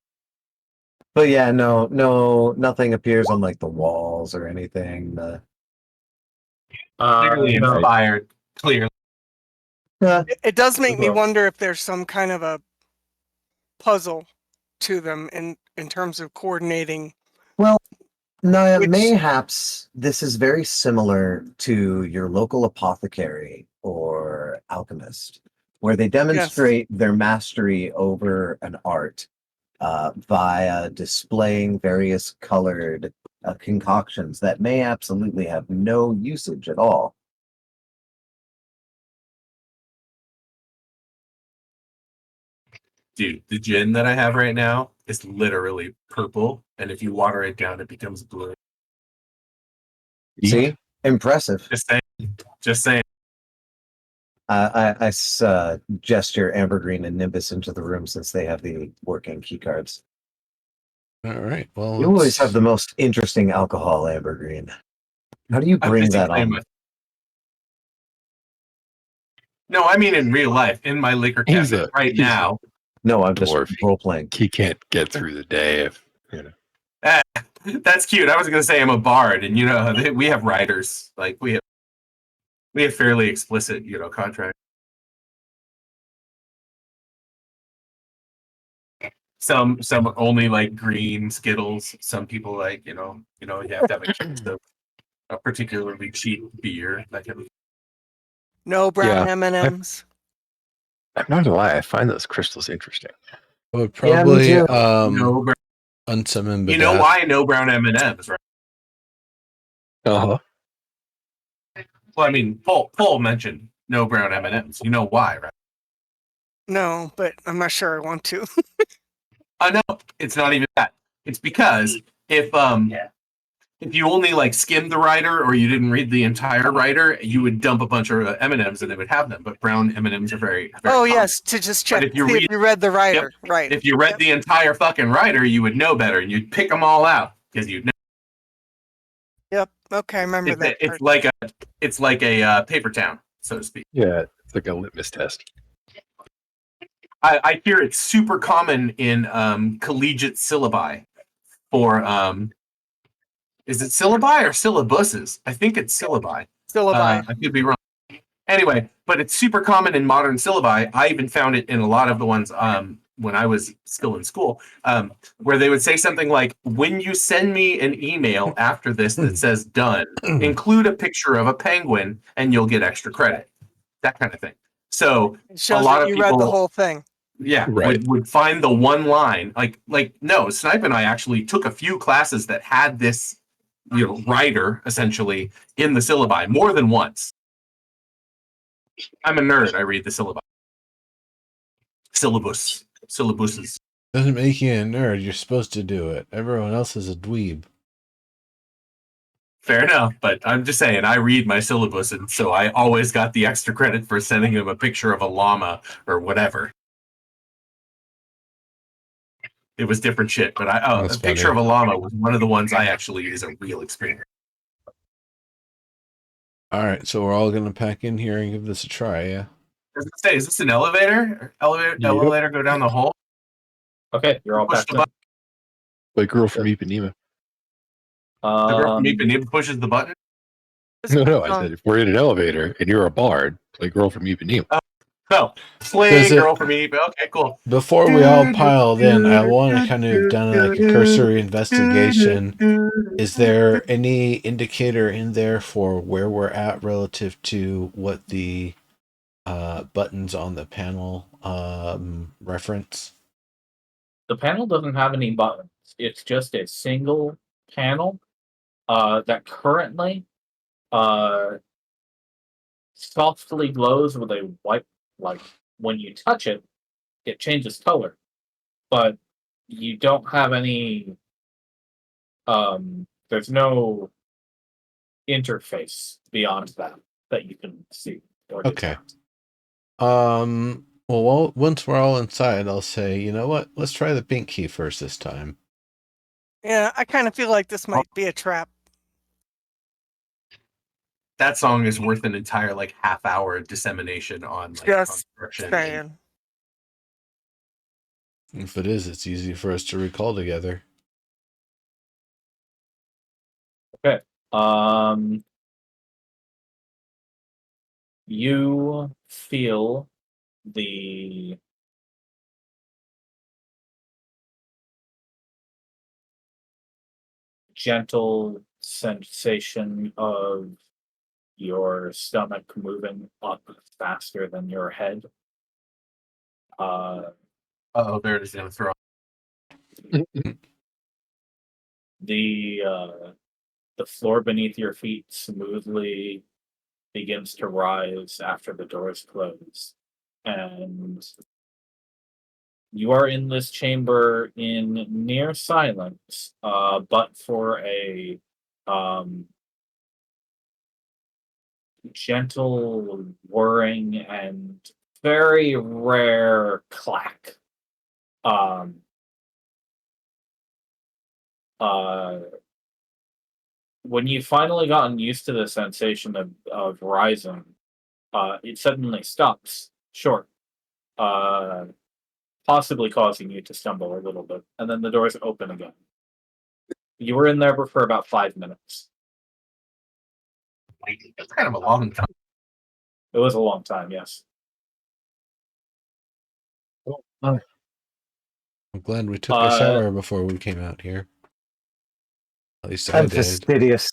But yeah, no, nothing appears on like the walls or anything. Clearly No, inspired. Clearly. It does make me Well- wonder if there's some kind of a puzzle to them in terms of coordinating. Well, no, Which- mayhaps this is very similar to your local apothecary or alchemist, where they demonstrate their mastery over an art via displaying various colored concoctions that may absolutely have no usage at all. Dude, the gin that I have right now is literally purple, and if you water it down, it becomes blue. See, impressive. Just saying. I gesture Ambergreen and Nimbus into the room since they have the working key cards. All right. Well, You always have the most interesting alcohol, Ambergreen. How do you I'm bring busy that playing on? with- No, I mean in real life, in my liquor He's cabinet a- right he's a- now. No, I'm just Dwarf. role playing. He can't get through the day if That's cute. I was gonna say I'm a bard, and we have writers. Like we have fairly explicit, contracts. Some only like green Skittles. Some people like you have to have a case of a particularly cheap beer. That kind of. No brown Yeah, M&Ms. I'm not gonna lie, I find those crystals interesting. I would Yeah, me probably too. No, unsummon you know Badath. why no brown M&Ms, right? Uh-huh. Well, I mean, Paul mentioned no brown M&Ms. You know why, right? No, but I'm not sure I want to. No, it's not even that. It's because if you only like skimmed the writer or you didn't read the entire writer, you would dump a bunch of M&Ms and they would have them. But brown M&Ms are very, very Oh common. yes, to just check if you see read- if you read the writer, right? If you read the entire fucking writer, you would know better and you'd pick them all out because you'd know. Yep. Okay, I remember that. It's like a paper town, so to speak. Yeah, it's like a litmus test. I hear it's super common in collegiate syllabi for is it syllabi or syllabuses? I think it's syllabi. Syllabi. I could be wrong. Anyway, but it's super common in modern syllabi. I even found it in a lot of the ones when I was still in school, where they would say something like, when you send me an email after this that says done, include a picture of a penguin and you'll get extra credit. That kind of thing. So It shows lot that of you read the people- whole thing. yeah, Right. would find the one line. No, Snipe and I actually took a few classes that had this, writer essentially in the syllabi more than once. I'm a nerd. I read the syllabi. Syllabuses. Doesn't make you a nerd. You're supposed to do it. Everyone else is a dweeb. Fair enough, but I'm just saying I read my syllabus, and so I always got the extra credit for sending him a picture of a llama or whatever. It was different shit, but That's a picture funny. of a llama was one of the ones I actually use a real experience. All right, so we're all gonna pack in here and give this a try. Yeah. Does it say, is this an elevator? Yep. Elevator go down the hole? Okay, you're all Push back the in. button. Like Girl from Ipanema. The girl from Um, Ipanema pushes the button. No, I said if we're in an elevator and you're a bard, play Girl from Ipanema. So, slay girl for me, but okay, cool. Before we all piled in, I want to kind of done like a cursory investigation. Is there any indicator in there for where we're at relative to what the buttons on the panel reference? The panel doesn't have any buttons. It's just a single panel that currently softly glows with a white light. When you touch it, it changes color, but you don't have any. There's no interface beyond that you can see or Okay. detect. Well, once we're all inside, I'll say, you know what? Let's try the pink key first this time. Yeah, I kind of feel like this might be a trap. That song is worth an entire like half-hour dissemination on like Just construction. saying. If it is, it's easy for us to recall together. Okay. You feel the gentle sensation of your stomach moving up faster than your head. Oh, there it is gonna throw. The floor beneath your feet smoothly begins to rise after the doors close, and you are in this chamber in near silence, but for a gentle whirring and very rare clack. Um, when you finally gotten used to the sensation of rising, it suddenly stops short, possibly causing you to stumble a little bit, and then the doors open again. You were in there for about 5 minutes. That's kind of a long time. It was a long time, yes. I'm glad we took a shower before we came out here. At least I I'm did. fastidious.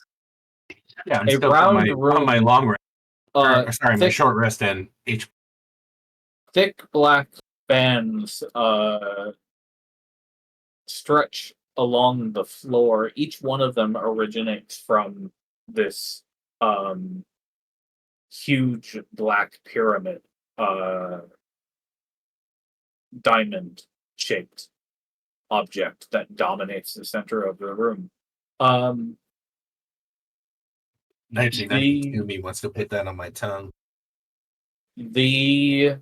Yeah, I'm A still round on my room, long rest. Sorry, my thick, short rest and HP. thick black bands stretch along the floor. Each one of them originates from this huge black pyramid, diamond shaped object that dominates the center of the room. Me wants to put that on my tongue. The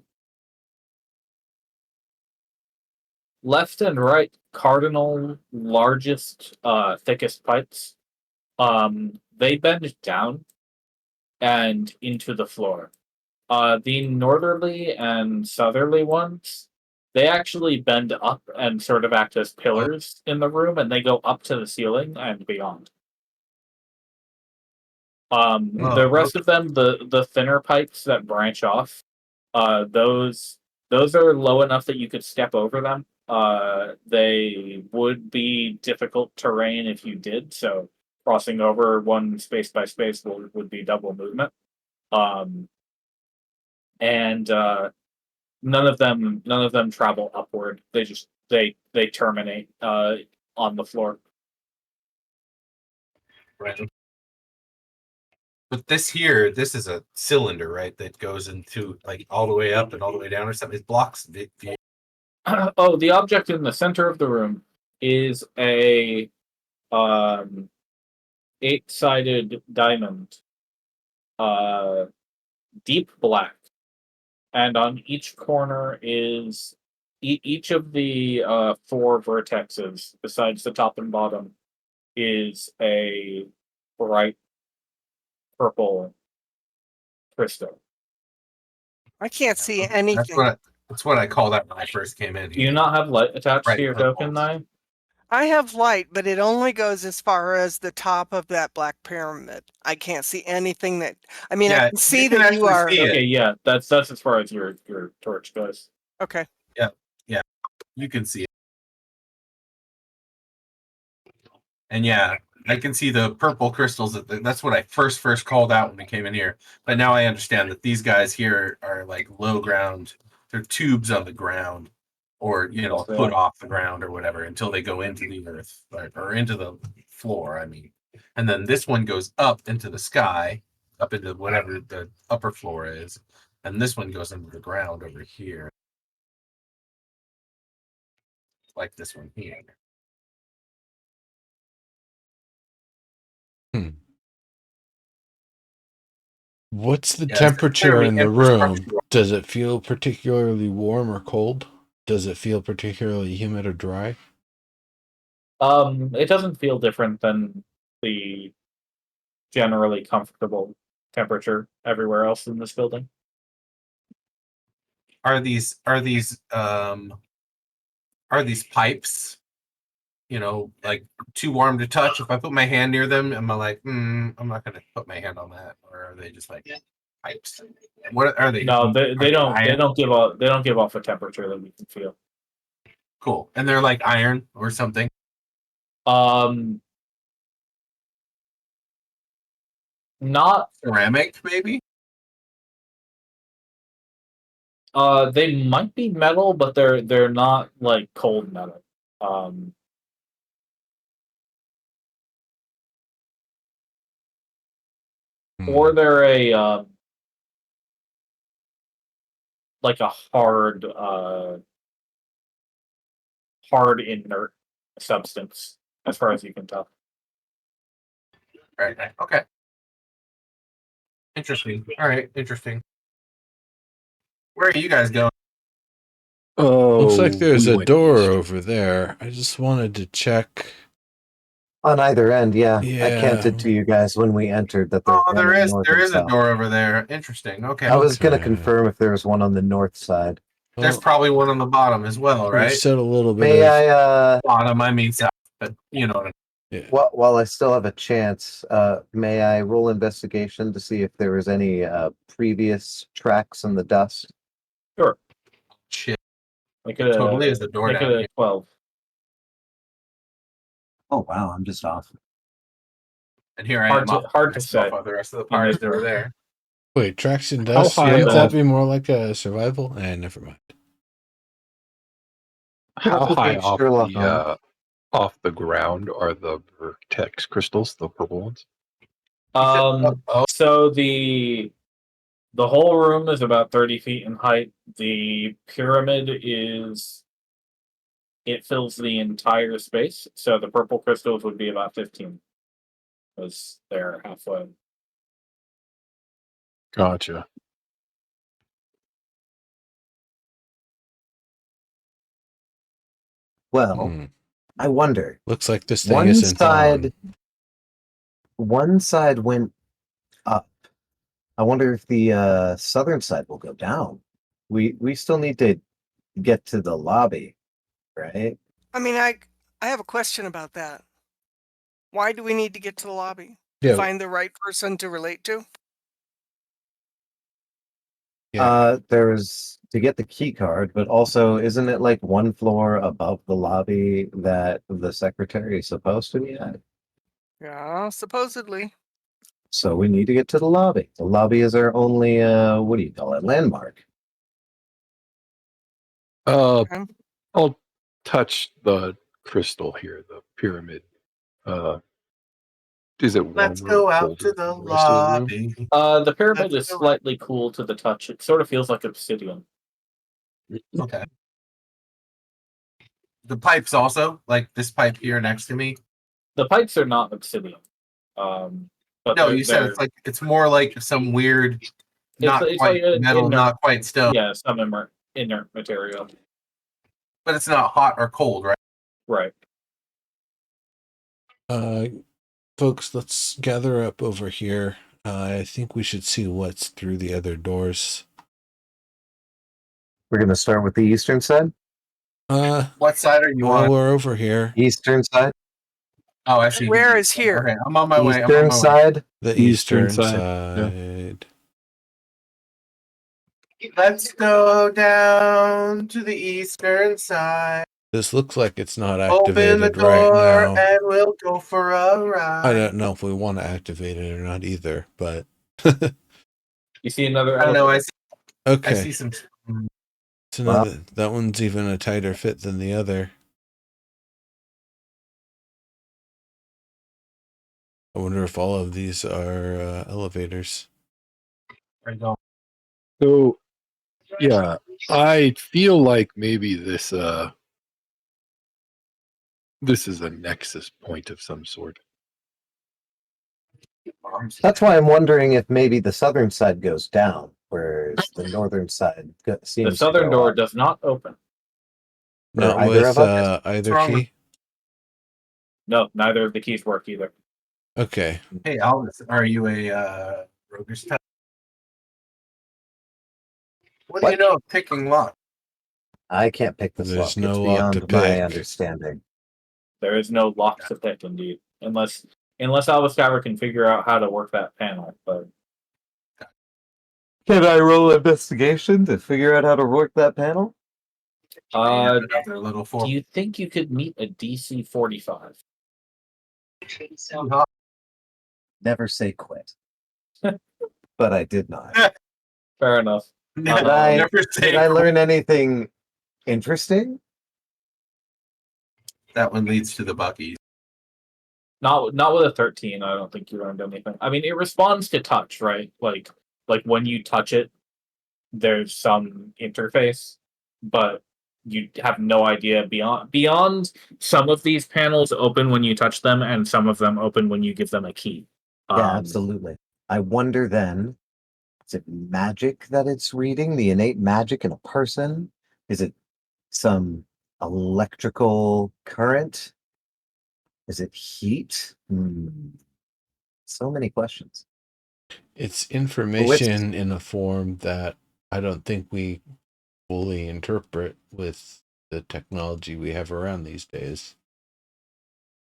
left and right cardinal largest thickest pipes, they bend down and into the floor. The northerly and southerly ones, they actually bend up and sort of act as pillars in the room, and they go up to the ceiling and beyond. The rest of them, the thinner pipes that branch off, those are low enough that you could step over them. They would be difficult terrain if you did, so crossing over one space by space would be double movement. And none of them travel upward. They terminate on the floor. Right. But this is a cylinder, right? That goes into like all the way up and all the way down or something. It blocks the Oh, the object in the center of the room is a 8-sided diamond, deep black, and on each corner is each of the 4 vertexes, besides the top and bottom, is a bright purple crystal. I can't see anything. That's what I called that when I first came in. Do you not have light attached to your token, purple. Nye? I have light, but it only goes as far as the top of that black pyramid. I can't see anything that. I mean, I Yeah, can see you can that you actually are. see it. Okay, yeah, that's as far as your torch goes. Okay. You can see it. And yeah, I can see the purple crystals. That's what I first called out when we came in here. But now I understand that these guys here are like low ground. They're tubes on the ground, or Yes, they put are. off the ground or whatever until they go into the earth or into the floor. I mean, and then this one goes up into the sky, up into whatever the upper floor is, and this one goes into the ground over here, like this one here. Hmm. What's the Yeah, it's temperature clearly in the room? infrastructure. Does it feel particularly warm or cold? Does it feel particularly humid or dry? It doesn't feel different than the generally comfortable temperature everywhere else in this building. Are these pipes, like too warm to touch? If I put my hand near them, am I like, I'm not gonna put my hand on that? Or are they just like pipes? What are they? No, Are they don't iron? they don't give off a temperature that we can feel. Cool. And they're like iron or something. Um, not Ceramic, maybe? they might be metal, but they're not like cold metal. Um, or they're a like a hard inert substance, as far as you can tell. Right. Okay. Interesting. All right. Interesting. Where are you guys going? Oh, Looks like there's we a went door east. over there. I just wanted to check. On either end, yeah. I Yeah. canted to you guys when we entered that there's Oh, one on north there and is a south. door over there. Interesting. Okay. I was gonna Okay. confirm if there was one on the north side. There's Well, probably one on the bottom as well, we right? said a little bit May of. I Bottom, I mean south, but you know what I mean. Yeah. while I still have a chance, may I roll investigation to see if there was any previous tracks in the dust? Sure, Shit. make It it totally a is the door make down it here. a 12. Oh wow, I'm just off. And here I Hard am to- off hard to myself say. while the rest of the You party's know. over there. Wait, tracks and How dust? high Wouldn't that off? be more like a survival? Never mind. How high off Sherlock Holmes. off the ground are the vertex crystals, the purple ones? Oh, So the whole room is about 30 feet in height. The pyramid it fills the entire space. So the purple crystals would be about 15, because they're halfway. Gotcha. Well, Hmm. I wonder. Looks like this thing One isn't side, on. one side went up. I wonder if the southern side will go down. We still need to get to the lobby, right? I mean, I have a question about that. Why do we need to get to the lobby? Yeah. Find the right person to relate to? Yeah. There's to get the key card, but also isn't it like one floor above the lobby that the secretary is supposed to be at? Yeah, supposedly. So we need to get to the lobby. The lobby is our only what do you call it? Landmark. Okay. I'll touch the crystal here, the pyramid. Uh, is it let's warmer or go out colder to the than the rest of the room? lobby. The pyramid Let's is go. slightly cool to the touch. It sort of feels like obsidian. Okay. The pipes also, like this pipe here next to me. The pipes are not obsidian. But No, you said it's more like some weird, not it's quite like an metal, inert, not quite stone, yeah, some inert material. but it's not hot or cold, right? Right. Folks, let's gather up over here. I think we should see what's through the other doors. We're gonna start with the eastern side. What side are you Well, on? we're over here. Eastern side. Oh, I see. Where is here? Okay, I'm on my way. I'm on Eastern my way. side. The Eastern eastern side, side. Let's go down to the eastern side. This looks like it's not Open the activated right door now. and we'll go for a ride. I don't know if we want to activate it or not either, but You see another I don't know. I elevator. see. I okay. see some. It's another, that one's even a tighter fit than the other. I wonder if all of these are elevators. Where you going? So, yeah, I feel like maybe this is a nexus point of some sort. That's why I'm wondering if maybe the southern side goes down, whereas the northern side seems The southern to go door up. does not open. Not either with of us? either wrong with- key. No, neither of the keys work either. Okay. Hey, Albus, are you a roguish type? What do you know of picking lock? I can't pick this There's lock. no It's lock to beyond my pick. understanding. There is no lock to pick, indeed, unless Albus Tower can figure out how to work that panel. But Can I roll investigation to figure out how to work that panel? Another little four. do you think you could meet a DC 45? Never say quit. But I did not. Fair enough. Never, I- never say Did I learn anything interesting? that one leads to the Buckies. Not with a 13. I don't think you learned anything. I mean, it responds to touch, right? Like when you touch it, there's some interface, but you have no idea beyond some of these panels open when you touch them, and some of them open when you give them a key. Yeah, absolutely. I wonder then, is it magic that it's reading? The innate magic in a person? Is it some electrical current? Is it heat? So many questions. It's information in a form that I don't think we fully interpret with the technology we have around these days.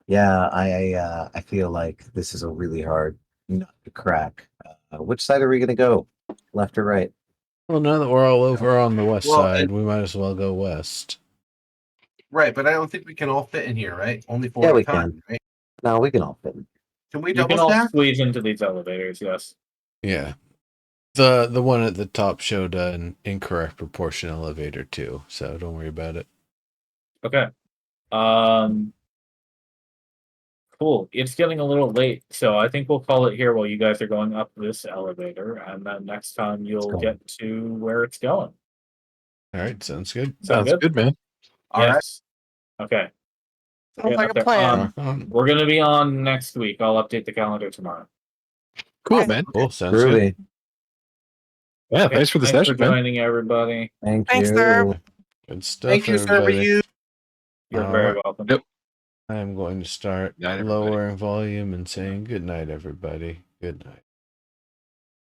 Yeah, I feel like this is a really hard nut to crack. Which side are we going to go? Left or right? Well, now that we're all over on the west Well, side, we might as well go west. Right, but I don't think we can all fit in here, right? Only four Yeah, at a we time, can. right? No, we can all fit in. Can we You double can all stack? squeeze into these elevators. Yes. Yeah. The one at the top showed an incorrect proportion elevator too, so don't worry about it. Okay. Cool. It's getting a little late, so I think we'll call it here while you guys are going up this elevator, and then next time you'll get to where it's going. All right, sounds good. Sounds good, man. All right. Yes. Okay. Sounds like a there. plan. Rock on. We're gonna be on next week. I'll update the calendar tomorrow. Cool, Okay. man. Cool, sounds good. Groovy. Yeah, Okay, thanks for the thanks session, for man. joining, everybody. Thank Thanks, you. sir. Good stuff, Thank you, sir. everybody. You. You're All very right. welcome. Yep. I am going to start Night, everybody. lowering volume and saying good night, everybody. Good night.